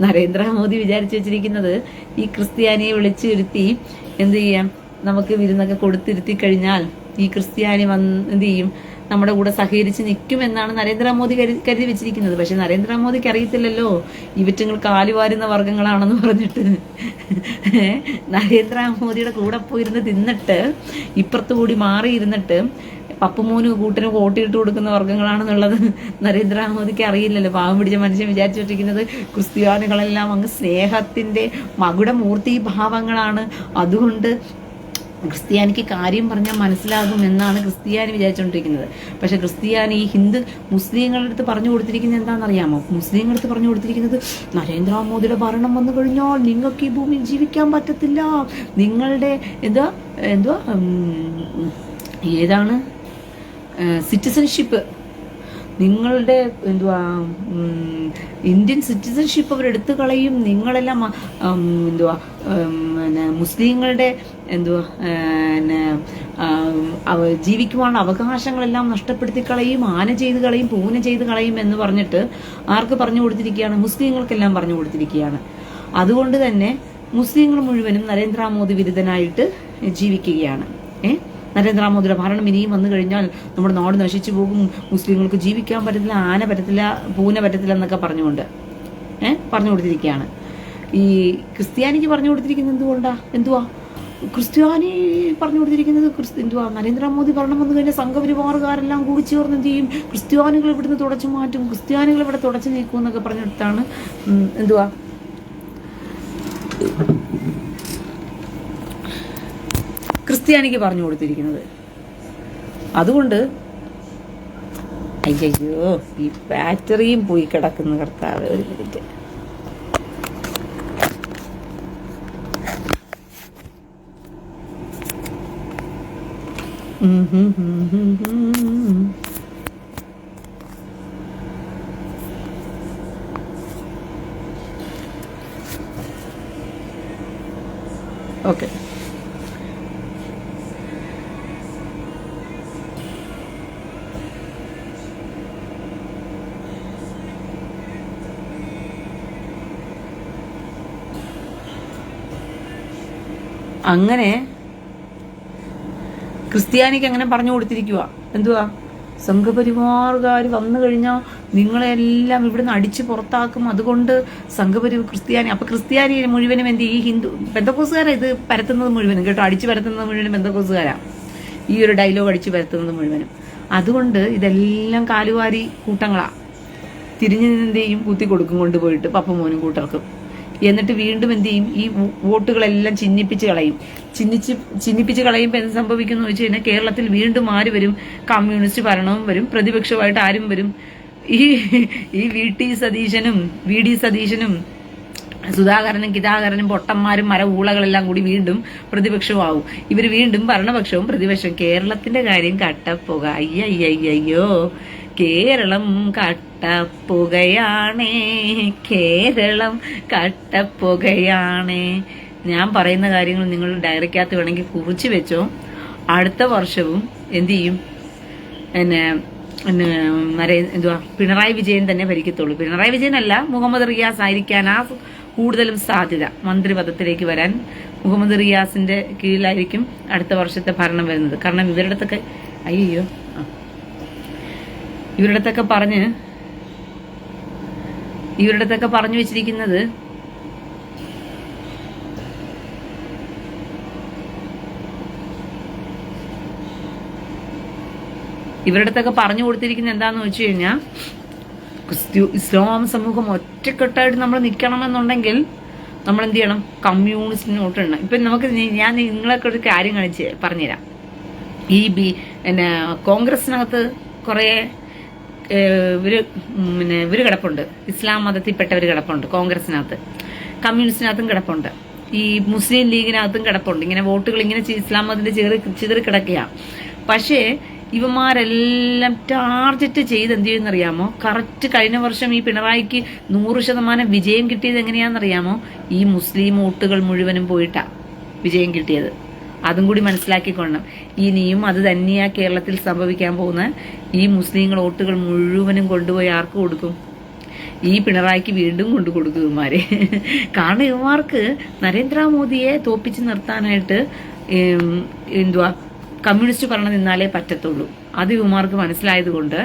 നരേന്ദ്രമോദി വിചാരിച്ചു വെച്ചിരിക്കുന്നത് ഈ ക്രിസ്ത്യാനിയെ വിളിച്ചിരുത്തി എന്ത് ചെയ്യാം, നമുക്ക് വിരുന്നൊക്കെ കൊടുത്തിരുത്തി കഴിഞ്ഞാൽ ഈ ക്രിസ്ത്യാനി എന്ത് ചെയ്യും, നമ്മുടെ കൂടെ സഹകരിച്ച് നിൽക്കുമെന്നാണ് നരേന്ദ്രമോദി കരുതി വെച്ചിരിക്കുന്നത്. പക്ഷെ നരേന്ദ്രമോദിക്ക് അറിയത്തില്ലല്ലോ ഇവറ്റങ്ങൾ കാലുവാരുന്ന വർഗങ്ങളാണെന്ന് പറഞ്ഞിട്ട്. നരേന്ദ്രമോദിയുടെ കൂടെ പോയിരുന്ന് തിന്നിട്ട് ഇപ്പുറത്തു കൂടി മാറിയിരുന്നിട്ട് പപ്പുമോനും കൂട്ടനും വോട്ടിട്ട് കൊടുക്കുന്ന വർഗങ്ങളാണെന്നുള്ളത് നരേന്ദ്രമോദിക്ക് അറിയില്ലല്ലോ. പാവം പിടിച്ച മനുഷ്യൻ വിചാരിച്ചു വെച്ചിരിക്കുന്നത് ക്രിസ്ത്യാനികളെല്ലാം അങ്ങ് സ്നേഹത്തിന്റെ മകുടമൂർത്തി ഭാവങ്ങളാണ്, അതുകൊണ്ട് ക്രിസ്ത്യാനിക്ക് കാര്യം പറഞ്ഞാൽ മനസ്സിലാകും എന്നാണ് ക്രിസ്ത്യാനി വിചാരിച്ചുകൊണ്ടിരിക്കുന്നത്. പക്ഷെ ക്രിസ്ത്യാനി ഈ ഹിന്ദു മുസ്ലിങ്ങളുടെ അടുത്ത് പറഞ്ഞു കൊടുത്തിരിക്കുന്നത് എന്താണെന്നറിയാമോ? മുസ്ലിങ്ങളുടെ അടുത്ത് പറഞ്ഞു കൊടുത്തിരിക്കുന്നത് നരേന്ദ്രമോദിയുടെ ഭരണം വന്നു കഴിഞ്ഞാൽ നിങ്ങൾക്ക് ഈ ഭൂമിയിൽ ജീവിക്കാൻ പറ്റത്തില്ല, നിങ്ങളുടെ ഏതാണ് സിറ്റിസൺഷിപ്പ്, നിങ്ങളുടെ ഇന്ത്യൻ സിറ്റിസൺഷിപ്പ് അവരെടുത്തു കളയും, നിങ്ങളെല്ലാം മുസ്ലിങ്ങളുടെ ജീവിക്കുവാനുള്ള അവകാശങ്ങളെല്ലാം നഷ്ടപ്പെടുത്തി കളയും, ആന ചെയ്ത് കളയും, പൂന ചെയ്ത് കളയും എന്ന് പറഞ്ഞിട്ട് ആർക്ക് പറഞ്ഞു കൊടുത്തിരിക്കുകയാണ്? മുസ്ലിങ്ങൾക്കെല്ലാം പറഞ്ഞു കൊടുത്തിരിക്കുകയാണ്. അതുകൊണ്ട് തന്നെ മുസ്ലിങ്ങൾ മുഴുവനും നരേന്ദ്രമോദി വിരുദ്ധനായിട്ട് ജീവിക്കുകയാണ്. നരേന്ദ്രമോദിയുടെ ഭരണം ഇനിയും വന്നു കഴിഞ്ഞാൽ നമ്മുടെ നാട് നശിച്ചു പോകും, മുസ്ലിങ്ങൾക്ക് ജീവിക്കാൻ പറ്റത്തില്ല, ആന പറ്റത്തില്ല, പൂന പറ്റത്തില്ല എന്നൊക്കെ പറഞ്ഞുകൊണ്ട് പറഞ്ഞു കൊടുത്തിരിക്കുകയാണ്. ഈ ക്രിസ്ത്യാനിക്ക് പറഞ്ഞു കൊടുത്തിരിക്കുന്നത് എന്തുവാ ക്രിസ്ത്യാനി പറഞ്ഞു കൊടുത്തിരിക്കുന്നത് നരേന്ദ്രമോദി ഭരണം വന്നു കഴിഞ്ഞാൽ സംഘപരിവാറുകാരെല്ലാം കൂടി ചേർന്ന് എന്ത് ചെയ്യും, ക്രിസ്ത്യാനികൾ ഇവിടുന്ന് തുടച്ചു മാറ്റും, ക്രിസ്ത്യാനികൾ ഇവിടെ തുടച്ചു നീക്കും എന്നൊക്കെ പറഞ്ഞിട്ടാണ് ക്രിസ്ത്യാനിക്ക് പറഞ്ഞു കൊടുത്തിരിക്കുന്നത്. അതുകൊണ്ട് അയ്യോ ഈ ബാറ്ററിയും പോയി കിടക്കുന്ന കർത്താവ്. ഒരു മിനിറ്റ്. ഓക്കെ, അങ്ങനെ ക്രിസ്ത്യാനിക്ക് അങ്ങനെ പറഞ്ഞു കൊടുത്തിരിക്കുക. സംഘപരിവാറുകാർ വന്നു കഴിഞ്ഞാൽ നിങ്ങളെല്ലാം ഇവിടുന്ന് അടിച്ചു പുറത്താക്കും, അതുകൊണ്ട് ക്രിസ്ത്യാനി അപ്പൊ ക്രിസ്ത്യാനി മുഴുവനും എന്ത് ഈ ഹിന്ദു പെന്തക്കോസുകാരാ ഇത് പരത്തുന്നത് മുഴുവനും കേട്ടോ, അടിച്ചു പരത്തുന്നത് മുഴുവനും പെന്തക്കോസുകാരാ ഈ ഒരു ഡയലോഗ് അടിച്ചു പരത്തുന്നത് മുഴുവനും. അതുകൊണ്ട് ഇതെല്ലാം കാലുവാരി കൂട്ടങ്ങളാ. തിരിഞ്ഞു എന്ത് ചെയ്യും, കുത്തി കൊടുക്കും കൊണ്ടുപോയിട്ട് പപ്പമോനും കൂട്ടർക്കും. എന്നിട്ട് വീണ്ടും എന്ത് ചെയ്യും, ഈ വോട്ടുകളെല്ലാം ചിഹ്നിപ്പിച്ച് കളയുമ്പോൾ എന്ത് സംഭവിക്കുന്നു വെച്ച് കഴിഞ്ഞാൽ കേരളത്തിൽ വീണ്ടും ആര് വരും? കമ്മ്യൂണിസ്റ്റ് ഭരണവും വരും, പ്രതിപക്ഷമായിട്ട് ആരും വരും? ഈ വി ഡി സതീശനും സുധാകരനും കിതാകരനും പൊട്ടന്മാരും ഊളകളെല്ലാം കൂടി വീണ്ടും പ്രതിപക്ഷമാവും. ഇവർ വീണ്ടും ഭരണപക്ഷവും പ്രതിപക്ഷവും. കേരളത്തിന്റെ കാര്യം കട്ടപ്പുക. അയ്യോ കേരളം കട്ടപ്പുകയാണേ, കേരളം കട്ടപ്പുകയാണേ. ഞാൻ പറയുന്ന കാര്യങ്ങൾ നിങ്ങൾ ഡയറിക്കകത്ത് വേണമെങ്കിൽ കുറിച്ച് വെച്ചോ. അടുത്ത വർഷവും എന്ത് ചെയ്യും, പിണറായി വിജയൻ തന്നെ ഭരിക്കത്തുള്ളൂ. പിണറായി വിജയനല്ല, മുഹമ്മദ് റിയാസ് ആയിരിക്കാനാ കൂടുതലും സാധ്യത. മന്ത്രിപദത്തിലേക്ക് വരാൻ മുഹമ്മദ് റിയാസിന്റെ കീഴിലായിരിക്കും അടുത്ത വർഷത്തെ ഭരണം വരുന്നത്. കാരണം ഇവരുടെ അടുത്തൊക്കെ പറഞ്ഞു വെച്ചിരിക്കുന്നത് പറഞ്ഞു കൊടുത്തിരിക്കുന്നത് എന്താന്ന് വെച്ച് കഴിഞ്ഞാൽ ഇസ്ലാം സമൂഹം ഒറ്റക്കെട്ടായിട്ട് നമ്മൾ നിൽക്കണമെന്നുണ്ടെങ്കിൽ നമ്മൾ എന്ത് ചെയ്യണം? കമ്മ്യൂണിസ്റ്റിന് വോട്ടിടണം. ഇപ്പം നമുക്ക് ഞാൻ നിങ്ങളൊക്കെ ഒരു കാര്യം പറഞ്ഞുതരാം. ഈ കോൺഗ്രസിനകത്ത് കുറേ ഇവര് കിടപ്പുണ്ട്, ഇസ്ലാം മതത്തിൽപ്പെട്ടവർ കിടപ്പുണ്ട് കോൺഗ്രസിനകത്ത്, കമ്മ്യൂണിസ്റ്റിനകത്തും കിടപ്പുണ്ട്, ഈ മുസ്ലിം ലീഗിനകത്തും കിടപ്പുണ്ട്. ഇങ്ങനെ വോട്ടുകൾ ഇങ്ങനെ ഇസ്ലാം മതത്തിന്റെ ചിതറി കിടക്കുക. പക്ഷേ ഇവന്മാരെല്ലാം ടാർഗറ്റ് ചെയ്ത് എന്ത് ചെയ്യുന്നറിയാമോ? കറക്റ്റ് കഴിഞ്ഞ വർഷം ഈ പിണറായിക്ക് 100% വിജയം കിട്ടിയത് എങ്ങനെയാണെന്നറിയാമോ? ഈ മുസ്ലിം വോട്ടുകൾ മുഴുവനും പോയിട്ടാ വിജയം കിട്ടിയത്. അതും കൂടി മനസ്സിലാക്കിക്കൊള്ളണം. ഇനിയും അത് തന്നെയാ കേരളത്തിൽ സംഭവിക്കാൻ പോകുന്ന. ഈ മുസ്ലിങ്ങൾ വോട്ടുകൾ മുഴുവനും കൊണ്ടുപോയി ആർക്ക് കൊടുക്കും? ഈ പിണറായിക്ക് വീണ്ടും കൊണ്ടു കൊടുക്കും ഇവന്മാരെ. കാരണം ഇവന്മാർക്ക് നരേന്ദ്രമോദിയെ തോപ്പിച്ച് നിർത്താനായിട്ട് കമ്മ്യൂണിസ്റ്റ് ഭരണം നിന്നാലേ പറ്റത്തുള്ളൂ. അത് ഇവന്മാർക്ക് മനസ്സിലായത് കൊണ്ട്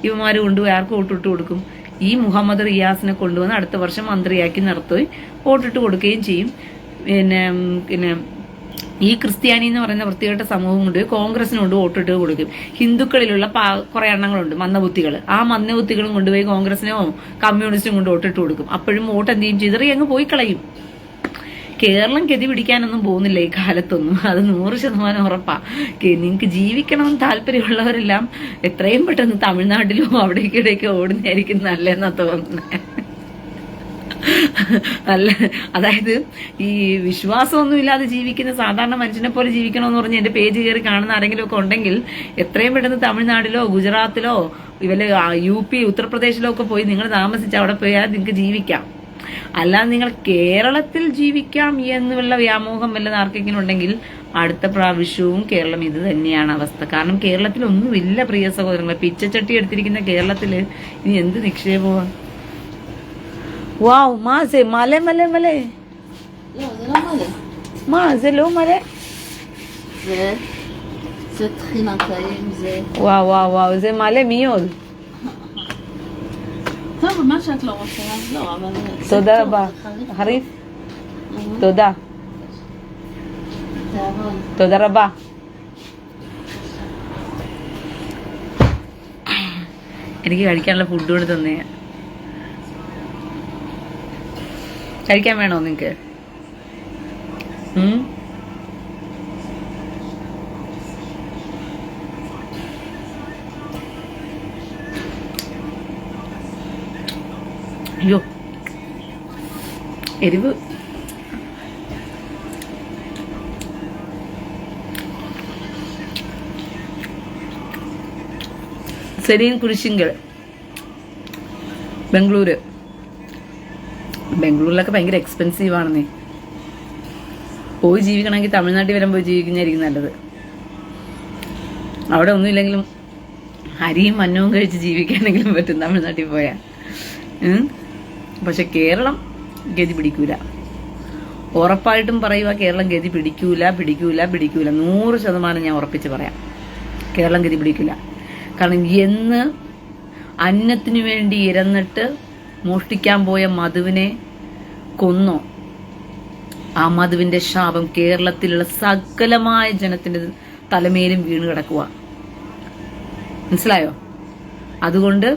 ഇവന്മാർ കൊണ്ടുപോയി ആർക്ക് വോട്ടിട്ട് കൊടുക്കും? ഈ മുഹമ്മദ് റിയാസിനെ കൊണ്ടുവന്ന് അടുത്ത വർഷം മന്ത്രിയാക്കി നിർത്തുകയും വോട്ടിട്ട് കൊടുക്കുകയും ചെയ്യും. പിന്നെ ഈ ക്രിസ്ത്യാനി എന്ന് പറയുന്ന വൃത്തികെട്ട സമൂഹം കൊണ്ട് കോൺഗ്രസിന് കൊണ്ട് വോട്ടിട്ട് കൊടുക്കും. ഹിന്ദുക്കളിലുള്ള കുറെ എണ്ണങ്ങളുണ്ട് മന്ദബുദ്ധികൾ. ആ മന്ദബുദ്ധികളും കൊണ്ടുപോയി കോൺഗ്രസിനോ കമ്മ്യൂണിസ്റ്റും കൊണ്ട് വോട്ടിട്ട് കൊടുക്കും. അപ്പോഴും വോട്ട് എന്ത് ചെയ്യും? ചിതറി അങ്ങ് പോയി കളയും. കേരളം ഗതി പിടിക്കാനൊന്നും പോകുന്നില്ല ഈ കാലത്തൊന്നും. അത് 100% ഉറപ്പാ. നിങ്ങൾക്ക് ജീവിക്കണമെന്ന് താല്പര്യമുള്ളവരെല്ലാം എത്രയും പെട്ടെന്ന് തമിഴ്നാട്ടിലോ അവിടേക്കിടയ്ക്ക് ഓടുന്നതായിരിക്കും നല്ലതെന്നാ തോന്നുന്നത്. അല്ല, അതായത് ഈ വിശ്വാസമൊന്നും ഇല്ലാതെ ജീവിക്കുന്ന സാധാരണ മനുഷ്യനെ പോലെ ജീവിക്കണമെന്ന് പറഞ്ഞ് എന്റെ പേജ് കയറി കാണുന്ന ആരെങ്കിലും ഒക്കെ ഉണ്ടെങ്കിൽ എത്രയും പെട്ടെന്ന് തമിഴ്നാട്ടിലോ ഗുജറാത്തിലോ ഇവര് UP ഉത്തർപ്രദേശിലോ ഒക്കെ പോയി നിങ്ങൾ താമസിച്ച് അവിടെ പോയാൽ നിങ്ങൾക്ക് ജീവിക്കാം. അല്ലാതെ നിങ്ങൾ കേരളത്തിൽ ജീവിക്കാം എന്നുള്ള വ്യാമോഹം വല്ല ആർക്കെങ്കിലും ഉണ്ടെങ്കിൽ അടുത്ത പ്രാവശ്യവും കേരളം ഇത് തന്നെയാണ് അവസ്ഥ. കാരണം കേരളത്തിൽ ഒന്നുമില്ല പ്രിയ സഹോദരങ്ങളെ. പിച്ചച്ചട്ടി എടുത്തിരിക്കുന്ന കേരളത്തില് ഇനി എന്ത് നിക്ഷേപമാണ്? വാവ്, മാസെ മല മല മല לא, זה לא מלא. מה, זה לא מלא? זה טחינתאים, זה... וואו וואו וואו, זה מלא מאוד. טוב, מה שאת לא רוצה, אז לא, אבל... תודה רבה. חריף? תודה. תיאבון. תודה רבה. എനിക്ക് കഴിക്കാനുള്ള ഫുഡ് കൊണ്ട് തന്നെ. കഴിക്കാൻ വേണോ നിങ്ങക്ക്? അയ്യോ, എരിവ്. സെലീൻ കുരിശിങ്കൽ, ബംഗളൂര്. ബംഗളൂരിലൊക്കെ ഭയങ്കര എക്സ്പെൻസീവ് ആണെന്നേ. പോയി ജീവിക്കണമെങ്കിൽ തമിഴ്നാട്ടിൽ വരെ പോയി ജീവിക്കുന്നതായിരിക്കും നല്ലത്. അവിടെ ഒന്നുമില്ലെങ്കിലും അരിയും മഞ്ഞവും കഴിച്ച് ജീവിക്കാനെങ്കിലും പറ്റും തമിഴ്നാട്ടിൽ പോയാൽ. പക്ഷെ കേരളം ഗതി പിടിക്കൂല. ഉറപ്പായിട്ടും പറയുക, കേരളം ഗതി പിടിക്കൂല പിടിക്കൂല പിടിക്കൂല. 100% ഞാൻ ഉറപ്പിച്ച് പറയാം, കേരളം ഗതി പിടിക്കൂല. കാരണം എന്ന് അന്നത്തിനു വേണ്ടി ഇരന്നിട്ട് മോഷ്ടിക്കാൻ പോയ മധുവിനെ കൊന്നോ, ആ മധുവിന്റെ ശാപം കേരളത്തിലുള്ള സകലമായ ജനത്തിന്റെ തലമേലും വീണ് കിടക്കുക. മനസ്സിലായോ? അതുകൊണ്ട്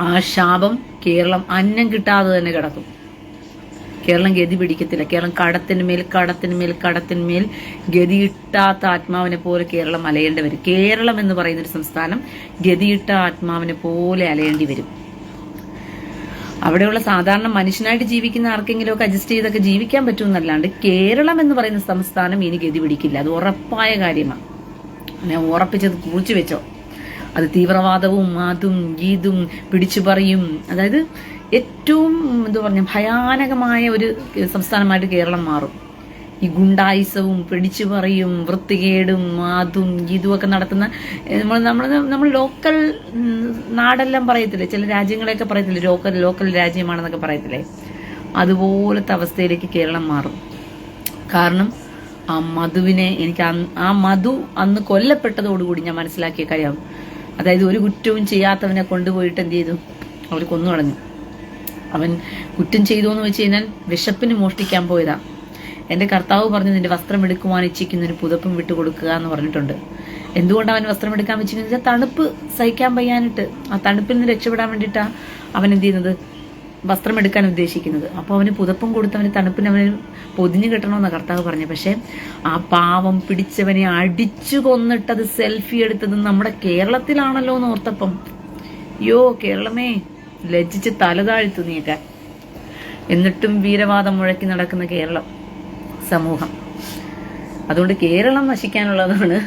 ആ ശാപം കേരളം അന്നം കിട്ടാതെ തന്നെ കിടക്കും. കേരളം ഗതി പിടിക്കത്തില്ല. കേരളം കടത്തിന്മേൽ ഗതിയിട്ടാത്ത ആത്മാവിനെ പോലെ കേരളം അലയേണ്ടി വരും. കേരളം എന്ന് പറയുന്നൊരു സംസ്ഥാനം ഗതിയിട്ട ആത്മാവിനെ പോലെ അലയേണ്ടി വരും. അവിടെയുള്ള സാധാരണ മനുഷ്യനായിട്ട് ജീവിക്കുന്ന ആർക്കെങ്കിലും ഒക്കെ അഡ്ജസ്റ്റ് ചെയ്തൊക്കെ ജീവിക്കാൻ പറ്റുമെന്നല്ലാണ്ട് കേരളം എന്ന് പറയുന്ന സംസ്ഥാനം ഇനി ഗതി പിടിക്കില്ല. അത് ഉറപ്പായ കാര്യമാണ്. ഞാൻ ഉറപ്പിച്ചത് കുറിച്ചു വെച്ചോ. അത് തീവ്രവാദവും അതും ഇതും പിടിച്ചു പറയും. അതായത് ഏറ്റവും ഭയാനകമായ ഒരു സംസ്ഥാനമായിട്ട് കേരളം മാറും. ഈ ഗുണ്ടായിസവും പിടിച്ചു പറയും വൃത്തികേടും അതും ഇതുമൊക്കെ നടത്തുന്ന നമ്മൾ ലോക്കൽ നാടെല്ലാം പറയത്തില്ലേ, ചില രാജ്യങ്ങളെയൊക്കെ പറയത്തില്ലേ ലോക്കൽ രാജ്യമാണെന്നൊക്കെ പറയത്തില്ലേ, അതുപോലത്തെ അവസ്ഥയിലേക്ക് കേരളം മാറും. കാരണം ആ മധുവിനെ ആ മധു അന്ന് കൊല്ലപ്പെട്ടതോടുകൂടി ഞാൻ മനസ്സിലാക്കിയ കാര്യം, അതായത് ഒരു കുറ്റവും ചെയ്യാത്തവനെ കൊണ്ടുപോയിട്ട് എന്ത് ചെയ്തു? അവർ കൊന്നു കളഞ്ഞു. അവൻ കുറ്റം ചെയ്തു എന്ന് വെച്ച് കഴിഞ്ഞാൽ വിശപ്പിന് മോഷ്ടിക്കാൻ പോയതാ. എന്റെ കർത്താവ് പറഞ്ഞു, നിന്റെ വസ്ത്രം എടുക്കുവാൻ ഇച്ഛിക്കുന്നതിന് പുതപ്പും വിട്ടുകൊടുക്കുക എന്ന് പറഞ്ഞിട്ടുണ്ട്. എന്തുകൊണ്ട് അവൻ വസ്ത്രം എടുക്കാൻ വെച്ചിരിക്കുന്നത്? തണുപ്പ് സഹിക്കാൻ വയ്യാനിട്ട്, ആ തണുപ്പിൽ നിന്ന് രക്ഷപ്പെടാൻ വേണ്ടിയിട്ടാ അവൻ എന്ത് ചെയ്യുന്നത്? വസ്ത്രം എടുക്കാൻ ഉദ്ദേശിക്കുന്നത്. അപ്പോൾ അവന് പുതപ്പും കൊടുത്ത് അവന് തണുപ്പിന് അവന് പൊതിഞ്ഞു കിട്ടണമെന്നാണ് കർത്താവ് പറഞ്ഞത്. പക്ഷെ ആ പാവം പിടിച്ചവനെ അടിച്ചു കൊന്നിട്ടത് സെൽഫി എടുത്തത് നമ്മുടെ കേരളത്തിലാണല്ലോ എന്ന് ഓർത്തപ്പം യോ കേരളമേ ലജ്ജിച്ച് തലതാഴ്ത്തു നീക്കാൻ. എന്നിട്ടും വീരവാദം മുഴക്കി നടക്കുന്ന കേരളം സമൂഹം. അതുകൊണ്ട് കേരളം നശിക്കാനുള്ളതാണ്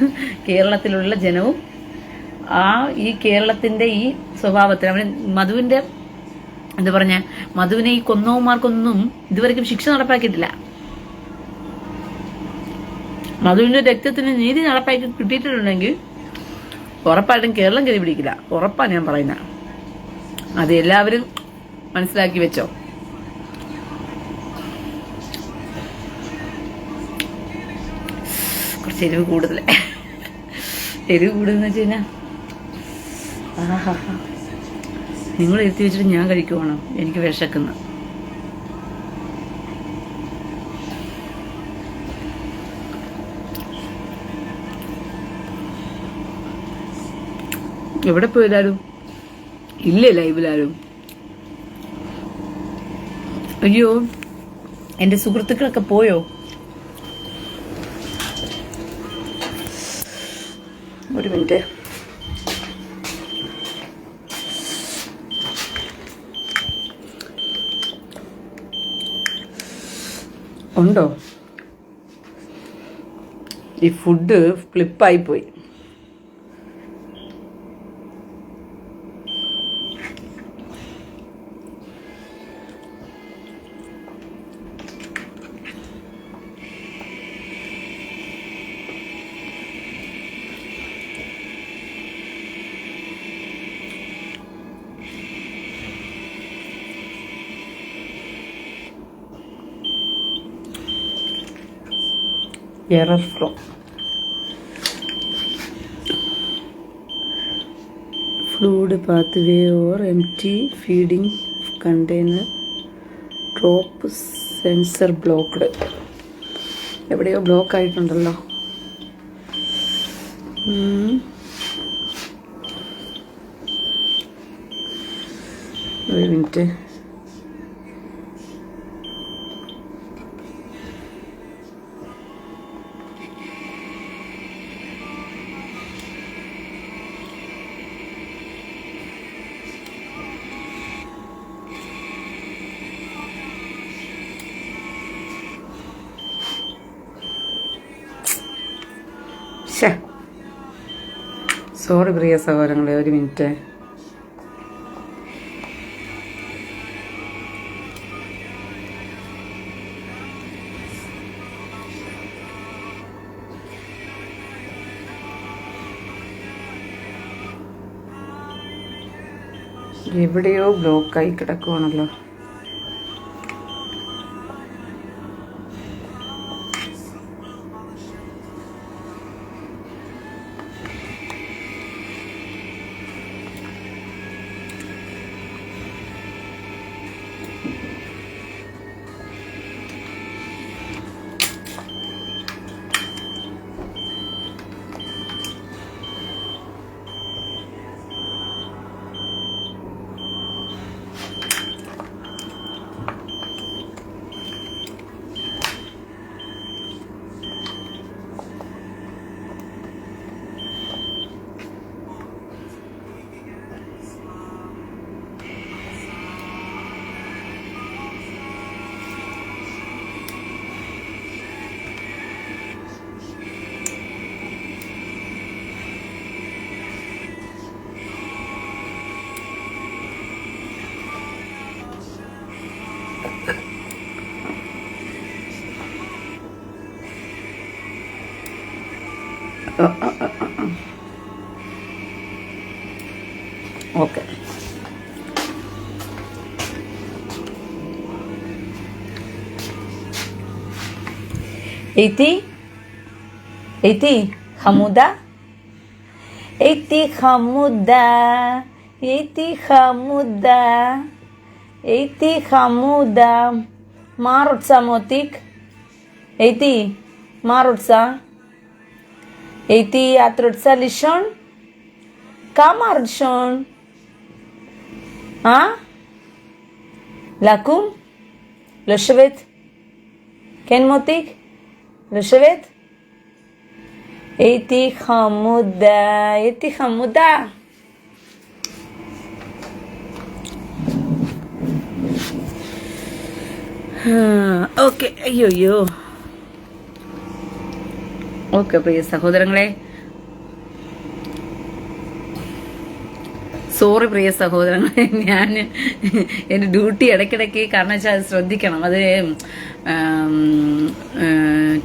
കേരളത്തിലുള്ള ജനവും ഈ കേരളത്തിന്റെ ഈ സ്വഭാവത്തിന്. അവന് മധുവിന്റെ എന്താ പറഞ്ഞ മധുവിനെ ഈ കൊന്നവന്മാർക്കൊന്നും ഇതുവരെയും ശിക്ഷ നടപ്പാക്കിയിട്ടില്ല. മധുവിന്റെ രക്തത്തിന് നീതി നടപ്പാക്കി കിട്ടിയിട്ടുണ്ടെങ്കിൽ ഉറപ്പായിട്ടും കേരളം ഗതി പിടിക്കില്ല. ഉറപ്പാണ് ഞാൻ പറയുന്നത്. അത് എല്ലാവരും മനസ്സിലാക്കി വെച്ചോ. കുറച്ച് എരിവ് കൂടുതൽ വെച്ച് കഴിഞ്ഞാൽ നിങ്ങൾ എത്തി വെച്ചിട്ട് ഞാൻ കഴിക്കുവാണോ? എനിക്ക് വിശക്കുന്നു. എവിടെ പോയതാരും ഇല്ലേ ലൈവിലാരും? അയ്യോ, എന്റെ സുഹൃത്തുക്കളൊക്കെ പോയോ? ഒരു മിനിറ്റ്. ഉണ്ടോ? ഈ ഫുഡ് ഫ്ലിപ്പായി പോയി. Error flow. Fluid pathway or empty feeding container. Drop sensor blocked. എവിടെയോ ബ്ലോക്ക് ആയിട്ടുണ്ടല്ലോ. ഒരു മിനിറ്റ്. സോറി പ്രിയ സഹോദരങ്ങളെ, ഒരു മിനിറ്റ്. എവിടെയോ ബ്ലോക്കായി കിടക്കുവാണല്ലോ. ഓക്കെ. എയ്ത്തി ഹമുദ, מה רוצה מותיק? מה רוצה? את רוצה לישון? כמה לישון? לקום? לשבת? כן מותיק? לשבת? הייתי חמודה. ഓക്കെ. അയ്യോ. ഓക്കെ പ്രിയ സഹോദരങ്ങളെ, സോറി പ്രിയ സഹോദരങ്ങളെ, ഞാൻ എൻ്റെ ഡ്യൂട്ടി ഇടയ്ക്കിടയ്ക്ക്, കാരണം വെച്ചാൽ അത് ശ്രദ്ധിക്കണം, അത്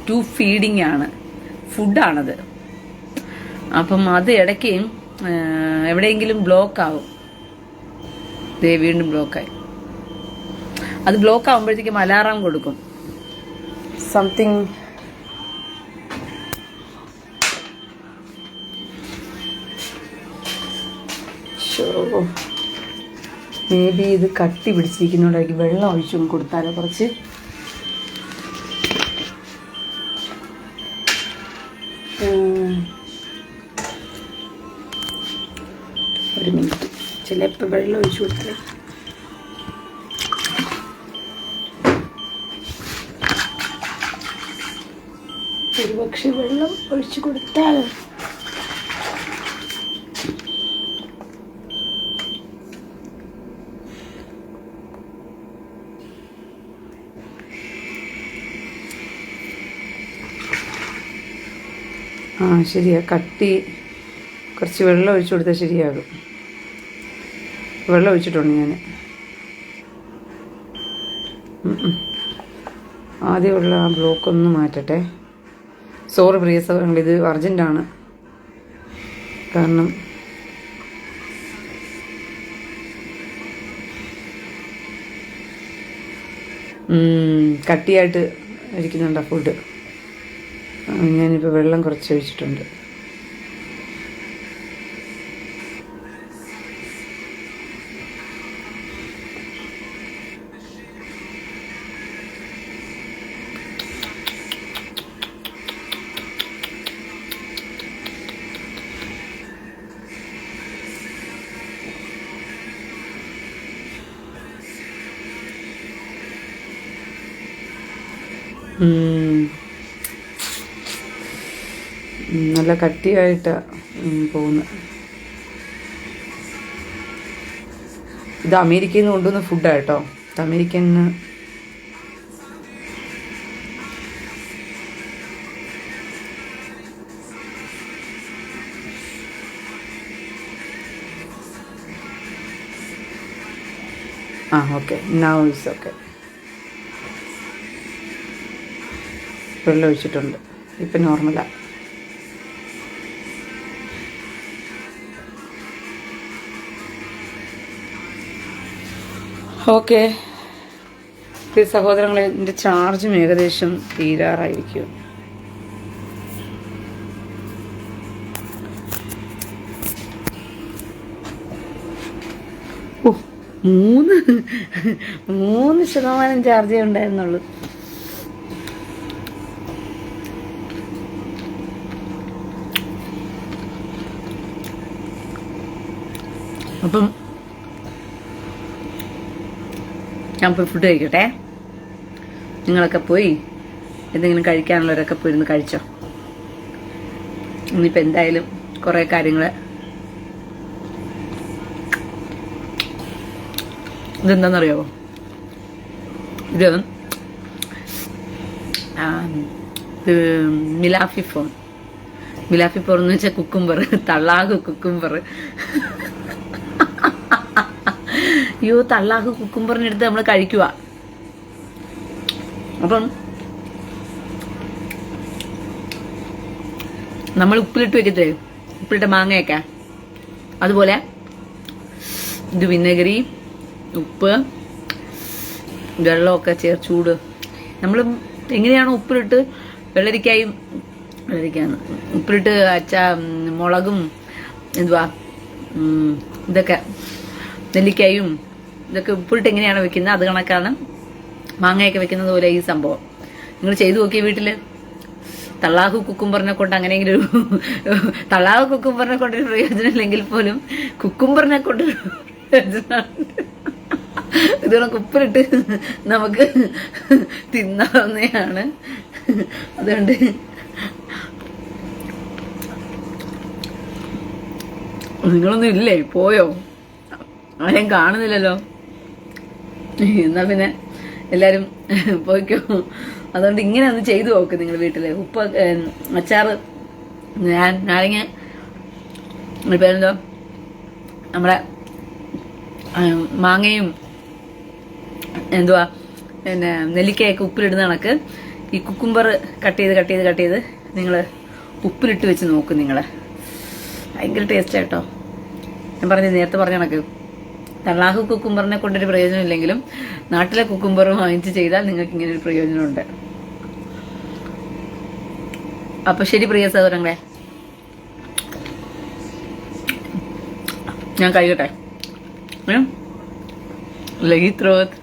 ടു ഫീഡിങ് ആണ്, ഫുഡാണത്. അപ്പം അത് ഇടയ്ക്ക് എവിടെയെങ്കിലും ബ്ലോക്ക് ആവും. വീണ്ടും ബ്ലോക്കായി. അത് ബ്ലോക്ക് ആവുമ്പോഴത്തേക്കും അലാറം കൊടുക്കും. സംതിങ് മേ ബി ഇത് കട്ടി പിടിച്ചിരിക്കുന്നുണ്ടായിരിക്കും. വെള്ളം ഒഴിച്ചും കൊടുത്താലോ കുറച്ച്. ഒരു മിനിറ്റ്, ചിലപ്പോൾ വെള്ളം ഒഴിച്ചു കൊടുത്താലേ. ഒരുപക്ഷെ വെള്ളം ഒഴിച്ചു കൊടുത്താൽ ശരിയാ, കട്ടി കുറച്ച് വെള്ളം ഒഴിച്ചു കൊടുത്താൽ ശരിയാകും. വെള്ളം ഒഴിച്ചിട്ടുണ്ട് ഞാൻ. ആദ്യമുള്ള ആ ബ്ലോക്ക് ഒന്ന് മാറ്റട്ടെ. സോറി പ്രിയ സഹോദരങ്ങൾ, ഇത് അർജൻറ്റാണ്. കാരണം കട്ടിയായിട്ട് ഇരിക്കുന്നുണ്ട് ഫുഡ്. ഞാനിപ്പോൾ വെള്ളം കുറച്ച് ഒഴിച്ചിട്ടുണ്ട്. നല്ല കട്ടിയായിട്ടാണ് പോകുന്നത്. ഇത് അമേരിക്കയിൽ നിന്ന് കൊണ്ടുവന്ന ഫുഡാണ് കേട്ടോ. ഇത് American okay, now it's okay. വെള്ളം ഒഴിച്ചിട്ടുണ്ട്, ഇപ്പം നോർമലാണ്. ഓക്കെ പ്രിയ സഹോദരങ്ങളെ, എൻ്റെ ചാർജും ഏകദേശം തീരാറായിരിക്കും. ഓ 3% ചാർജേ ഉണ്ടായിരുന്നുള്ളൂ. അപ്പം ഞാൻ പോയി ഫുഡ് കഴിക്കട്ടെ. നിങ്ങളൊക്കെ പോയി എന്തെങ്കിലും കഴിക്കാനുള്ളവരൊക്കെ പോയിരുന്ന് കഴിച്ചോ. ഇനിയിപ്പോൾ എന്തായാലും കുറേ കാര്യങ്ങൾ. ഇതെന്താണെന്നറിയാമോ? ഇത് മിലാഫിഫോൺ എന്ന് വെച്ചാൽ കുക്കുംബർ, തള്ളാഹു കുക്കുംബർ. അയ്യോ, തള്ളാഹു കുക്കുംബറിനെടുത്ത് നമ്മൾ കഴിക്കുക. അപ്പം നമ്മൾ ഉപ്പിലിട്ട് വെക്കത്തേ, ഉപ്പിലിട്ട മാങ്ങയൊക്കെ, അതുപോലെ ഇത് വിനെഗറി, ഉപ്പ്, വെള്ളമൊക്കെ ചൂട്. നമ്മൾ എങ്ങനെയാണോ ഉപ്പിലിട്ട് വെള്ളരിക്കാന്ന് ഉപ്പിലിട്ട് മുളകും ഇതൊക്കെ നെല്ലിക്കായും ഇതൊക്കെ ഉപ്പിട്ട് എങ്ങനെയാണ് വെക്കുന്നത്, അത് കണക്കാണ് മാങ്ങയൊക്കെ വെക്കുന്നത് പോലെ ഈ സംഭവം നിങ്ങൾ ചെയ്തു നോക്കിയ വീട്ടില്. തള്ളാഹു കുക്കുംബറിനെ കൊണ്ട് അങ്ങനെയെങ്കിലും തള്ളാഹു കുക്കുംബറിനെ കൊണ്ടൊരു പ്രയോജനം ഇല്ലെങ്കിൽ പോലും കുക്കുംബറിനെ കൊണ്ടൊരു പ്രയോജനമുണ്ട്. ഇതുകൊണ്ട് ഉപ്പിലിട്ട് നമുക്ക് തിന്നാവുന്നതാണ്. അതുകൊണ്ട് നിങ്ങളൊന്നും ഇല്ലേ, പോയോ? ആരെയും കാണുന്നില്ലല്ലോ. എന്നാ പിന്നെ എല്ലാരും പോയിക്കോ. അതുകൊണ്ട് ഇങ്ങനെ ഒന്ന് ചെയ്തു നോക്ക് നിങ്ങൾ വീട്ടില്. ഉപ്പ് അച്ചാറ്, നാരങ്ങ പേരെന്തോ നമ്മുടെ മാങ്ങയും എന്തുവാ പിന്നെ നെല്ലിക്കയൊക്കെ ഉപ്പിലിടുന്ന കണക്ക് ഈ കുക്കുംബർ കട്ട് ചെയ്ത് നിങ്ങൾ ഉപ്പിലിട്ട് വെച്ച് നോക്കും. നിങ്ങൾ ഭയങ്കര ടേസ്റ്റ് ആയിട്ടോ. ഞാൻ നേരത്തെ പറഞ്ഞ കണക്ക് തള്ളാഹു കുക്കുംബറിനെ കൊണ്ടൊരു പ്രയോജനമില്ലെങ്കിലും നാട്ടിലെ കുക്കുംബർ വാങ്ങിച്ച് ചെയ്താൽ നിങ്ങൾക്ക് ഇങ്ങനെ ഒരു പ്രയോജനമുണ്ട്. അപ്പൊ ശരി പ്രിയ സഹോദരങ്ങളെ, ഞാൻ കഴിയട്ടെ. ലഗി ത്രോത്ത്